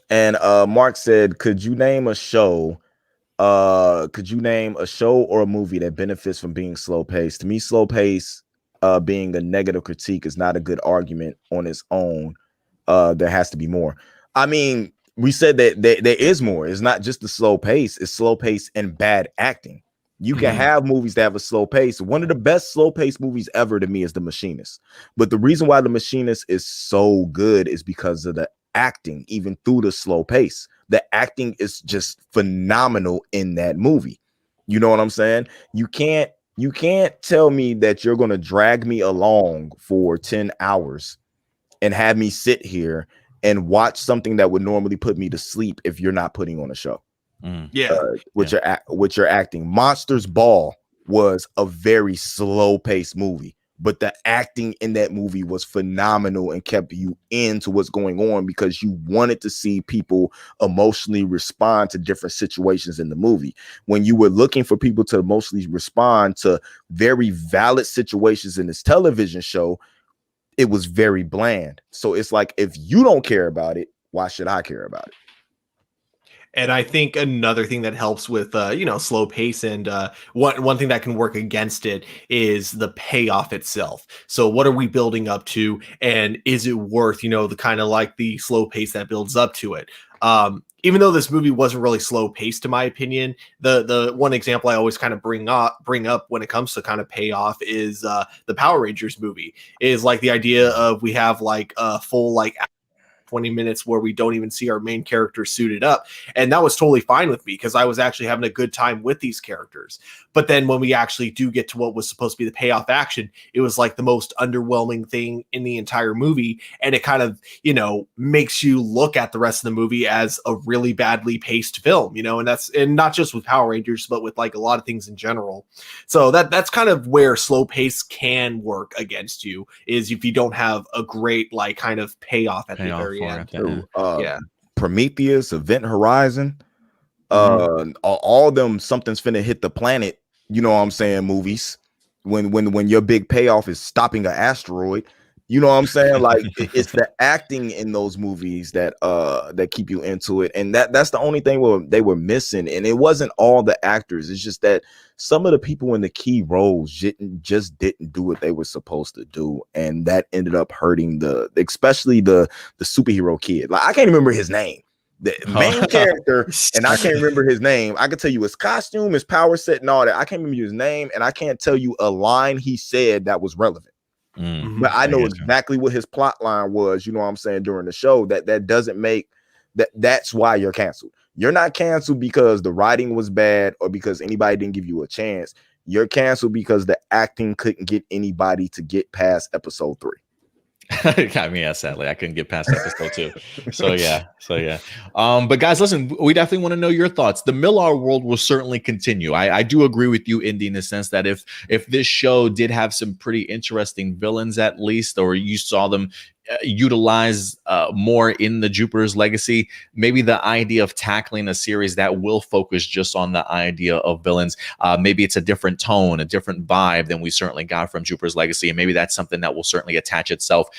And Mark said, could you name a show Could you name a show or a movie that benefits from being slow paced? To me, slow pace being a negative critique is not a good argument on its own. There has to be more. I mean, we said that there is more. It's not just the slow pace, it's slow pace and bad acting. You can have movies that have a slow pace. One of the best slow pace movies ever to me is The Machinist. But the reason why The Machinist is so good is because of the acting, even through the slow pace. The acting is just phenomenal in that movie. You know what I'm saying? You can't tell me that you're going to drag me along for 10 hours and have me sit here and watch something that would normally put me to sleep if you're not putting on a show. With your acting. Monsters Ball was a very slow paced movie, but the acting in that movie was phenomenal and kept you into what's going on because you wanted to see people emotionally respond to different situations in the movie. When you were looking for people to emotionally respond to very valid situations in this television show, it was very bland. So it's like, if you don't care about it, why should I care about it? And I think another thing that helps with, slow pace and one thing that can work against it is the payoff itself. So what are we building up to? And is it worth, the kind of like the slow pace that builds up to it? Even though this movie wasn't really slow paced, in my opinion, the one example I always kind of bring up when it comes to kind of payoff is the Power Rangers movie. Is like the idea of we have like a full like 20 minutes where we don't even see our main character suited up. And that was totally fine with me because I was actually having a good time with these characters. But then when we actually do get to what was supposed to be the payoff action, it was like the most underwhelming thing in the entire movie. And it kind of, makes you look at the rest of the movie as a really badly paced film, and not just with Power Rangers, but with like a lot of things in general. So that's kind of where slow pace can work against you, is if you don't have a great like kind of payoff at the very end. Prometheus, Event Horizon, all them something's finna hit the planet, you know what I'm saying, movies, when your big payoff is stopping an asteroid, you know what I'm saying? Like it's the acting in those movies that keep you into it, and that's the only thing they were missing. And it wasn't all the actors, it's just that some of the people in the key roles just didn't do what they were supposed to do, and that ended up hurting especially the superhero kid. Like I can't remember his name, the main character, and I can't remember his name. I can tell you his costume, his power set, and all that. I can't remember his name, and I can't tell you a line he said that was relevant. But I know exactly what his plot line was, you know what I'm saying, during the show. That doesn't make that's why you're canceled. You're not canceled because the writing was bad or because anybody didn't give you a chance. You're canceled because the acting couldn't get anybody to get past episode 3. I mean, yeah, sadly, I couldn't get past episode 2. So yeah. But guys, listen, we definitely want to know your thoughts. The Millar world will certainly continue. I do agree with you, Indy, in the sense that if this show did have some pretty interesting villains, at least, or you saw them utilize more in the Jupiter's Legacy, maybe the idea of tackling a series that will focus just on the idea of villains, maybe it's a different tone, a different vibe than we certainly got from Jupiter's Legacy, and maybe that's something that will certainly attach itself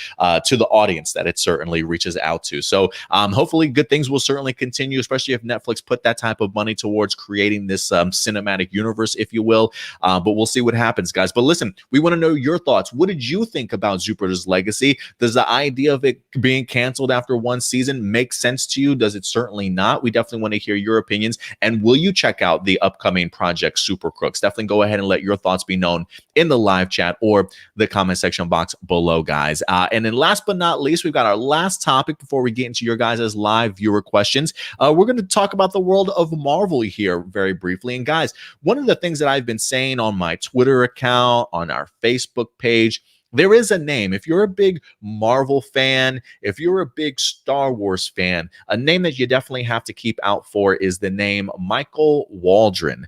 to the audience that it certainly reaches out to. So hopefully good things will certainly continue, especially if Netflix put that type of money towards creating this cinematic universe, if you will. But we'll see what happens, guys. But listen, we want to know your thoughts. What did you think about Jupiter's Legacy? Does the idea of it being canceled after one season make sense to you? Does it certainly not? We definitely want to hear your opinions. And will you check out the upcoming Project Super Crooks? Definitely go ahead and let your thoughts be known in the live chat or the comment section box below, guys. And then last but not least, we've got our last topic before we get into your guys' live viewer questions. We're going to talk about the world of Marvel here very briefly. And guys, one of the things that I've been saying on my Twitter account, on our Facebook page, there is a name. If you're a big Marvel fan, if you're a big Star Wars fan, a name that you definitely have to keep out for is the name Michael Waldron.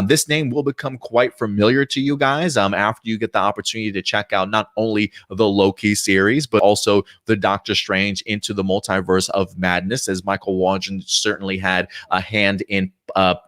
This name will become quite familiar to you guys after you get the opportunity to check out not only the Loki series, but also the Doctor Strange Into the Multiverse of Madness, as Michael Waldron certainly had a hand in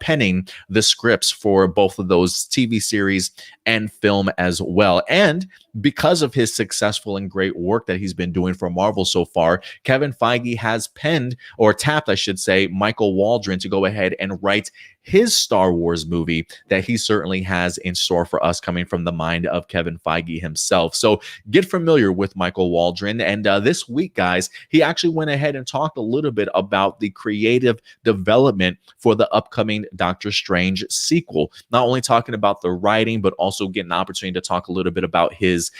penning the scripts for both of those TV series and film as well. And because of his successful and great work that he's been doing for Marvel so far, Kevin Feige has penned, or tapped, I should say, Michael Waldron to go ahead and write his Star Wars movie that he certainly has in store for us, coming from the mind of Kevin Feige himself. So get familiar with Michael Waldron. And this week, guys, he actually went ahead and talked a little bit about the creative development for the upcoming Doctor Strange sequel. Not only talking about the writing, but also getting an opportunity to talk a little bit about his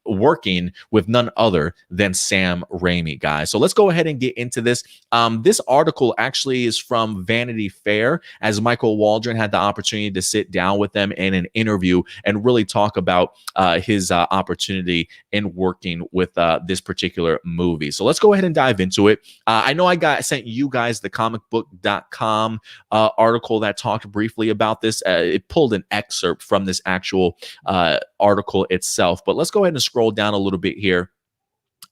working with none other than Sam Raimi, guys. So let's go ahead and get into this. This article actually is from Vanity Fair, as Michael Waldron had the opportunity to sit down with them in an interview and really talk about his opportunity in working with this particular movie. So let's go ahead and dive into it. I know I sent you guys the comicbook.com article that talked briefly about this. It pulled an excerpt from this actual article itself, but let's go ahead and scroll down a little bit here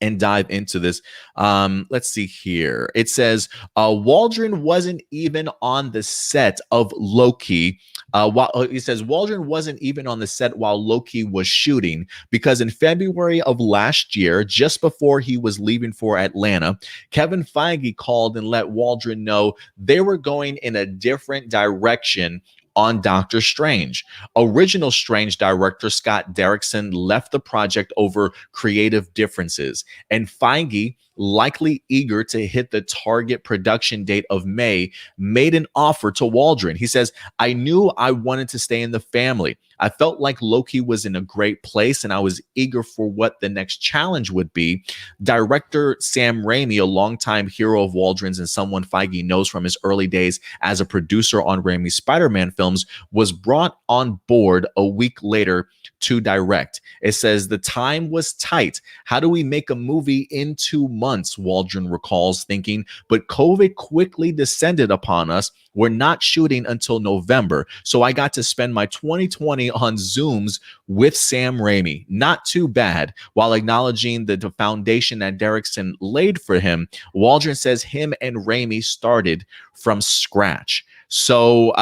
and dive into this. Let's see here. It says Waldron wasn't even on the set of Loki. It says Waldron wasn't even on the set while Loki was shooting, because in February of last year, just before he was leaving for Atlanta, Kevin Feige called and let Waldron know they were going in a different direction on Doctor Strange. Original Strange director Scott Derrickson left the project over creative differences, and Feige, likely eager to hit the target production date of May, made an offer to Waldron. He says, "I knew I wanted to stay in the family. I felt like Loki was in a great place, and I was eager for what the next challenge would be." Director Sam Raimi, a longtime hero of Waldron's and someone Feige knows from his early days as a producer on Raimi's Spider-Man films, was brought on board a week later to direct. It says, "The time was tight. How do we make a movie in 2 months?" Waldron recalls thinking, "But COVID quickly descended upon us. We're not shooting until November. So I got to spend my 2020 on Zooms with Sam Raimi. Not too bad." While acknowledging the foundation that Derrickson laid for him, Waldron says him and Raimi started from scratch. So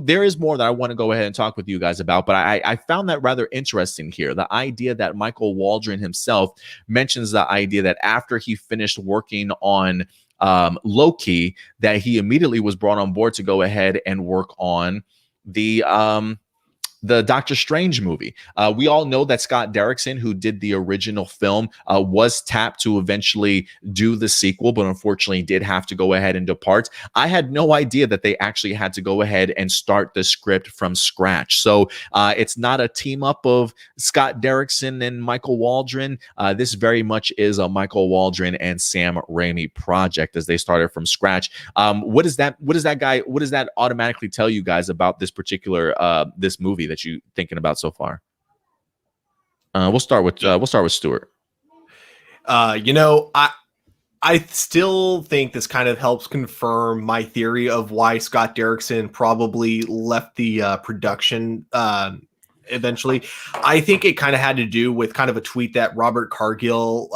there is more that I want to go ahead and talk with you guys about, but I found that rather interesting here. The idea that Michael Waldron himself mentions the idea that after he finished working on Loki, that he immediately was brought on board to go ahead and work on the Doctor Strange movie. We all know that Scott Derrickson, who did the original film, was tapped to eventually do the sequel, but unfortunately did have to go ahead and depart. I had no idea that they actually had to go ahead and start the script from scratch. So it's not a team up of Scott Derrickson and Michael Waldron. This very much is a Michael Waldron and Sam Raimi project, as they started from scratch. What does that automatically tell you guys about this particular this movie that you thinking about so far? We'll start with Stuart. I still think this kind of helps confirm my theory of why Scott Derrickson probably left the production eventually. I think it kind of had to do with kind of a tweet that Robert Cargill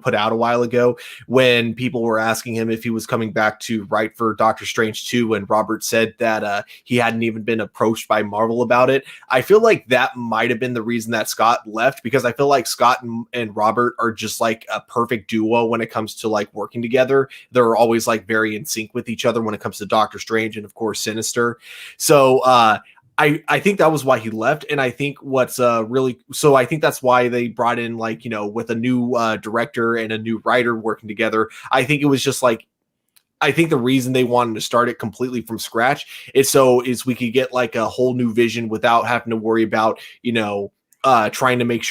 put out a while ago, when people were asking him if he was coming back to write for Doctor Strange 2, and Robert said that he hadn't even been approached by Marvel about it. I feel like that might have been the reason that Scott left, because I feel like Scott and Robert are just like a perfect duo when it comes to like working together. They're always like very in sync with each other when it comes to Doctor Strange and of course Sinister. So I think that was why he left. And I think I think that's why they brought in with a new director and a new writer working together. I think it was just like, I think the reason they wanted to start it completely from scratch is we could get like a whole new vision without having to worry about, trying to make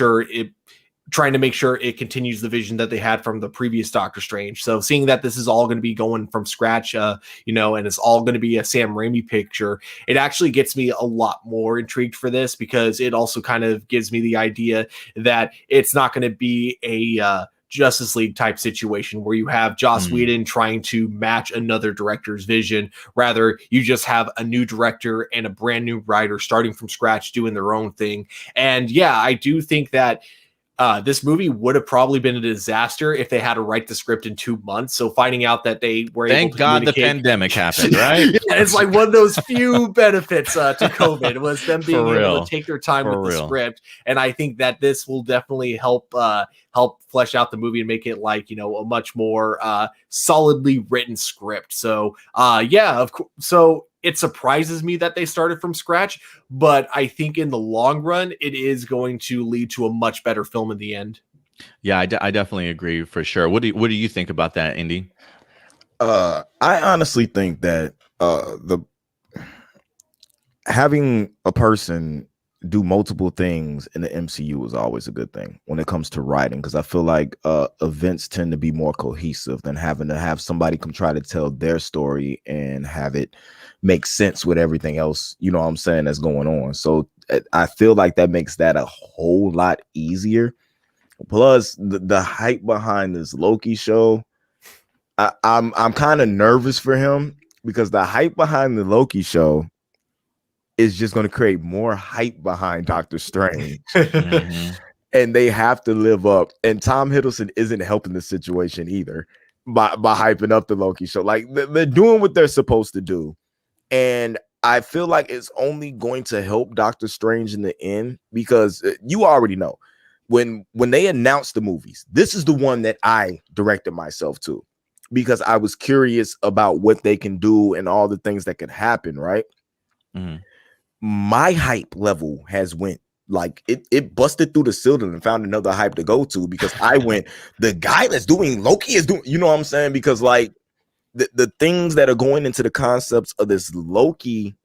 sure it continues the vision that they had from the previous Doctor Strange. So seeing that this is all going to be going from scratch, and it's all going to be a Sam Raimi picture, it actually gets me a lot more intrigued for this, because it also kind of gives me the idea that it's not going to be a Justice League type situation where you have Joss Whedon trying to match another director's vision. Rather, you just have a new director and a brand new writer starting from scratch, doing their own thing. And yeah, I do think that this movie would have probably been a disaster if they had to write the script in 2 months. So finding out that they were Thank God the pandemic happened, right? Yeah, it's like one of those few benefits to COVID was them being able to take their time with the script. And I think that this will definitely help flesh out the movie and make it like, a much more solidly written script. So, of course. So it surprises me that they started from scratch, but I think in the long run, it is going to lead to a much better film in the end. Yeah, I definitely agree for sure. What do you think about that, Indy? I honestly think that the having a person do multiple things in the MCU is always a good thing when it comes to writing, because I feel like events tend to be more cohesive than having to have somebody come try to tell their story and have it make sense with everything else, you know what I'm saying, that's going on. So I feel like that makes that a whole lot easier. Plus the hype behind this Loki show, I'm kind of nervous for him, because the hype behind the Loki show is just going to create more hype behind Doctor Strange. Mhm. And they have to live up. And Tom Hiddleston isn't helping the situation either by hyping up the Loki show. Like, they're doing what they're supposed to do. And I feel like it's only going to help Doctor Strange in the end, because you already know when they announced the movies, this is the one that I directed myself to, because I was curious about what they can do and all the things that could happen, right? Mhm. My hype level has went, like, it busted through the ceiling and found another hype to go to, because I went, the guy that's doing Loki is doing, you know what I'm saying? Because like the things that are going into the concepts of this Loki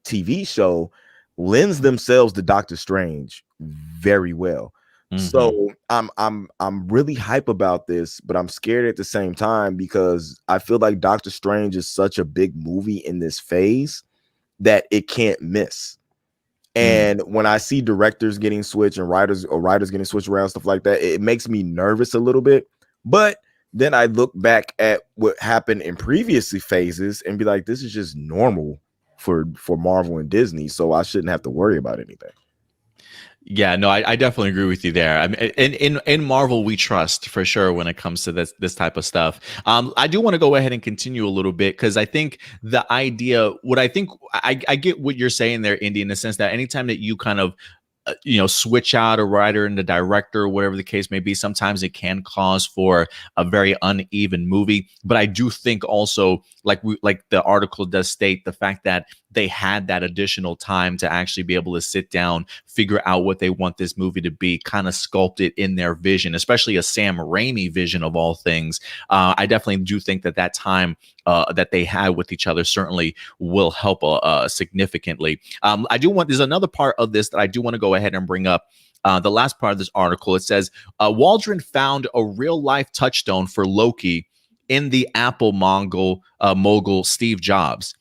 TV show lends themselves to Doctor Strange very well. So I'm really hype about this, but I'm scared at the same time, because I feel like Doctor Strange is such a big movie in this phase that it can't miss. And when I see directors getting switched and writers getting switched around, stuff like that, it makes me nervous a little bit. But then I look back at what happened in previous phases and be like, this is just normal for Marvel and Disney, so I shouldn't have to worry about anything. Yeah, no, I definitely agree with you there. I mean, in Marvel, we trust for sure when it comes to this type of stuff. I do want to go ahead and continue a little bit, because I think the idea, what I think, I get what you're saying there, Indy, in the sense that anytime that you kind of switch out a writer and the director, or whatever the case may be, sometimes it can cause for a very uneven movie. But I do think also, like the article does state, the fact that they had that additional time to actually be able to sit down, figure out what they want this movie to be, kind of sculpt it in their vision, especially a Sam Raimi vision of all things. I definitely do think that time that they had with each other certainly will help significantly. There's another part of this that I do want to go ahead and bring up. The last part of this article, it says, Waldron found a real life touchstone for Loki in the Apple mogul Steve Jobs.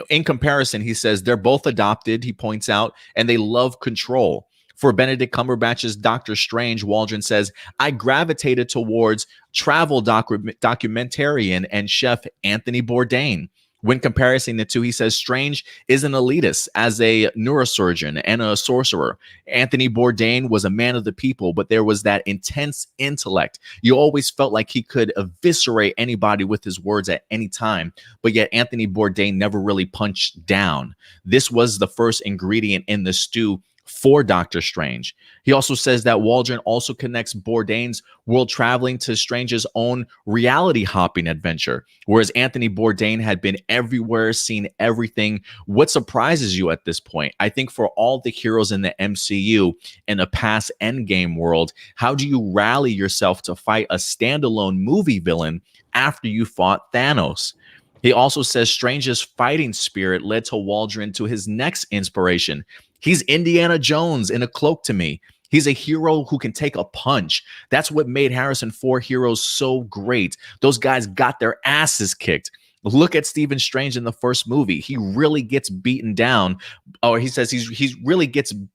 In comparison, he says they're both adopted, he points out, and they love control. For Benedict Cumberbatch's Doctor Strange, Waldron says, I gravitated towards travel documentarian and chef Anthony Bourdain. When comparing the two, he says Strange is an elitist as a neurosurgeon and a sorcerer. Anthony Bourdain was a man of the people, but there was that intense intellect. You always felt like he could eviscerate anybody with his words at any time, but yet Anthony Bourdain never really punched down. This was the first ingredient in the stew for Doctor Strange. He also says that Waldron also connects Bourdain's world traveling to Strange's own reality hopping adventure, whereas Anthony Bourdain had been everywhere, seen everything. What surprises you at this point? I think for all the heroes in the MCU in a past Endgame world, how do you rally yourself to fight a standalone movie villain after you fought Thanos? He also says Strange's fighting spirit led to Waldron to his next inspiration. He's Indiana Jones in a cloak to me. He's a hero who can take a punch. That's what made Harrison Ford heroes so great. Those guys got their asses kicked. Look at Stephen Strange in the first movie. He really gets beaten down. Or he says he's really getting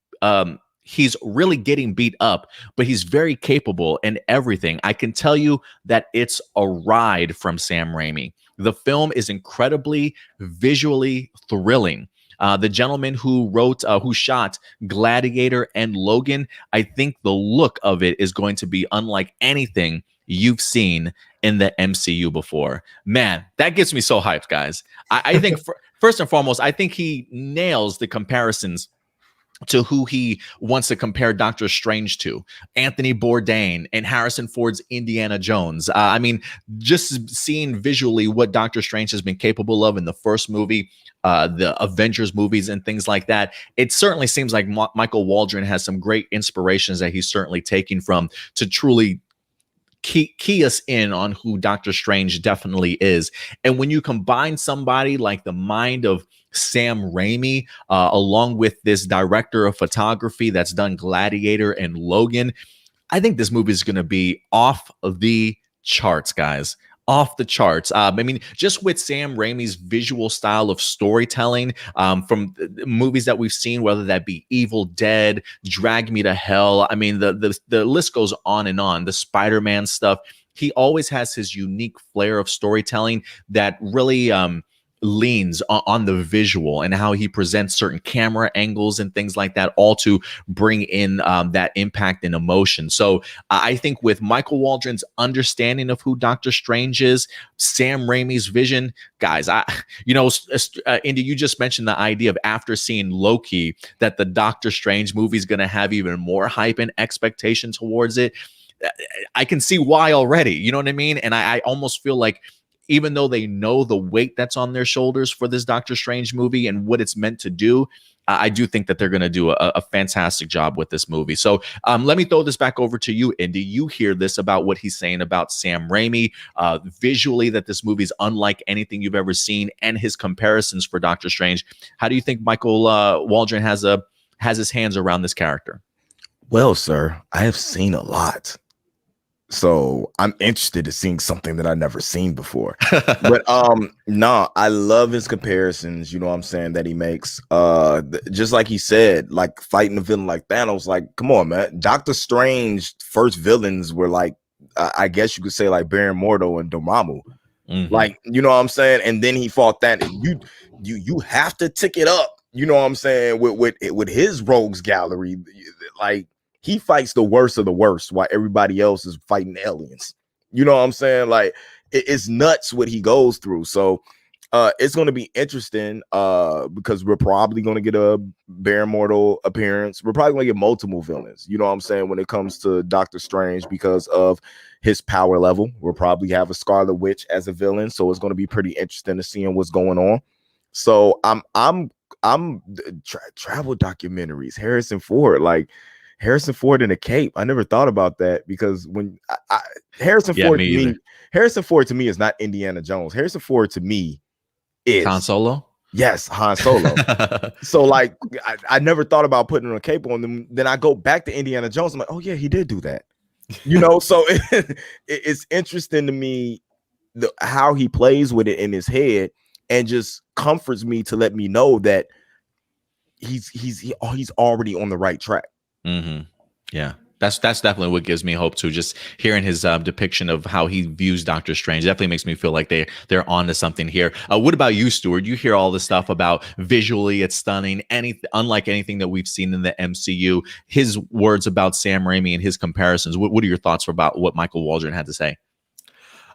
beat up, but he's very capable in everything. I can tell you that it's a ride from Sam Raimi. The film is incredibly visually thrilling. The gentleman who shot Gladiator and Logan, I think the look of it is going to be unlike anything you've seen in the MCU before. Man, that gets me so hyped, guys. I think first and foremost, I think he nails the comparisons to who he wants to compare Doctor Strange to, Anthony Bourdain and Harrison Ford's Indiana Jones. I mean, just seeing visually what Doctor Strange has been capable of in the first movie, the Avengers movies and things like that, it certainly seems like Michael Waldron has some great inspirations that he's certainly taking from to truly key us in on who Doctor Strange definitely is. And when you combine somebody like the mind of Sam Raimi, along with this director of photography that's done Gladiator and Logan, I think this movie is going to be off of the charts, guys. Off the charts. I mean, just with Sam Raimi's visual style of storytelling, from the movies that we've seen, whether that be Evil Dead, Drag Me to Hell. I mean, the list goes on and on. The Spider-Man stuff. He always has his unique flair of storytelling that really leans on the visual and how he presents certain camera angles and things like that, all to bring in that impact and emotion. So I think with Michael Waldron's understanding of who Doctor Strange is, Sam Raimi's vision, guys, Indy, you just mentioned the idea of after seeing Loki that the Doctor Strange movie is going to have even more hype and expectation towards it. I can see why already, you know what I mean? And I almost feel like even though they know the weight that's on their shoulders for this Doctor Strange movie and what it's meant to do, I do think that they're going to do a fantastic job with this movie. So let me throw this back over to you, Indy. You hear this about what he's saying about Sam Raimi, visually, that this movie is unlike anything you've ever seen, and his comparisons for Doctor Strange. How do you think Michael Waldron has his hands around this character? Well, sir, I have seen a lot. So I'm interested in seeing something that I've never seen before. But no, I love his comparisons, you know what I'm saying, that he makes. Just like he said, like fighting a villain like Thanos, like, come on, man. Doctor Strange first villains were like, I guess you could say like Baron Mordo and Dormammu. Mm-hmm. Like, you know what I'm saying? And then he fought that. You have to tick it up, you know what I'm saying, with his rogues gallery. Like, he fights the worst of the worst while everybody else is fighting aliens. You know what I'm saying? Like, it's nuts what he goes through. So it's going to be interesting because we're probably going to get a Baron Mordo appearance. We're probably going to get multiple villains, you know what I'm saying, when it comes to Doctor Strange because of his power level. We'll probably have a Scarlet Witch as a villain. So it's going to be pretty interesting to seeing what's going on. So I'm travel documentaries, Harrison Ford, like, Harrison Ford in a cape. I never thought about that because when Harrison Ford to me is not Indiana Jones. Harrison Ford to me is Han Solo. Yes, Han Solo. So like I never thought about putting a cape on them. Then I go back to Indiana Jones. I'm like, oh yeah, he did do that. You know, so it's interesting to me how he plays with it in his head, and just comforts me to let me know that he's already on the right track. Mm-hmm. Yeah, that's definitely what gives me hope too. Just hearing his depiction of how he views Doctor Strange definitely makes me feel like they're onto something here. What about you, Stuart? You hear all this stuff about visually it's stunning, unlike anything that we've seen in the MCU. His words about Sam Raimi and his comparisons. What are your thoughts about what Michael Waldron had to say?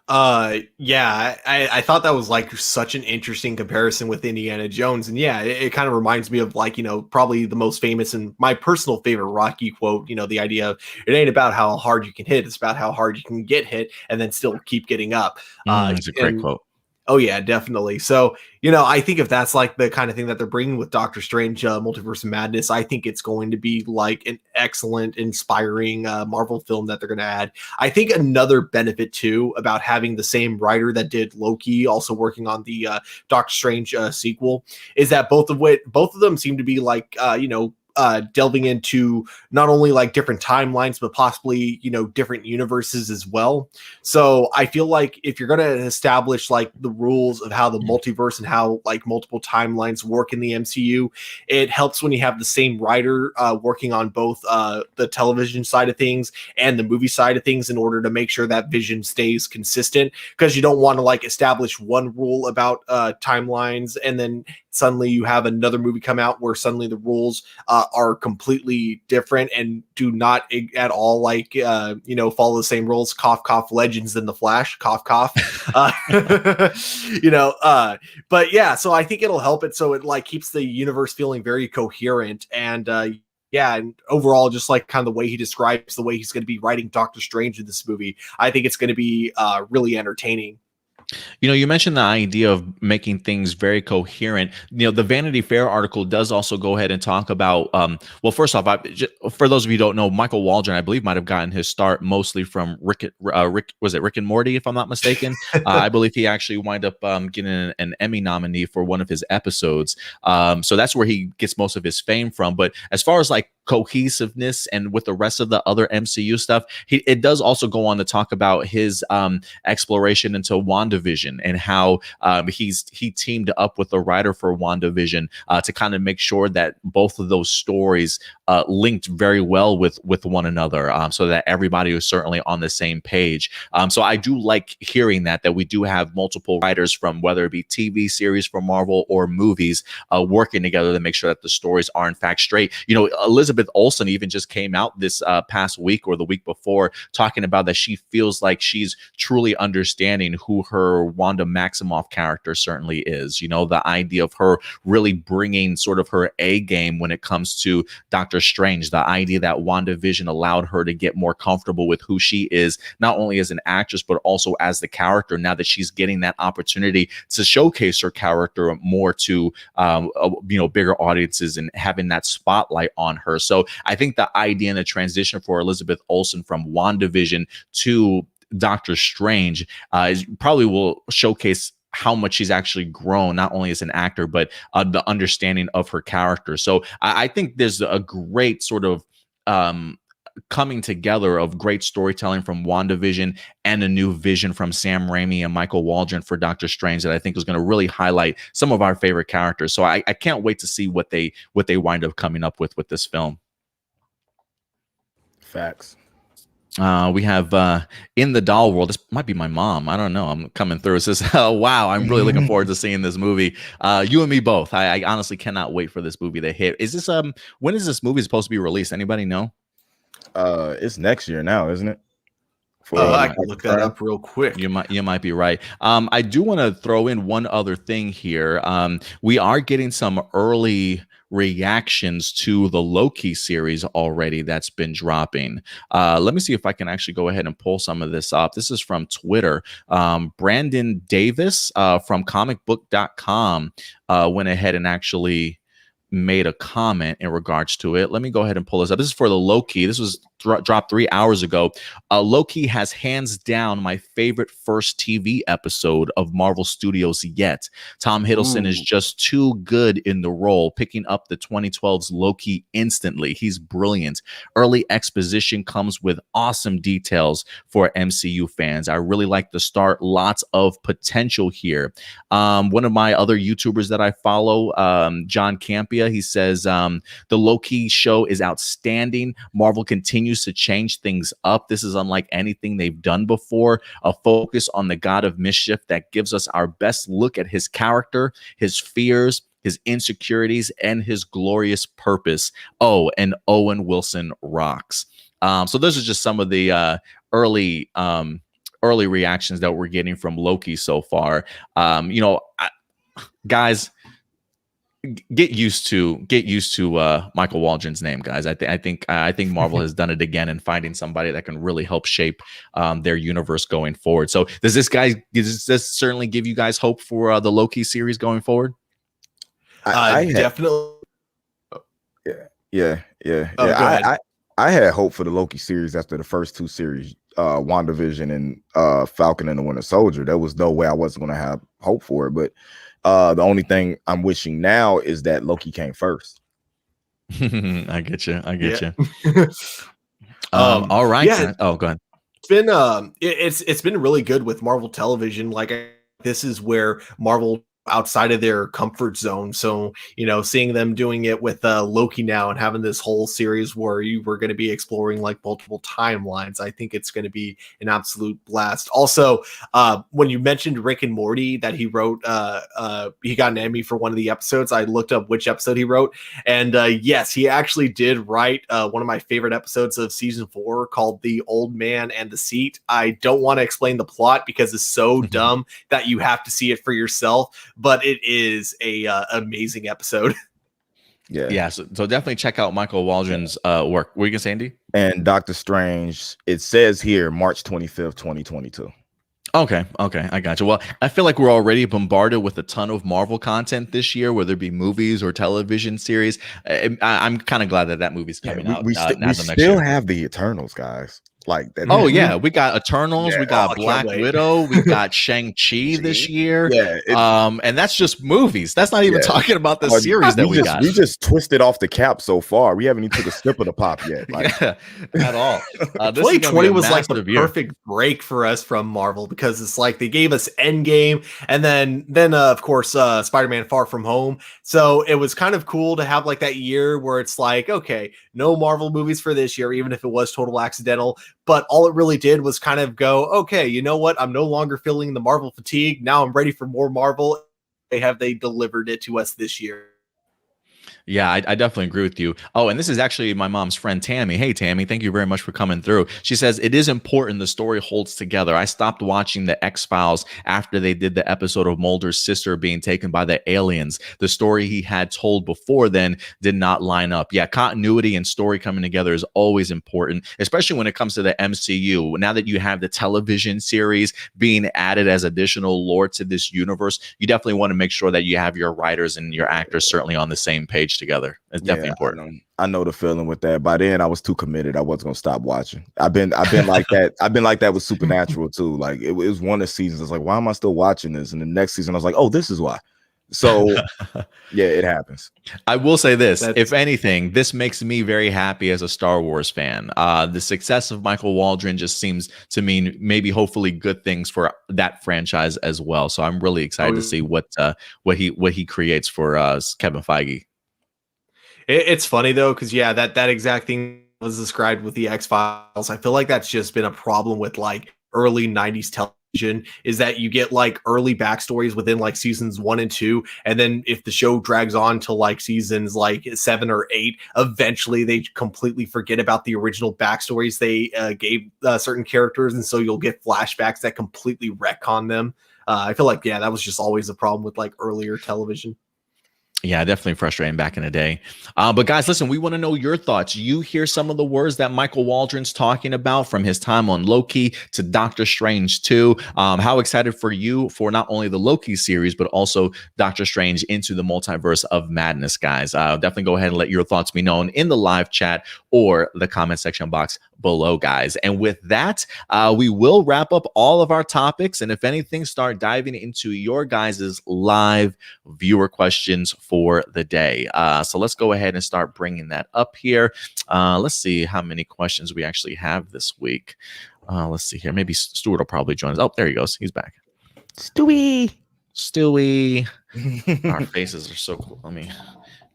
Yeah, I thought that was like such an interesting comparison with Indiana Jones. And yeah, it kind of reminds me of like, probably the most famous and my personal favorite Rocky quote, the idea of it ain't about how hard you can hit, it's about how hard you can get hit and then still keep getting up. It's a great quote. Oh yeah, definitely. So, I think if that's like the kind of thing that they're bringing with Doctor Strange, Multiverse of Madness, I think it's going to be like an excellent, inspiring Marvel film that they're going to add. I think another benefit too about having the same writer that did Loki also working on the Doctor Strange sequel is that both of them seem to be like, delving into not only like different timelines, but possibly, different universes as well. So I feel like if you're going to establish like the rules of how the multiverse and how like multiple timelines work in the MCU, it helps when you have the same writer working on both the television side of things and the movie side of things in order to make sure that vision stays consistent, because you don't want to like establish one rule about timelines and then suddenly you have another movie come out where suddenly the rules are completely different and do not at all like follow the same rules. Cough cough, Legends in the Flash, cough cough. But yeah, so I think it'll help it so it like keeps the universe feeling very coherent and and overall, just like kind of the way he describes the way he's going to be writing Doctor Strange in this movie, I think it's going to be really entertaining. You mentioned the idea of making things very coherent. The Vanity Fair article does also go ahead and talk about, well, first off, for those of you who don't know, Michael Waldron, I believe, might have gotten his start mostly from Rick and Morty, if I'm not mistaken. I believe he actually wind up getting an Emmy nominee for one of his episodes. So that's where he gets most of his fame from. But as far as like cohesiveness and with the rest of the other MCU stuff, it does also go on to talk about his exploration into WandaVision and how he teamed up with the writer for WandaVision to kind of make sure that both of those stories linked very well with one another, so that everybody was certainly on the same page. So I do like hearing that we do have multiple writers from whether it be TV series for Marvel or movies working together to make sure that the stories are in fact straight. Elizabeth Olsen even just came out this past week or the week before talking about that she feels like she's truly understanding who her Wanda Maximoff character certainly is. The idea of her really bringing sort of her A game when it comes to Doctor Strange, the idea that WandaVision allowed her to get more comfortable with who she is, not only as an actress, but also as the character, now that she's getting that opportunity to showcase her character more to, bigger audiences and having that spotlight on her. So I think the idea and the transition for Elizabeth Olsen from WandaVision to Doctor Strange is probably will showcase how much she's actually grown, not only as an actor, but the understanding of her character. So I think there's a great sort of coming together of great storytelling from WandaVision and a new vision from Sam Raimi and Michael Waldron for Doctor Strange that I think is going to really highlight some of our favorite characters. So I can't wait to see what they wind up coming up with this film. Facts. We have In the Doll World. This might be my mom. I don't know. I'm coming through. It says, oh, wow, I'm really looking forward to seeing this movie. You and me both. I honestly cannot wait for this movie to hit. Is this when is this movie supposed to be released? Anybody know? It's next year now, isn't it? I can look that up real quick. You might be right. I do want to throw in one other thing here. We are getting some early reactions to the Loki series already that's been dropping. Let me see if I can actually go ahead and pull some of this up. This is from Twitter. Brandon Davis from comicbook.com went ahead and actually made a comment in regards to it. Let me go ahead and pull this up. This is for the Loki. This was dropped 3 hours ago. Loki has hands down my favorite first TV episode of Marvel Studios yet. Tom Hiddleston is just too good in the role, picking up the 2012's Loki instantly. He's brilliant. Early exposition comes with awesome details for MCU fans. I really like the start. Lots of potential here. One of my other YouTubers that I follow, John Campia, he says the Loki show is outstanding. Marvel continues to change things up. This is unlike anything they've done before. A focus on the God of Mischief that gives us our best look at his character, his fears, his insecurities, and his glorious purpose. Oh, and Owen Wilson rocks. So those are just some of the early reactions that we're getting from Loki so far. Guys, get used to Michael Waldron's name, guys. I think Marvel has done it again in finding somebody that can really help shape their universe going forward. So does this certainly give you guys hope for the Loki series going forward? I definitely. Yeah. I had hope for the Loki series after the first two series, WandaVision and Falcon and the Winter Soldier. There was no way I wasn't going to have hope for it, but the only thing I'm wishing now is that Loki came first. I get you. All right. Yeah. Oh, go ahead. It's been really good with Marvel Television. Like this is where Marvel outside of their comfort zone. So, seeing them doing it with Loki now and having this whole series where you were going to be exploring like multiple timelines, I think it's going to be an absolute blast. Also, when you mentioned Rick and Morty that he wrote, he got an Emmy for one of the episodes. I looked up which episode he wrote, and yes, he actually did write one of my favorite episodes of season 4 called The Old Man and the Seat. I don't want to explain the plot because it's so dumb that you have to see it for yourself, but it is a amazing episode. Yeah. So definitely check out Michael Waldron's work. What are you gonna say, Andy? And Doctor Strange, it says here March 25th, 2022. Okay, I got you. Well, I feel like we're already bombarded with a ton of Marvel content this year, whether it be movies or television series. I'm kind of glad that movie's coming out. We still have the Eternals, guys. Like that. Oh yeah, we got Eternals, we got Black Widow, we got Shang-Chi this year. And that's just movies. That's not even talking about the series that we got. We just twisted off the cap so far. We haven't even took a sip of the pop yet. Like, at all. 2020 was like the perfect break for us from Marvel because it's like they gave us Endgame and then of course Spider-Man Far From Home. So it was kind of cool to have like that year where it's like, okay, no Marvel movies for this year, even if it was total accidental. But all it really did was kind of go, okay, you know what? I'm no longer feeling the Marvel fatigue. Now I'm ready for more Marvel. They delivered it to us this year. Yeah, I definitely agree with you. Oh, and this is actually my mom's friend, Tammy. Hey, Tammy, thank you very much for coming through. She says, it is important the story holds together. I stopped watching the X-Files after they did the episode of Mulder's sister being taken by the aliens. The story he had told before then did not line up. Yeah, continuity and story coming together is always important, especially when it comes to the MCU. Now that you have the television series being added as additional lore to this universe, you definitely want to make sure that you have your writers and your actors certainly on the same page together. It's definitely important. I know the feeling with that. By then I was too committed. I wasn't gonna stop watching. I've been like that. I've been like that with Supernatural too. Like it was one of the seasons. I was like, why am I still watching this? And the next season I was like, oh, this is why. So yeah, it happens. I will say this, if anything, this makes me very happy as a Star Wars fan. The success of Michael Waldron just seems to mean maybe hopefully good things for that franchise as well. So I'm really excited to see what he creates for Kevin Feige. It's funny though, because that exact thing was described with the X-Files. I feel like that's just been a problem with like early 90s television, is that you get like early backstories within like seasons 1 and 2, and then if the show drags on to like seasons like 7 or 8, eventually they completely forget about the original backstories they gave certain characters, and so you'll get flashbacks that completely retcon them. I feel like that was just always a problem with like earlier television. Yeah, definitely frustrating back in the day. But guys, listen, we want to know your thoughts. You hear some of the words that Michael Waldron's talking about from his time on Loki to Doctor Strange 2. How excited for you for not only the Loki series, but also Doctor Strange Into the Multiverse of Madness, guys. Definitely go ahead and let your thoughts be known in the live chat or the comment section box below, guys. And with that, we will wrap up all of our topics, and if anything, start diving into your guys' live viewer questions for the day. So let's go ahead and start bringing that up here. Let's see how many questions we actually have this week. Let's see here. Maybe Stuart will probably join us. Oh, there he goes. He's back. Stewie. Our faces are so cool. Let me.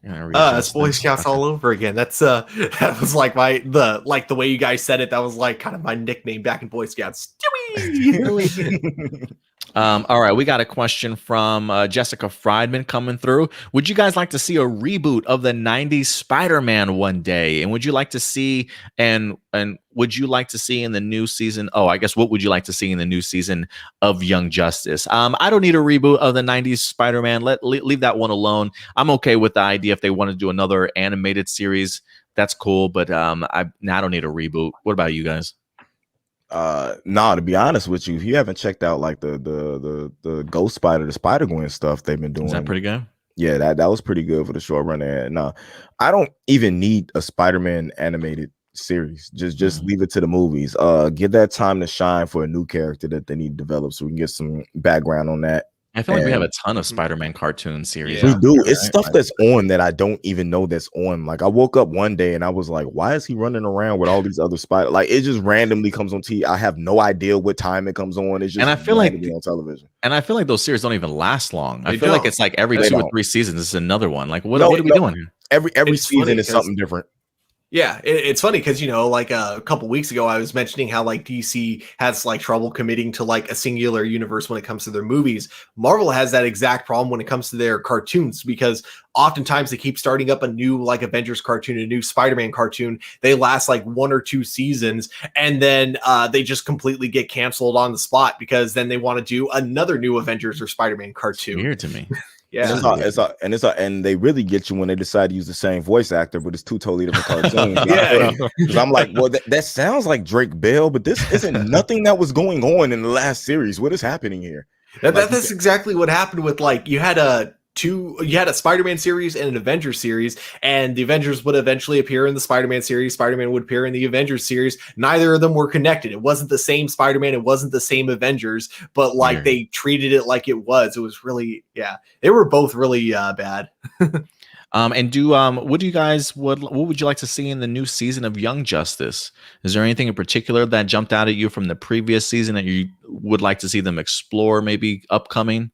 It's Boy Scouts all over again. That's that was like the way you guys said it. That was like kind of my nickname back in Boy Scouts. Stewie. All right, we got a question from Jessica Friedman coming through. Would you guys like to see a reboot of the 90s Spider-Man one day? And would you like to see would you like to see in the new season? Oh, I guess what would you like to see in the new season of Young Justice? I don't need a reboot of the 90s Spider-Man. Leave that one alone. I'm okay with the idea if they want to do another animated series. That's cool, but I don't need a reboot. What about you guys? No, to be honest with you, if you haven't checked out like the Ghost Spider, the Spider-Gwen stuff they've been doing, is that pretty good? Yeah, that was pretty good for the short run. And no, I don't even need a Spider-Man animated series. Just leave it to the movies. Give that time to shine for a new character that they need to develop, so we can get some background on that. I feel like we have a ton of Mhm. Spider-Man cartoon series. Yeah. We do. It's right? stuff that's on that I don't even know that's on. Like I woke up one day and I was like, why is he running around with all these other spider? Like it just randomly comes on TV. I have no idea what time it comes on. It's just And I feel like randomly on television. And I feel like those series don't even last long. I They feel like don't. it's like every They 2 or don't. 3 seasons, this is another one. Like, what No, are we no. doing here? Every It's funny season is 'cause- something different. Yeah, it's funny because like a couple weeks ago, I was mentioning how like DC has like trouble committing to like a singular universe when it comes to their movies. Marvel has that exact problem when it comes to their cartoons because oftentimes they keep starting up a new like Avengers cartoon, a new Spider-Man cartoon. They last like 1 or 2 seasons, and then they just completely get canceled on the spot because then they want to do another new Avengers or Spider-Man cartoon. Weird to me. Yeah, And they really get you when they decide to use the same voice actor, but it's 2 totally different cartoons. Yeah. Because I'm like, well, that sounds like Drake Bell, but this isn't nothing that was going on in the last series. What is happening here? That's exactly what happened with like you had a Spider-Man series and an Avengers series, and the Avengers would eventually appear in the Spider-Man series. Spider-Man would appear in the Avengers series. Neither of them were connected. It wasn't the same Spider-Man. It wasn't the same Avengers, but like they treated it like it was. It was really, they were both really bad. And what do you guys what would you like to see in the new season of Young Justice? Is there anything in particular that jumped out at you from the previous season that you would like to see them explore, maybe upcoming?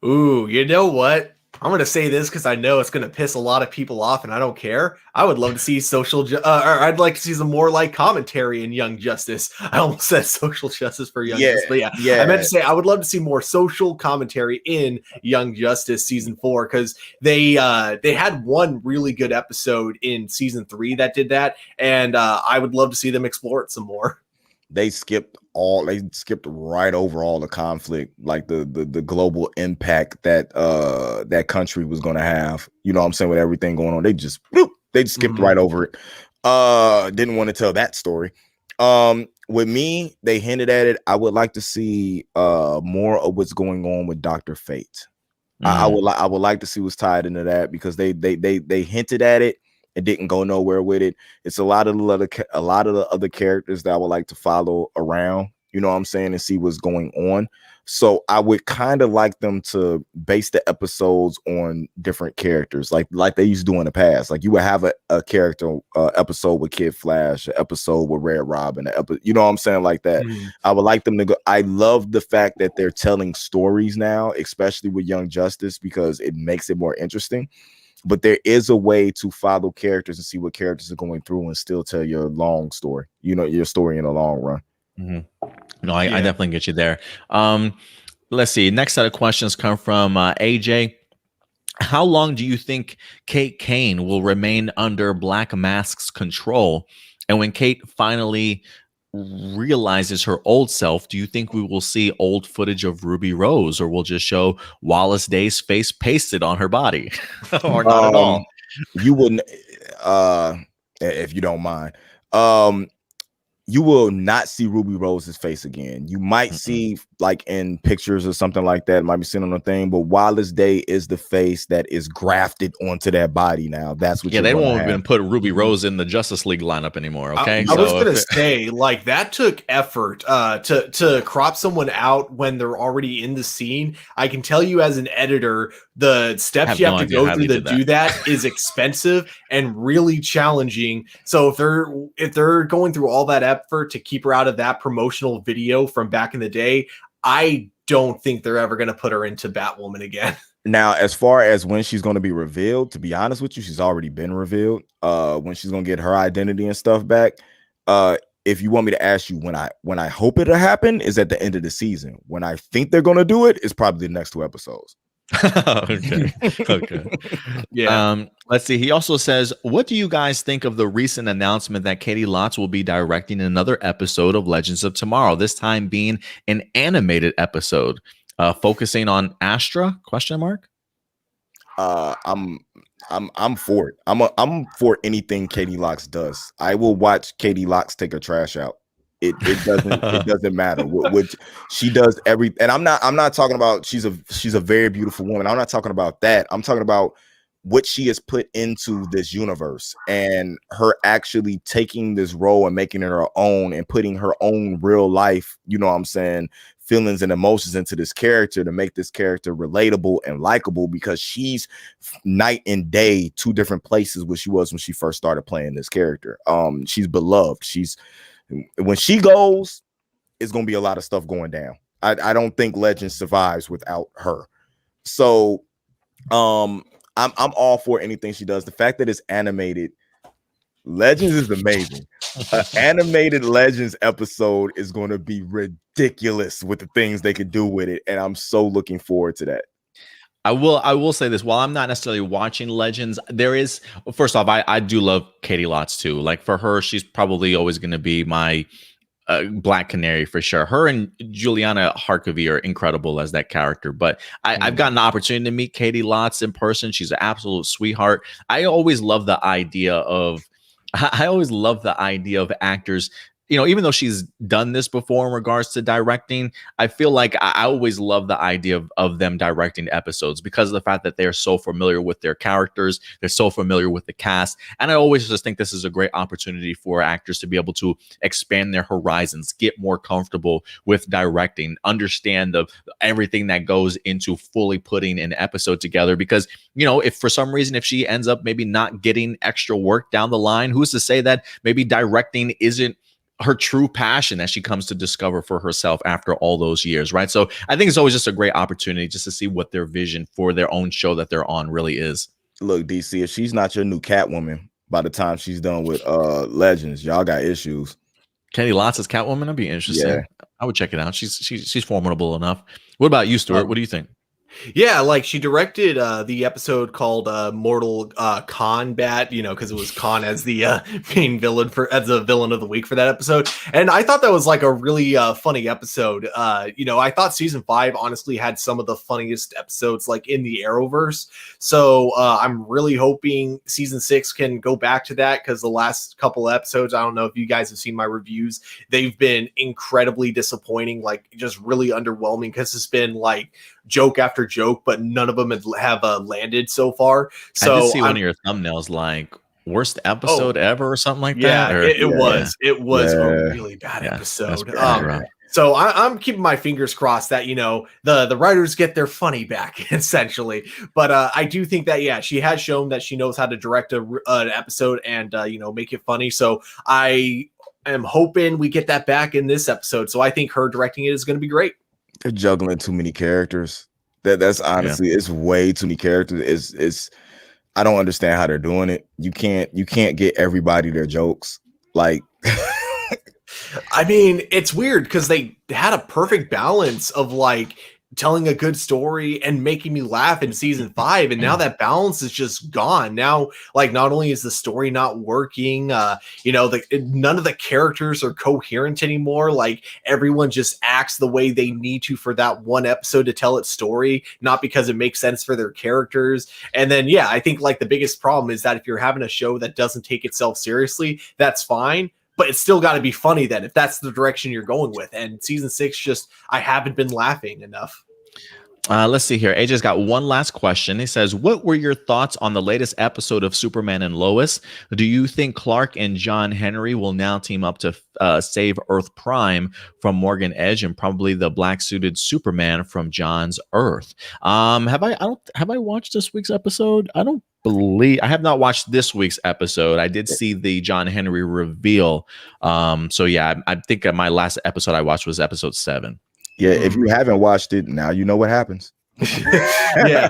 Ooh, you know what? I'm going to say this because I know it's going to piss a lot of people off, and I don't care. I would love to see or I'd like to see some more like commentary in Young Justice. I almost said social justice for Young Justice, but yeah, I meant to say I would love to see more social commentary in Young Justice season 4 because they had one really good episode in season 3 that did that, and I would love to see them explore it some more. They skipped right over all the conflict, like the global impact that that country was going to have. You know what I'm saying? With everything going on, they just skipped right over it. Didn't want to tell that story. With me, they hinted at it. I would like to see more of what's going on with Dr. Fate. I would like to see what's tied into that because they hinted at it. It didn't go nowhere with it. It's a lot of the other characters that I would like to follow around, you know what I'm saying, and see what's going on. So I would kind of like them to base the episodes on different characters, like they used to do in the past. Like you would have a character episode with Kid Flash, an episode with Red Robin, you know what I'm saying, like that. I would like them to go. I love the fact that they're telling stories now, especially with Young Justice, because it makes it more interesting. But there is a way to follow characters and see what characters are going through and still tell your long story, you know, your story in the long run. No, I definitely get you there. Let's see. Next set of questions come from AJ. How long do you think Kate Kane will remain under Black Mask's control? And when Kate finally realizes her old self, do you think we will see old footage of Ruby Rose, or we'll just show Wallace Day's face pasted on her body? Or not at all? You wouldn't, if you don't mind. You will not see Ruby Rose's face again. You might see like in pictures or something like that, might be seen on a thing, but Wallace Day is the face that is grafted onto that body now. That's what they won't even put Ruby Rose in the Justice League lineup anymore. Okay. I was gonna say, like, that took effort to crop someone out when they're already in the scene. I can tell you as an editor, the steps you have to go through to do that is expensive and really challenging. So if they're going through all that effort to keep her out of that promotional video from back in the day, I don't think they're ever going to put her into Batwoman again. Now, as far as when she's going to be revealed, to be honest with you, she's already been revealed. When she's going to get her identity and stuff back. If you want me to ask you when I hope it'll happen is at the end of the season. When I think they're going to do it is probably the next 2 episodes. Okay. Yeah. Let's see. He also says, what do you guys think of the recent announcement that Katie Lotz will be directing another episode of Legends of Tomorrow, this time being an animated episode, focusing on Astra? ? I'm for it. I'm for anything Katie Lotz does. I will watch Katie Lotz take her trash out. It doesn't matter what she does. And I'm not talking about she's a very beautiful woman. I'm not talking about that. I'm talking about what she has put into this universe, and her actually taking this role and making it her own and putting her own real life, you know what I'm saying, feelings and emotions into this character to make this character relatable and likable, because she's night and day, two different places where she was when she first started playing this character. She's beloved. When she goes, it's gonna be a lot of stuff going down. I don't think Legends survives without her. So I'm all for anything she does. The fact that it's animated, Legends is amazing. An animated Legends episode is going to be ridiculous with the things they could do with it, and I'm so looking forward to that. I will say this: while I'm not necessarily watching Legends, there is, first off, I do love Katie Lotz too. Like, for her, she's probably always going to be my Black Canary for sure. Her and Juliana Harkavy are incredible as that character. But I've gotten the opportunity to meet Katie Lotz in person. She's an absolute sweetheart. I always love the idea of actors. You know, even though she's done this before in regards to directing, I feel like I always love the idea of them directing episodes, because of the fact that they're so familiar with their characters, they're so familiar with the cast. And I always just think this is a great opportunity for actors to be able to expand their horizons, get more comfortable with directing, understand everything that goes into fully putting an episode together. Because, you know, if for some reason, if she ends up maybe not getting extra work down the line, who's to say that maybe directing isn't her true passion that she comes to discover for herself after all those years, right? So I think it's always just a great opportunity just to see what their vision for their own show that they're on really is. Look, DC, if she's not your new Catwoman by the time she's done with Legends, y'all got issues. Katie Lotz as Catwoman, that'd be interesting. Yeah. I would check it out. She's formidable enough. What about you, Stuart? What do you think? Yeah, like, she directed the episode called Mortal Kombat, you know, because it was Khan as the main villain as the villain of the week for that episode. And I thought that was like a really funny episode. You know, I thought season 5 honestly had some of the funniest episodes like in the Arrowverse. So I'm really hoping season 6 can go back to that, because the last couple of episodes, I don't know if you guys have seen my reviews, they've been incredibly disappointing, like just really underwhelming, because it's been like joke after joke, but none of them have landed so far. So I did see one of your thumbnails, like worst episode ever or something like that. Or, it was a really bad episode. So I'm keeping my fingers crossed that, you know, the writers get their funny back, essentially. But I do think that, she has shown that she knows how to direct an episode and, you know, make it funny. So I am hoping we get that back in this episode. So I think her directing it is going to be great. They're juggling too many characters. That's honestly, it's way too many characters. It's I don't understand how they're doing it. You can't get everybody their jokes. Like, I mean, it's weird because they had a perfect balance of like telling a good story and making me laugh in season 5, and now that balance is just gone. Now, like, not only is the story not working, you know, none of the characters are coherent anymore. Like, everyone just acts the way they need to for that one episode to tell its story, not because it makes sense for their characters. And then I think like the biggest problem is that if you're having a show that doesn't take itself seriously, that's fine, but it's still got to be funny then, if that's the direction you're going with. And season 6, I haven't been laughing enough. Let's see here. AJ's got one last question. He says, what were your thoughts on the latest episode of Superman and Lois? Do you think Clark and John Henry will now team up to save Earth Prime from Morgan Edge and probably the black suited Superman from John's Earth? Have I watched this week's episode? I have not watched this week's episode. I did see the John Henry reveal. I think my last episode I watched was episode 7. Yeah, if you haven't watched it, now you know what happens. I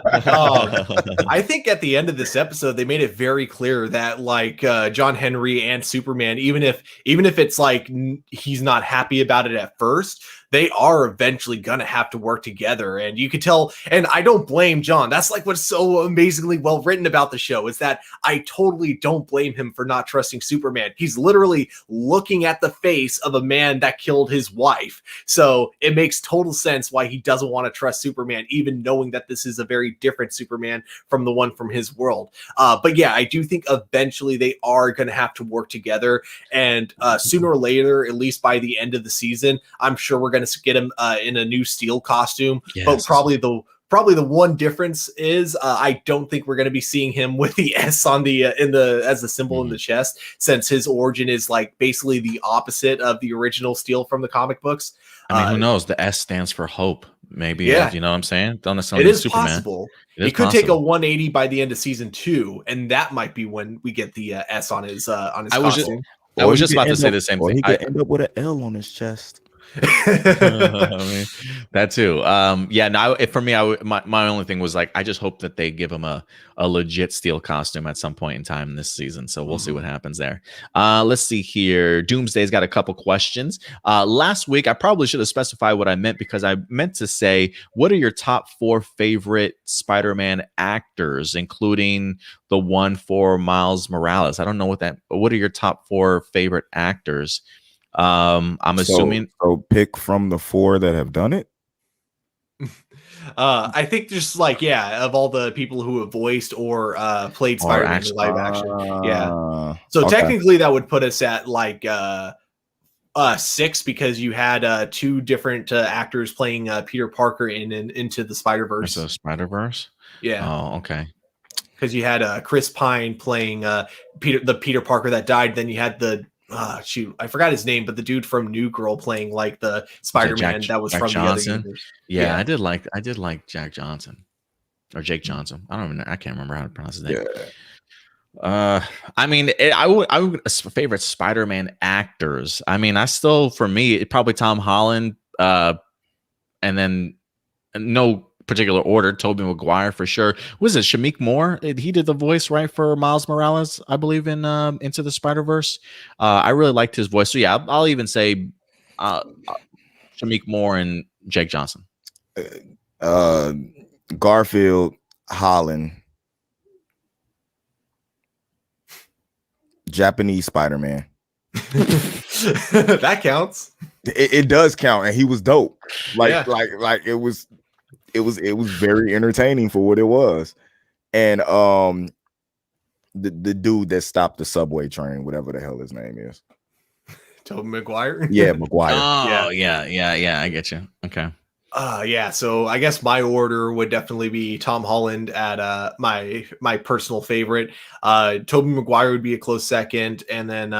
think at the end of this episode, they made it very clear that like John Henry and Superman, even if it's like he's not happy about it at first, they are eventually gonna have to work together. And you could tell, and I don't blame John. That's like what's so amazingly well written about the show, is that I totally don't blame him for not trusting Superman. He's literally looking at the face of a man that killed his wife. So it makes total sense why he doesn't want to trust Superman, even knowing that this is a very different Superman from the one from his world. But I do think eventually they are going to have to work together. And sooner or later, at least by the end of the season, I'm sure we're going to get him in a new Steel costume. Yes. But probably the Probably the one difference is I don't think we're going to be seeing him with the S on the as the symbol in the chest, since his origin is like basically the opposite of the original Steel from the comic books. I mean, who knows? The S stands for hope. Maybe, Yeah. you know what I'm saying? Don't necessarily It be is Superman. possible. It is could take a possible. 180 by the end of season 2, and that might be when we get the S on his I was costume. I was just about to say the same Or thing. he could end up with an L on his chest. I mean, that too. Yeah. Now, for me, my only thing was like, I just hope that they give him a legit Steel costume at some point in time this season. So we'll see what happens there. Let's see here. Doomsday's got a couple questions. Last week, I probably should have specified what I meant, because I meant to say, what are your top 4 favorite Spider-Man actors, including the one for Miles Morales? I don't know what are your top 4 favorite actors? I'm assuming. So pick from the 4 that have done it. I think just like, of all the people who have voiced or played Spider-Man in live action. So okay. technically that would put us at like 6, because you had 2 different actors playing Peter Parker in Into the Spider-Verse. So Spider-Verse? Yeah. Oh, okay. Because you had Chris Pine playing the Peter Parker that died. Then you had the I forgot his name, but the dude from New Girl playing like the Spider-Man that was Jack from Johnson? the other universe. Yeah, I did like Jack Johnson, or Jake Johnson. I don't even know. I can't remember how to pronounce his name. I mean, I would favorite Spider-Man actors. I mean, for me, probably Tom Holland, and then no particular order, Tobey Maguire for sure. Was it Shameik Moore? He did the voice, right, for Miles Morales, I believe, in Into the Spider-Verse. I really liked his voice. So yeah, I'll even say Shameik Moore and Jake Johnson. Garfield, Holland, Japanese Spider-Man. That counts. It does count, and he was dope. Like it was very entertaining for what it was. And the dude that stopped the subway train, whatever the hell his name is. Tobey Maguire. Yeah, Maguire. Oh, yeah. I get you. Okay. So I guess my order would definitely be Tom Holland at my personal favorite. Tobey Maguire would be a close second, and then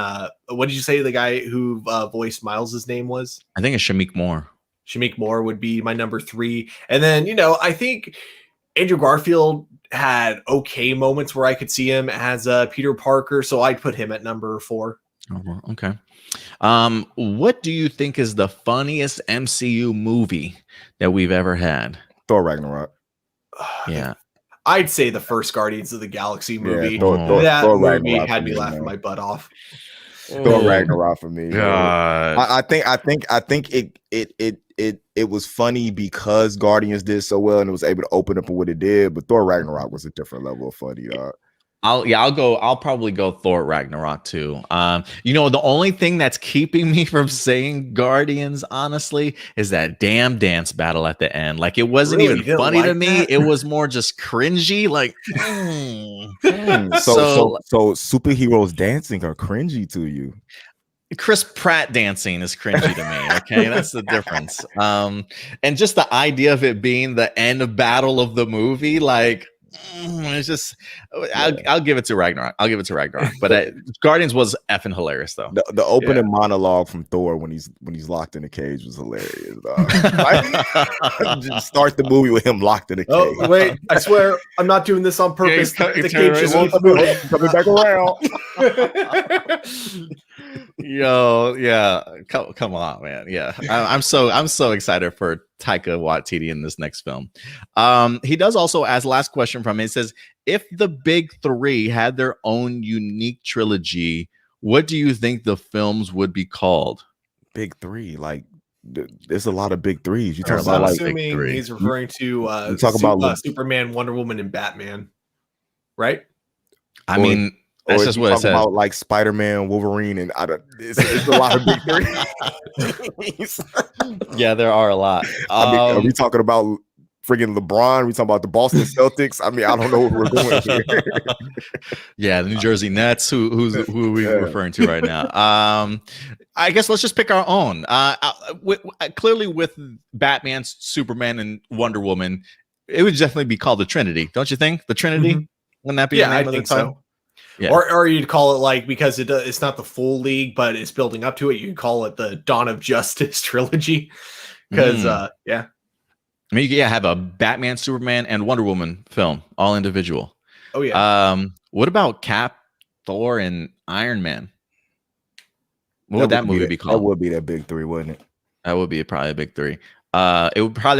what did you say the guy who voiced Miles's name was? I think it's Shameik Moore. Shameik Moore would be my number 3, and then I think Andrew Garfield had okay moments where I could see him as Peter Parker, so I'd put him at number 4. Oh, okay. What do you think is the funniest MCU movie that we've ever had? Thor Ragnarok. Yeah. I'd say the first Guardians of the Galaxy movie. Thor movie Ragnarok had me for me, laughing man. my butt off. Thor Ragnarok for me. God. I think it was funny because Guardians did so well and it was able to open up what it did, but Thor Ragnarok was a different level of funny, dog. I'll probably go Thor Ragnarok too. The only thing that's keeping me from saying Guardians, honestly, is that damn dance battle at the end. Like, it wasn't Really? even funny like to me. that? It was more just cringy. Like, So superheroes dancing are cringy to you. Chris Pratt dancing is cringy to me. Okay, that's the difference. And just the idea of it being the end battle of the movie, like, it's just, I'll give it to Ragnarok. But Guardians was effing hilarious though. The opening monologue from Thor when he's locked in the cage was hilarious. Just start the movie with him locked in the cage. Oh wait, I swear I'm not doing this on purpose. The cage just coming back around. Yo, yeah, come on, man. Yeah, I'm so excited for Taika Waititi in this next film. He does also ask, last question from him. It says, if the big 3 had their own unique trilogy, what do you think the films would be called? Big 3, like there's a lot of big 3s. You talk I'm about like assuming he's referring to you talk about Superman, Wonder Woman, and Batman, right? I mean, that's just what it says. About like Spider-Man, Wolverine, and it's a lot of big 3s. Yeah, there are a lot. I mean, are we talking about friggin' LeBron? Are we talking about the Boston Celtics? I mean, I don't know what we're doing here. Yeah, the New Jersey Nets. Who are we referring to right now? I guess let's just pick our own. Clearly, with Batman, Superman, and Wonder Woman, it would definitely be called the Trinity, don't you think? The Trinity, wouldn't that be the name of the title? So. Yeah. Or you'd call it like, because it's not the full league, but it's building up to it. You call it the Dawn of Justice trilogy. Because yeah. I mean, you have a Batman, Superman, and Wonder Woman film, all individual. Oh yeah. What about Cap, Thor, and Iron Man? What would that movie be called? That would be that big three, wouldn't it? That would be probably a big three. That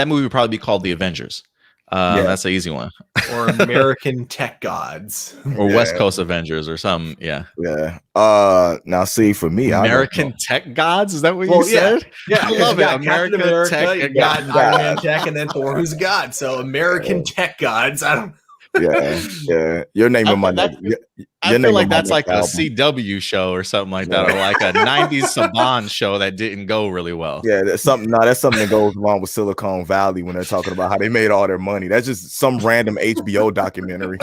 movie would probably be called The Avengers. That's an easy one. Or American Tech Gods. Or West Coast Avengers or something. Yeah. Yeah. Now see, for me, American Tech Gods? Is that what you said? Yeah, I love it. American Tech you got Iron Man Tech, and then Thor, who's a god. So American Tech Gods. I don't. Yeah. You're naming my name. I feel like that's like a CW show or something like that, or like a 90s Saban show that didn't go really well. Yeah, that's something that goes along with Silicon Valley when they're talking about how they made all their money. That's just some random HBO documentary.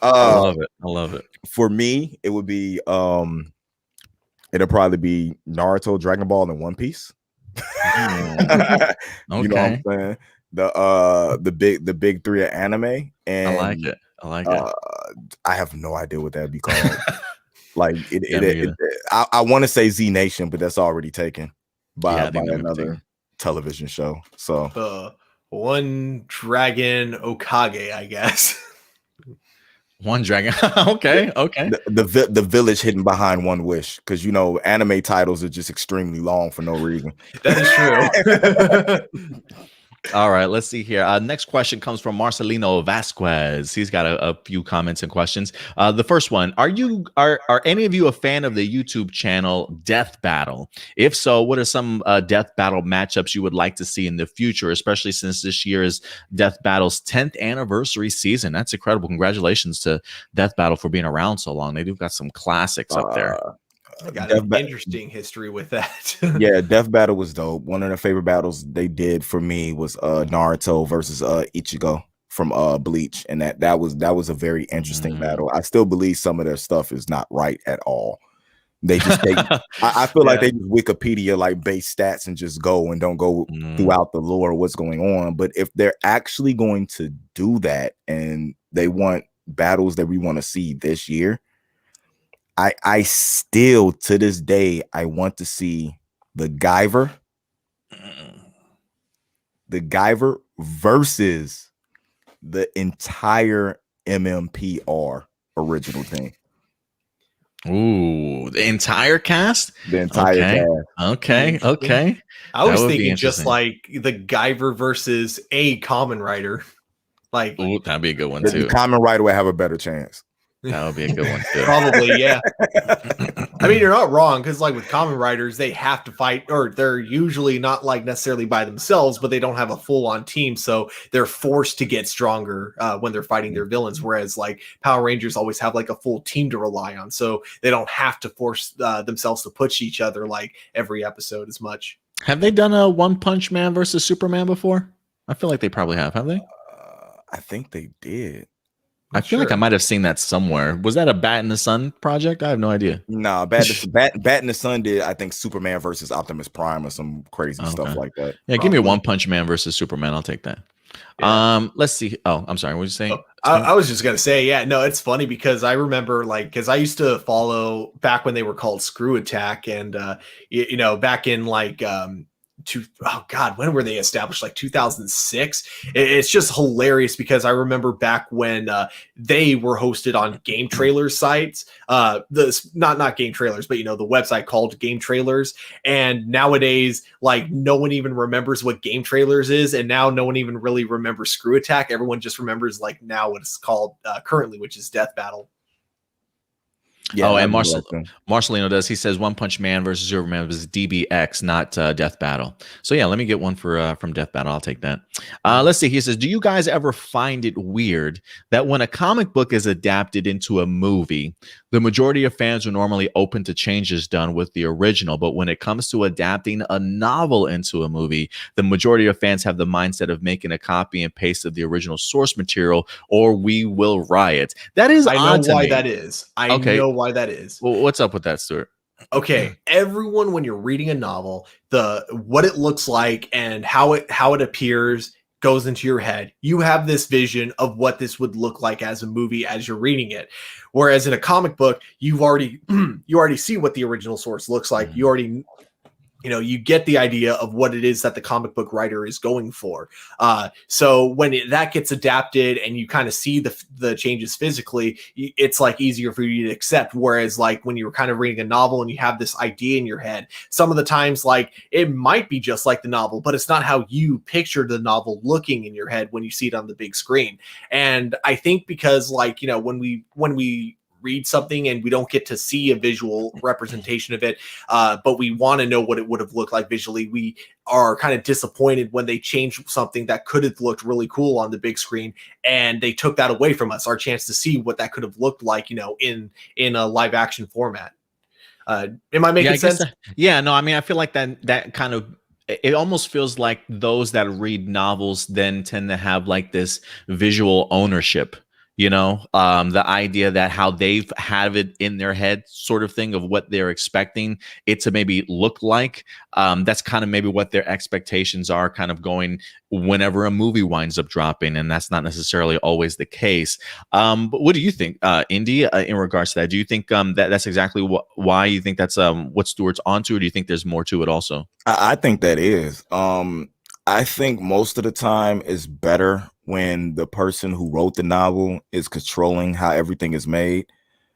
I love it. For me, it would be it'll probably be Naruto, Dragon Ball, and One Piece. Okay. You know what I'm saying? The big three of anime, and I like it. I have no idea what that'd be called. Like I want to say Z Nation, but that's already taken by another television show. So One Dragon Okage, I guess. One Dragon. Okay. The village hidden behind One Wish, because anime titles are just extremely long for no reason. That is true. All right, let's see here. Next question comes from Marcelino Vasquez. He's got a few comments and questions. The first one: Are any of you a fan of the YouTube channel Death Battle? If so, what are some Death Battle matchups you would like to see in the future, especially since this year is Death Battle's 10th anniversary season? That's incredible. Congratulations to Death Battle for being around so long. They've got some classics up there. I got an interesting history with that. Yeah, Death Battle was dope. One of the favorite battles they did for me was Naruto versus Ichigo from Bleach, and that was a very interesting battle. I still believe some of their stuff is not right at all. They just I feel like they just Wikipedia like base stats and just go and don't go throughout the lore of what's going on. But if they're actually going to do that and they want battles that we want to see this year, I still, to this day, I want to see the Guyver versus the entire MMPR original team. Ooh, the entire cast? The entire cast. Okay. I was thinking just like the Guyver versus a Common Rider. Like, ooh, that'd be a good one too. The Common Rider would have a better chance. That would be a good one too. Probably, yeah. I mean, you're not wrong, because like with Common Riders, they have to fight, or they're usually not like necessarily by themselves, but they don't have a full-on team, so they're forced to get stronger when they're fighting their villains. Whereas like Power Rangers always have like a full team to rely on, so they don't have to force themselves to push each other like every episode as much. Have they done a One Punch Man versus Superman before? I feel like they probably have they? I think they did. I feel like I might have seen that somewhere. Was that a Bat in the Sun project? I have no idea. No, Bat in the Sun did, I think, Superman versus Optimus Prime or some crazy stuff like that. Yeah, give me a One Punch Man versus Superman. I'll take that. Yeah. Let's see. Oh, I'm sorry. What were you saying? I was just gonna say, yeah, no, it's funny because I remember because I used to follow back when they were called Screw Attack, and back in like when were they established? Like 2006. It's just hilarious because I remember back when they were hosted on Game Trailers sites. Not Game Trailers, but the website called Game Trailers. And nowadays, like no one even remembers what Game Trailers is, and now no one even really remembers Screw Attack. Everyone just remembers like now what it's called currently, which is Death Battle. Yeah, and Marcelino does. He says One Punch Man versus Superman was DBX, not Death Battle. So yeah, let me get one from Death Battle. I'll take that. Let's see. He says, do you guys ever find it weird that when a comic book is adapted into a movie, the majority of fans are normally open to changes done with the original, but when it comes to adapting a novel into a movie, the majority of fans have the mindset of making a copy and paste of the original source material, or we will riot? That is, I know why that is. I know why that is. Well, what's up with that, Stuart? okay, everyone, when you're reading a novel, the what it looks like and how it appears goes into your head. You have this vision of what this would look like as a movie as you're reading it. Whereas in a comic book, you've already you already see what the original source looks like. You already, you get the idea of what it is that the comic book writer is going for. So when that gets adapted and you kind of see the changes physically, it's like easier for you to accept. Whereas like when you're kind of reading a novel and you have this idea in your head, some of the times like it might be just like the novel, but it's not how you pictured the novel looking in your head when you see it on the big screen. And I think because like, when we read something and we don't get to see a visual representation of it, but we want to know what it would have looked like visually, we are kind of disappointed when they change something that could have looked really cool on the big screen and they took that away from us, our chance to see what that could have looked like, in a live action format. Am I making sense? Yeah, no, I mean, I feel like that kind of, it almost feels like those that read novels then tend to have like this visual ownership, the idea that how they've have it in their head sort of thing of what they're expecting it to maybe look like. That's kind of maybe what their expectations are kind of going whenever a movie winds up dropping, and that's not necessarily always the case. But what do you think, Indy, in regards to that? Do you think that's exactly why you think that's what Stewart's onto, or do you think there's more to it also? I think that is. I think most of the time it's better when the person who wrote the novel is controlling how everything is made.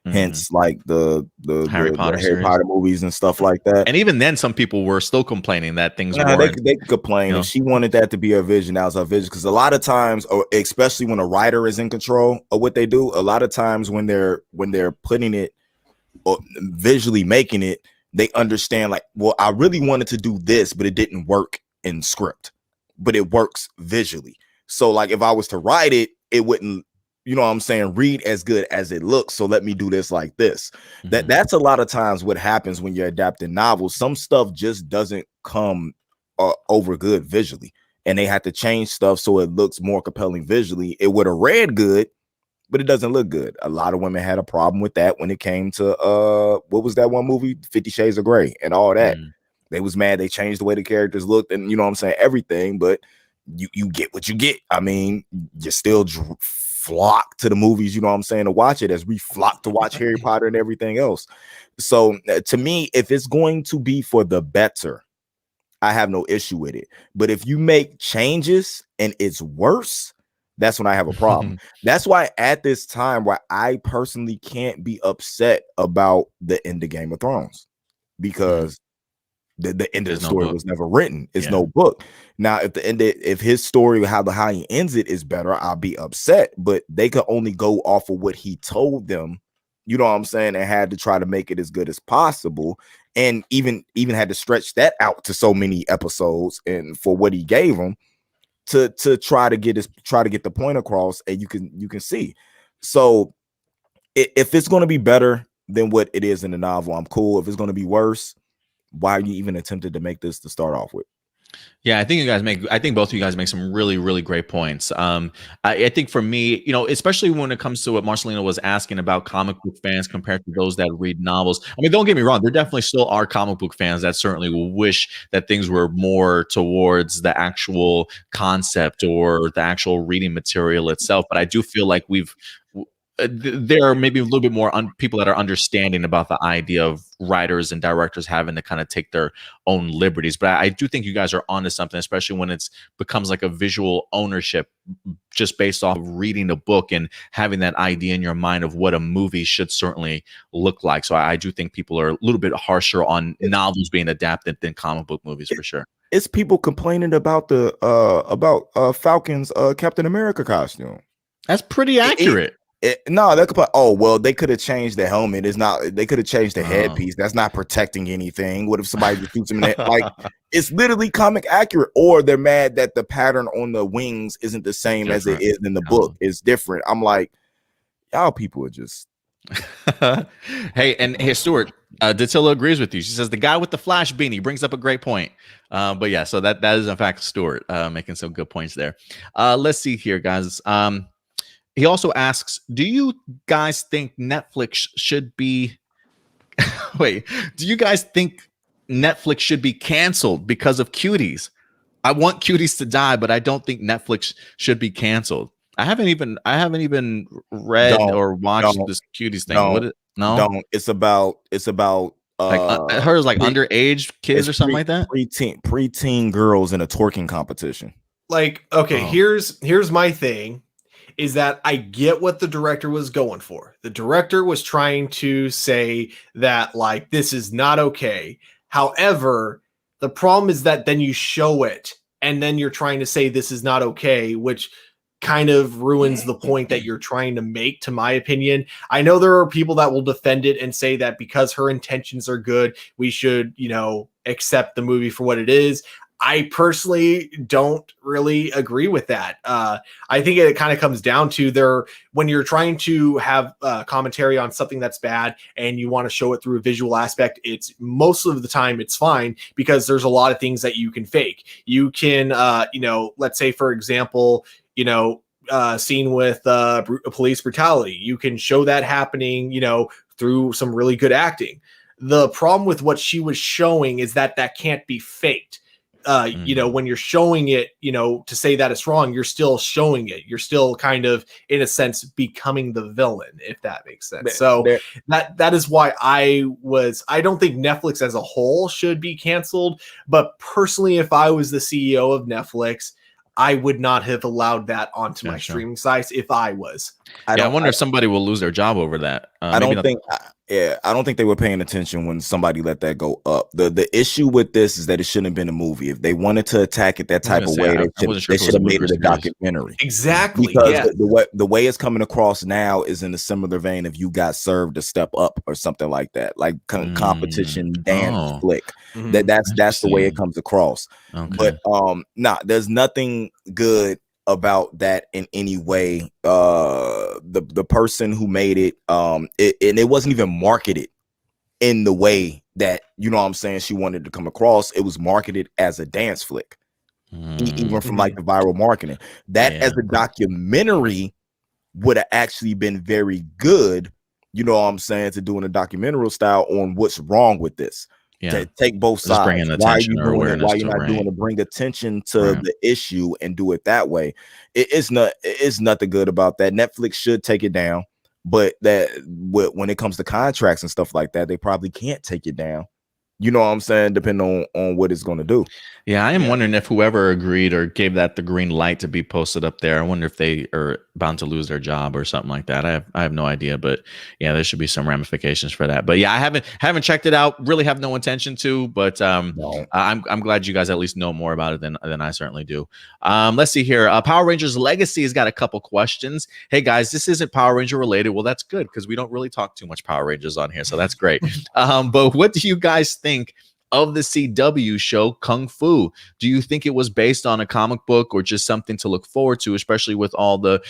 Hence, like the Harry Potter Harry Potter movies and stuff like that. And even then, some people were still complaining that things weren't. They complain. If she wanted that to be her vision, that was her vision. Because a lot of times, or especially when a writer is in control of what they do, a lot of times when they're putting it or visually making it, they understand like, well, I really wanted to do this, but it didn't work in script, but it works visually. So like if I was to write it, it wouldn't, read as good as it looks. So let me do this like this. That's a lot of times what happens when you're adapting novels. Some stuff just doesn't come over good visually, and they have to change stuff so it looks more compelling visually. It would have read good, but it doesn't look good. A lot of women had a problem with that when it came to what was that one movie, 50 Shades of Grey and all that. They was mad they changed the way the characters looked and everything, but you get what you get. I mean, you still flock to the movies, to watch it, as we flock to watch Harry Potter and everything else. So to me, if it's going to be for the better, I have no issue with it. But if you make changes and it's worse, that's when I have a problem. That's why at this time where I personally can't be upset about the end of Game of Thrones, because the end of the story was never written. It's no book. Now, if his story, how he ends it is better, I'll be upset. But they could only go off of what he told them, and had to try to make it as good as possible. And even had to stretch that out to so many episodes and for what he gave them to try to get the point across, and you can see. So if it's going to be better than what it is in the novel, I'm cool. If it's going to be worse, why are you even attempted to make this to start off with? Yeah, I think both of you guys make some really, really great points. I think for me, especially when it comes to what Marcelino was asking about comic book fans compared to those that read novels. I mean, don't get me wrong, there definitely still are comic book fans that certainly will wish that things were more towards the actual concept or the actual reading material itself. But I do feel like there are maybe a little bit more people that are understanding about the idea of writers and directors having to kind of take their own liberties. But I do think you guys are onto something, especially when it becomes like a visual ownership just based off of reading a book and having that idea in your mind of what a movie should certainly look like. So I do think people are a little bit harsher on novels being adapted than comic book movies for sure. It's people complaining about the Falcon's Captain America costume. That's pretty accurate. No, they could they could have changed the helmet. It's not. They could have changed the headpiece. That's not protecting anything. What if somebody just shoots him in the head? Like, it's literally comic accurate. Or they're mad that the pattern on the wings isn't the same as it is in the book. It's different. I'm like, y'all people are just. Hey, Stuart, Datilla agrees with you. She says the guy with the flash beanie brings up a great point. But yeah, so that is in fact Stuart making some good points there. Let's see here, guys. He also asks, do you guys think Netflix should be Wait, do you guys think Netflix should be canceled because of cuties? I want cuties to die, but I don't think Netflix should be canceled. I haven't even read Don't, or watched don't, this cuties thing. don't, No? don't. It's about Like I heard it was like pre, underage kids it's or something like that. preteen girls in a twerking competition. Like, okay, Oh. here's my thing, is that I get what the director was going for. The director was trying to say that, like, this is not okay. However, the problem is that then you show it and then you're trying to say this is not okay, which kind of ruins the point that you're trying to make, to my opinion. I know there are people that will defend it and say that because her intentions are good, we should, accept the movie for what it is. I personally don't really agree with that. I think it kind of comes down to when you're trying to have commentary on something that's bad and you want to show it through a visual aspect, it's most of the time it's fine because there's a lot of things that you can fake. You can, let's say, for example, scene with police brutality. You can show that happening, through some really good acting. The problem with what she was showing is that can't be faked. When you're showing it, to say that it's wrong, you're still showing it. You're still kind of, in a sense, becoming the villain, if that makes sense. So that is why I don't think Netflix as a whole should be canceled. But personally, if I was the CEO of Netflix, I would not have allowed that onto my streaming sites if I was. I wonder if somebody will lose their job over that. I don't think they were paying attention when somebody let that go up. The issue with this is that it shouldn't have been a movie. If they wanted to attack it that type of way, they should have made it a documentary. Exactly. Because the way it's coming across now is in a similar vein of You Got Served to Step Up or something like that, like competition dance flick. That's the way it comes across. Okay. But there's nothing good about that in any way. The person who made it, and it wasn't even marketed in the way that, you know what I'm saying, she wanted to come across. It was marketed as a dance flick, even from like the viral marketing. That as a documentary would have actually been very good, you know what I'm saying, to doing a documentary style on what's wrong with this. To take both sides. Why are you doing it? Why you're not doing to bring attention to the issue and do it that way? It's nothing good about that. Netflix should take it down, but when it comes to contracts and stuff like that, they probably can't take it down. You know what I'm saying? Depending on what it's going to do. Yeah, I am wondering if whoever agreed or gave that the green light to be posted up there, I wonder if they are bound to lose their job or something like that. I have no idea, but yeah, there should be some ramifications for that. But yeah, I haven't checked it out. Really have no intention to, but I'm glad you guys at least know more about it than I certainly do. Let's see here. Power Rangers Legacy has got a couple questions. Hey guys, this isn't Power Ranger related. Well, that's good because we don't really talk too much Power Rangers on here, so that's great. But what do you guys think of the CW show Kung Fu? Do you think it was based on a comic book or just something to look forward to, especially with all the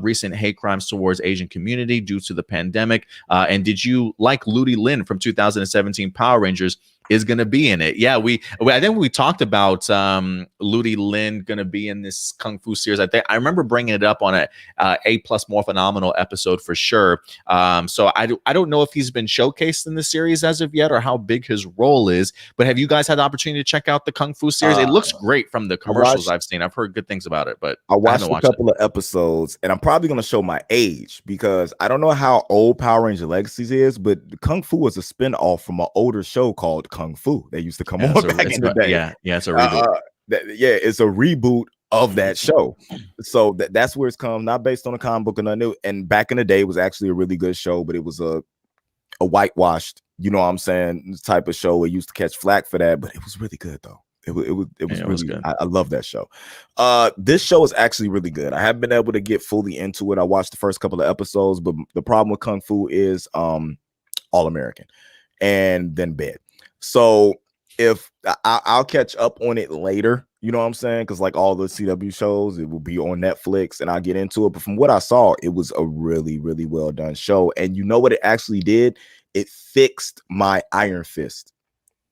recent hate crimes towards Asian community due to the pandemic? And did you like Ludi Lin from 2017 Power Rangers is going to be in it? Yeah, I think we talked about Ludi Lin going to be in this Kung Fu series. I remember bringing it up on a plus more phenomenal episode for sure. So I don't know if he's been showcased in the series as of yet or how big his role is, but have you guys had the opportunity to check out the Kung Fu series? It looks great from the commercials I've seen. I've heard good things about it, but I watched a couple of episodes, and I'm probably going to show my age because I don't know how old Power Ranger Legacies is, but Kung Fu was a spinoff from an older show called Kung Fu. They used to come on back in the day. Yeah, it's a reboot. It's a reboot of that show. So that's where it's come, not based on a comic book or nothing new. And back in the day, it was actually a really good show, but it was a whitewashed, you know what I'm saying, type of show. It used to catch flack for that, but it was really good though. It was really good. I love that show. This show is actually really good. I haven't been able to get fully into it. I watched the first couple of episodes, but the problem with Kung Fu is All American and then Bed. So if I'll catch up on it later, you know what I'm saying? Because like all the CW shows, it will be on Netflix and I'll get into it. But from what I saw, it was a really, really well done show. And you know what it actually did? It fixed my Iron Fist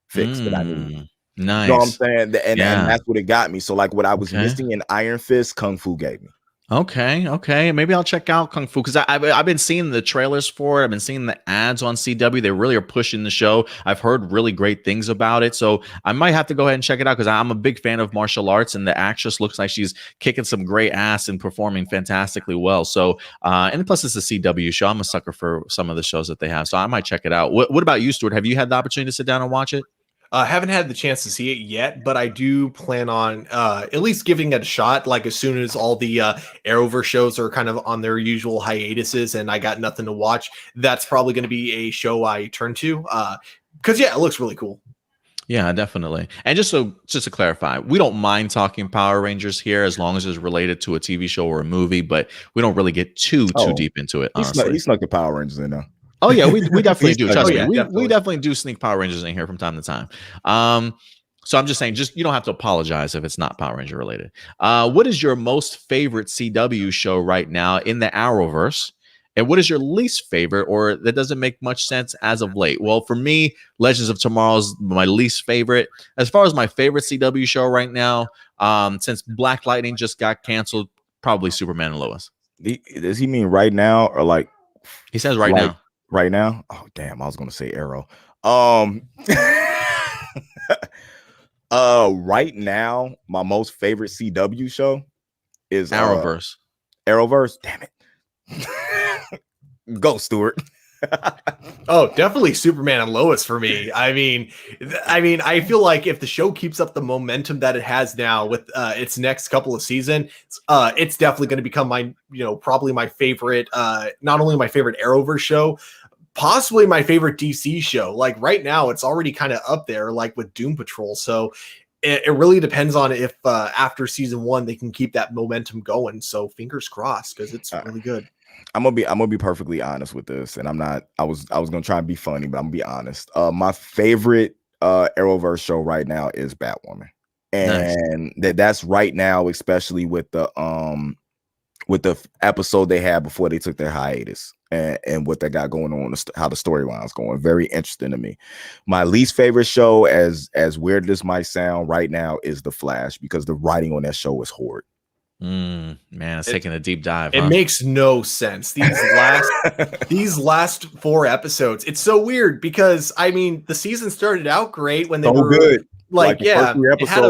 fix that I needed. Nice. You know what I'm saying? And that's what it got me. So like what I was missing in Iron Fist, Kung Fu gave me. Okay. Maybe I'll check out Kung Fu because I've been seeing the trailers for it. I've been seeing the ads on CW. They really are pushing the show. I've heard really great things about it, so I might have to go ahead and check it out because I'm a big fan of martial arts, and the actress looks like she's kicking some great ass and performing fantastically well. So, and plus it's a CW show. I'm a sucker for some of the shows that they have, so I might check it out. What about you, Stuart? Have you had the opportunity to sit down and watch it? Haven't had the chance to see it yet, but I do plan on at least giving it a shot. Like as soon as all the Arrowverse shows are kind of on their usual hiatuses, and I got nothing to watch, that's probably going to be a show I turn to. Because yeah, it looks really cool. Yeah, definitely. And just to clarify, we don't mind talking Power Rangers here as long as it's related to a TV show or a movie, but we don't really get too deep into it. Honestly, He snuck the Power Rangers in there. Oh yeah, we definitely do. Trust me, yeah, we definitely do sneak Power Rangers in here from time to time. So I'm just saying, just you don't have to apologize if it's not Power Ranger related. What is your most favorite CW show right now in the Arrowverse? And what is your least favorite, or that doesn't make much sense as of late? Well, for me, Legends of Tomorrow is my least favorite. As far as my favorite CW show right now, since Black Lightning just got canceled, probably Superman and Lois. Does he mean right now or like? He says right now. Right now? Oh damn! I was gonna say Arrow. Right now, my most favorite CW show is Arrowverse. Arrowverse. Damn it! Go, Stuart. Oh, definitely Superman and Lois for me. I mean, I feel like if the show keeps up the momentum that it has now with its next couple of seasons, it's definitely going to become my, probably my favorite. Not only my favorite Arrowverse show, possibly my favorite DC show. Like right now, it's already kind of up there, like with Doom Patrol. So it really depends on if after season 1 they can keep that momentum going. So fingers crossed because it's really good. I'm gonna be perfectly honest with this, and I'm not. I was gonna try and be funny, but I'm gonna be honest. My favorite Arrowverse show right now is Batwoman, and that's right now, especially with the episode they had before they took their hiatus, and what they got going on, how the storyline's going. Very interesting to me. My least favorite show, as weird as this might sound right now, is The Flash, because the writing on that show is horrid. Man, it's taking a deep dive. It makes no sense. These last 4 episodes. It's so weird because I mean the season started out great when they were good. Like yeah, it had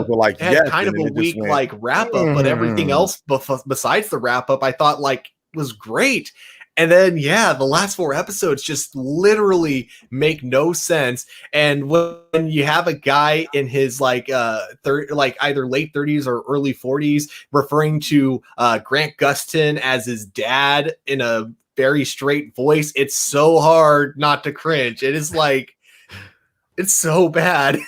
kind of a weak like wrap up, but everything else besides the wrap up I thought like was great. And then, yeah, the last 4 episodes just literally make no sense. And when you have a guy in his like either late 30s or early 40s referring to Grant Gustin as his dad in a very straight voice, it's so hard not to cringe. It is like, it's so bad.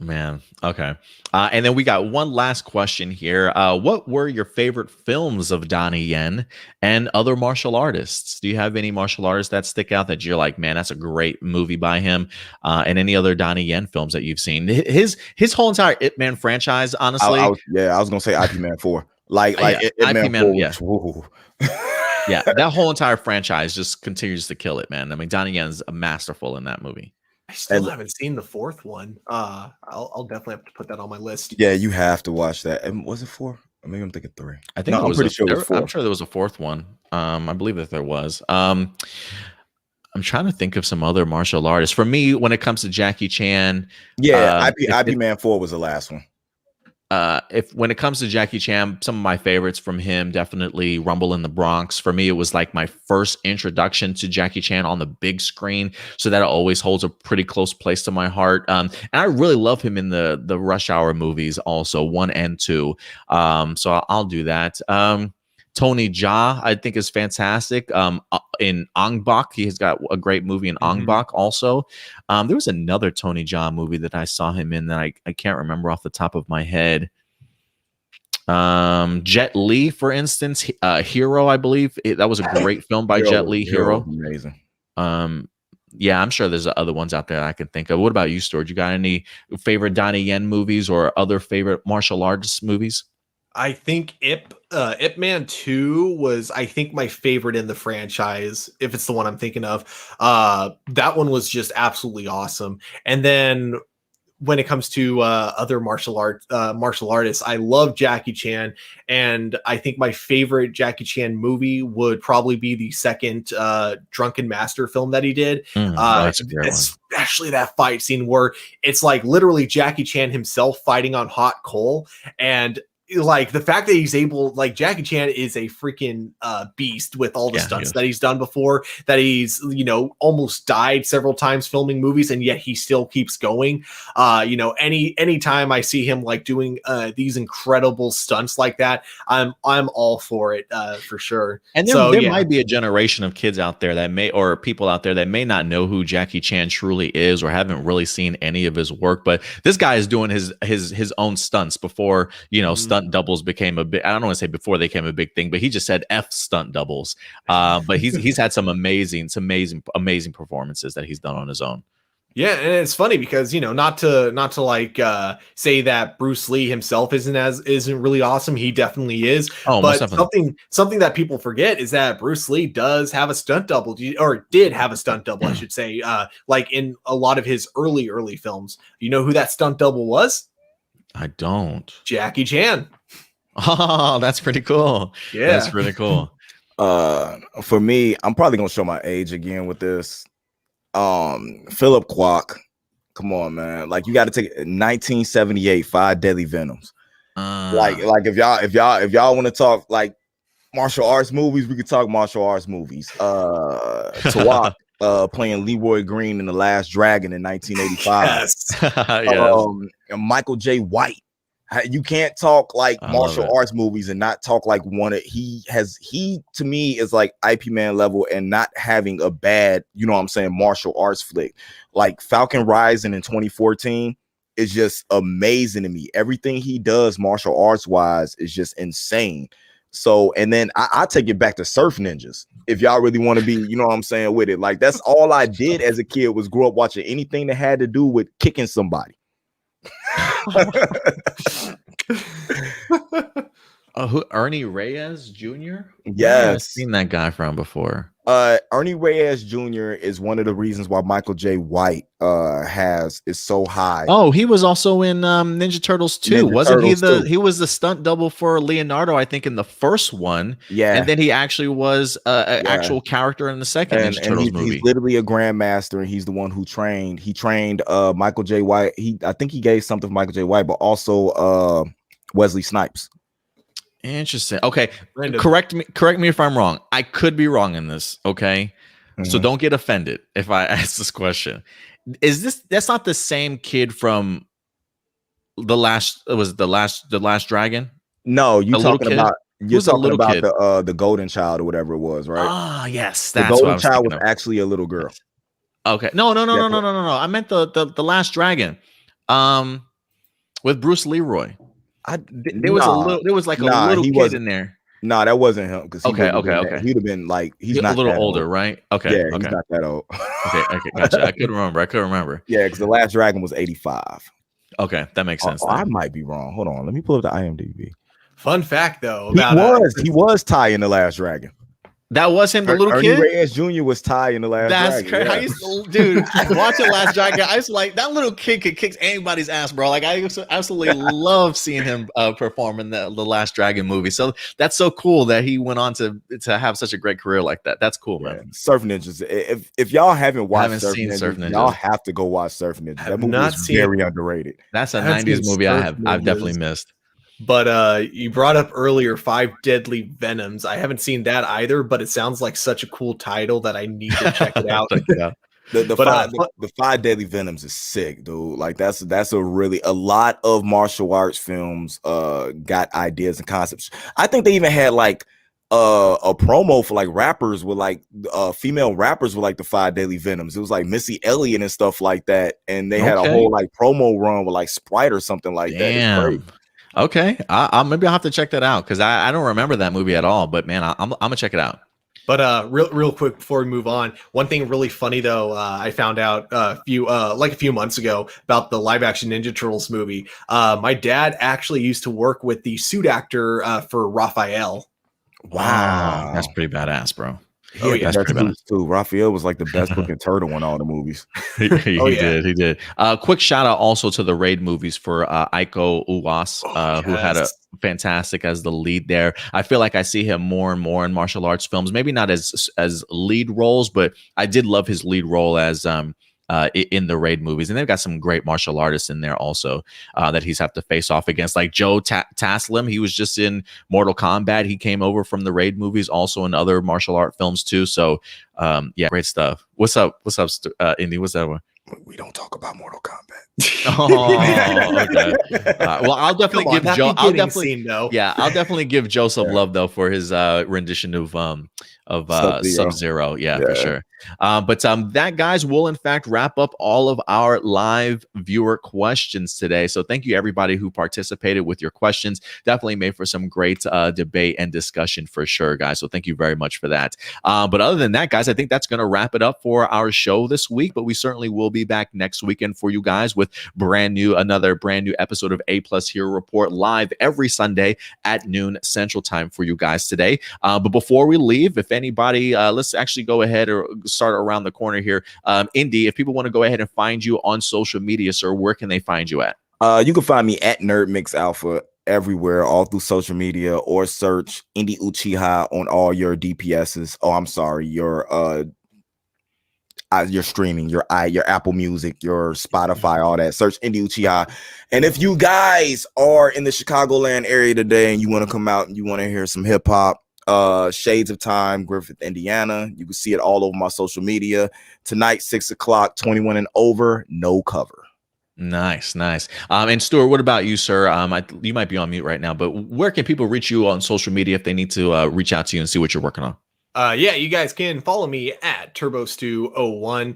Man, okay. And then we got one last question here. What were your favorite films of Donnie Yen and other martial artists? Do you have any martial artists that stick out that you're like, man, that's a great movie by him? And any other Donnie Yen films that you've seen? His whole entire Ip Man franchise, honestly. I was gonna say IP Man 4. IP Man, yeah. Yeah, that whole entire franchise just continues to kill it, man. I mean, Donnie Yen's masterful in that movie. I still haven't seen the 4th one. I'll definitely have to put that on my list. Yeah, you have to watch that. And was it 4? Or maybe I'm thinking 3. I think I'm pretty sure it was 4. I'm sure there was a 4th one. I believe that there was. I'm trying to think of some other martial artists. For me, when it comes to Jackie Chan, IP Man 4 was the last one. When it comes to Jackie Chan, some of my favorites from him, definitely Rumble in the Bronx. For me, it was like my first introduction to Jackie Chan on the big screen, so that always holds a pretty close place to my heart. And I really love him in the Rush Hour movies, also 1 and 2. So I'll do that. Tony Jaa, I think, is fantastic. In Ong Bak, he has got a great movie in Ong Bak also. There was another Tony Jaa movie that I saw him in that I can't remember off the top of my head. Jet Li, for instance, Hero, I believe. That was a great film by Jet Li, Hero. Amazing. Yeah, I'm sure there's other ones out there I can think of. What about you, Stuart? You got any favorite Donnie Yen movies or other favorite martial artist movies? I think Ip Man 2 was, I think, my favorite in the franchise, if it's the one I'm thinking of. That one was just absolutely awesome. And then when it comes to other martial artists, I love Jackie Chan, and I think my favorite Jackie Chan movie would probably be the second Drunken Master film that he did. That's a great one. Especially that fight scene where it's like literally Jackie Chan himself fighting on hot coal, and like the fact that he's able, like Jackie Chan is a freaking beast with all the stunts that he's done before, that he's, you know, almost died several times filming movies, and yet he still keeps going. You know, anytime I see him like doing these incredible stunts like that, I'm all for it, for sure. And there might be a generation of kids out there that may, or people out there that may not know who Jackie Chan truly is, or haven't really seen any of his work, but this guy is doing his own stunts before, you know, stunt doubles became a bit, I don't want to say before they became a big thing, but he just said F stunt doubles. But he's had some amazing performances that he's done on his own. Yeah, and it's funny because, you know, not to like say that Bruce Lee himself isn't really awesome. He definitely is. Oh, but something that people forget is that Bruce Lee does have a stunt double, or did have a stunt double, I should say. Like in a lot of his early films. You know who that stunt double was? I don't. Jackie Chan. Oh, that's pretty cool. Yeah, that's pretty cool. For me, I'm probably gonna show my age again with this. Philip Kwok, come on, man! Like you got to take 1978, Five Deadly Venoms. Like if y'all want to talk like martial arts movies, we could talk martial arts movies. Tawak playing Leroy Green in The Last Dragon in 1985. Yes. And Michael J. White. You can't talk like martial arts movies and not talk like he to me is like IP Man level, and not having a bad, you know what I'm saying, martial arts flick. Like Falcon Rising in 2014 is just amazing to me. Everything he does martial arts wise is just insane. So, and then I take it back to Surf Ninjas. If y'all really want to be, you know what I'm saying, with it. Like that's all I did as a kid was grow up watching anything that had to do with kicking somebody. Who, Ernie Reyes Jr.? Yes, I've seen that guy from before. Ernie Reyes Jr. is one of the reasons why Michael J. White is so high. Oh, he was also in Ninja Turtles 2. He was the stunt double for Leonardo, I think, in the first one. Yeah, and then he actually was an actual character in the second Ninja Turtles movie. He's literally a grandmaster, and he's the one who trained. He trained Michael J. White. I think he gave something to Michael J. White, but also Wesley Snipes. Interesting. Okay, correct me if I'm wrong. I could be wrong in this. Okay, so don't get offended if I ask this question. That's not the same kid from the last Dragon? No, you're talking about the Golden Child or whatever it was, right? Ah, yes, that's the Golden Child was actually a little girl. Okay, no. I meant the Last Dragon, with Bruce Leroy. There was a little kid in there. No, that wasn't him. Because okay. He'd have been like he's not a little older, old. Right? Okay, yeah, he's not that old. okay, gotcha. I couldn't remember. Yeah, because the Last Dragon was 85. Okay, that makes sense. I might be wrong. Hold on, let me pull up the IMDb. Fun fact, though, he was Ty in the Last Dragon. That was him, the little Ernie kid. Reyes Jr. was Ty in the Last Dragon. That's crazy, dude. Watching Last Dragon, I was like, that little kid could kick anybody's ass, bro. Like, I absolutely love seeing him perform in the Last Dragon movie. So that's so cool that he went on to have such a great career like that. That's cool, man. Surf Ninjas. If y'all haven't watched Surf Ninjas, y'all have to go watch Surf Ninjas. That movie is very underrated. That's a 90s movie I've definitely missed. But you brought up earlier Five Deadly Venoms. I haven't seen that either, but it sounds like such a cool title that I need to check it out. The Five Deadly Venoms is sick, dude. Like that's a lot of martial arts films got ideas and concepts. I think they even had like a promo for like rappers with like female rappers with like the Five Deadly Venoms. It was like Missy Elliott and stuff like that, and they had a whole like promo run with like Sprite or something like that. It's great. Okay, maybe I'll have to check that out because I don't remember that movie at all. But man, I'm gonna check it out. But real quick before we move on, one thing really funny though, I found out a few months ago about the live action Ninja Turtles movie. My dad actually used to work with the suit actor for Raphael. Wow, that's pretty badass, bro. He Oh, had yeah. the best pretty badass. suits too. Raphael was like the best looking turtle in all the movies. he Oh, yeah. did. He did. Quick shout out also to the Raid movies for Iko Uwais, Oh, who had a yes. fantastic as the lead there. I feel like I see him more and more in martial arts films. Maybe not as lead roles, but I did love his lead role as in the Raid movies, and they've got some great martial artists in there also that he's have to face off against, like Joe Taslim. He was just in Mortal Kombat. He came over from the Raid movies, also in other martial art films too. So yeah, great stuff. What's up, Indy? What's that one? We don't talk about Mortal Kombat. Oh, okay. Well, I'll definitely Come on, give that Joe. I'll beginning definitely, scene, though. yeah, I'll definitely give Joe some Yeah. love though for his rendition of Sub-Zero. Sub-Zero. Yeah, for Yeah. sure. But that, guys, will in fact wrap up all of our live viewer questions today. So thank you everybody who participated with your questions. Definitely made for some great debate and discussion for sure, guys. So thank you very much for that. But other than that, guys, I think that's going to wrap it up for our show this week. But we certainly will be back next weekend for you guys with another brand new episode of A Plus Hero Report live every Sunday at noon Central Time for you guys today. But before we leave, if anybody, let's actually go ahead or start around the corner here. Indy, if people want to go ahead and find you on social media, sir, where can they find you at? You can find me at Nerd Mix Alpha everywhere, all through social media, or search Indy Uchiha on all your DPSs. Oh, I'm sorry, your streaming, your Apple Music, your Spotify, all that. Search Indy Uchiha. And if you guys are in the Chicagoland area today and you want to come out and you want to hear some hip hop, Shades of Time, Griffith, Indiana, you can see it all over my social media. Tonight, 6 o'clock, 21 and over, no cover. Nice. And Stuart, what about you, sir? You might be on mute right now, but where can people reach you on social media if they need to reach out to you and see what you're working on? Yeah, you guys can follow me at TurboStew01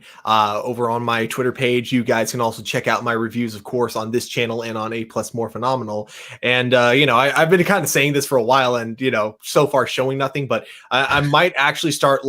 over on my Twitter page. You guys can also check out my reviews, of course, on this channel and on A Plus More Phenomenal. And I've been kind of saying this for a while, and so far showing nothing. But I might actually start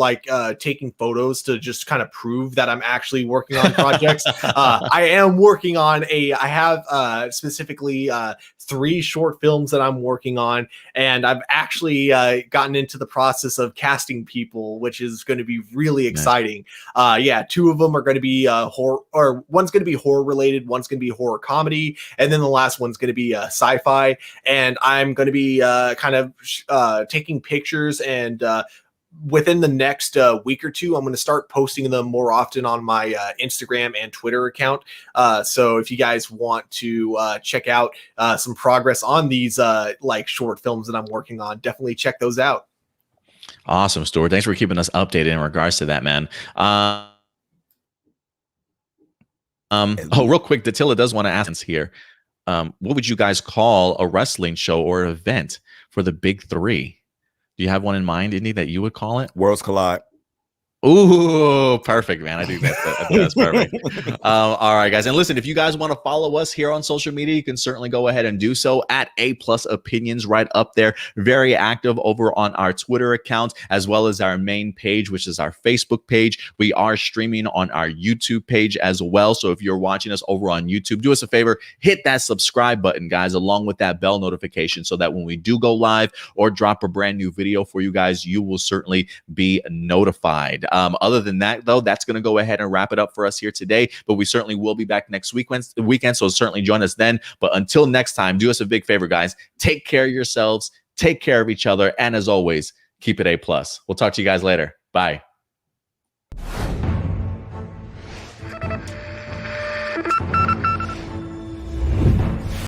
taking photos to just kind of prove that I'm actually working on projects. I am working on I have specifically 3 short films that I'm working on, and I've actually gotten into the process of casting people, which is going to be really exciting. Yeah, 2 of them are going to be horror, or one's going to be horror related, one's going to be horror comedy, and then the last one's going to be sci-fi. And I'm going to be taking pictures, and within the next week or 2, I'm going to start posting them more often on my Instagram and Twitter account. So if you guys want to check out some progress on these short films that I'm working on, definitely check those out. Awesome, Stuart. Thanks for keeping us updated in regards to that, man. Real quick, Datilla does want to ask here. What would you guys call a wrestling show or event for the big 3? Do you have one in mind, Indy, that you would call it? Worlds Collide. Ooh, perfect, man. I think that's perfect. All right, guys. And listen, if you guys want to follow us here on social media, you can certainly go ahead and do so at A Plus Opinions right up there. Very active over on our Twitter account, as well as our main page, which is our Facebook page. We are streaming on our YouTube page as well. So if you're watching us over on YouTube, do us a favor, hit that subscribe button, guys, along with that bell notification, so that when we do go live or drop a brand new video for you guys, you will certainly be notified. Other than that, though, that's going to go ahead and wrap it up for us here today. But we certainly will be back next weekend, so certainly join us then. But until next time, do us a big favor, guys. Take care of yourselves, take care of each other, and as always, keep it A+. We'll talk to you guys later. Bye.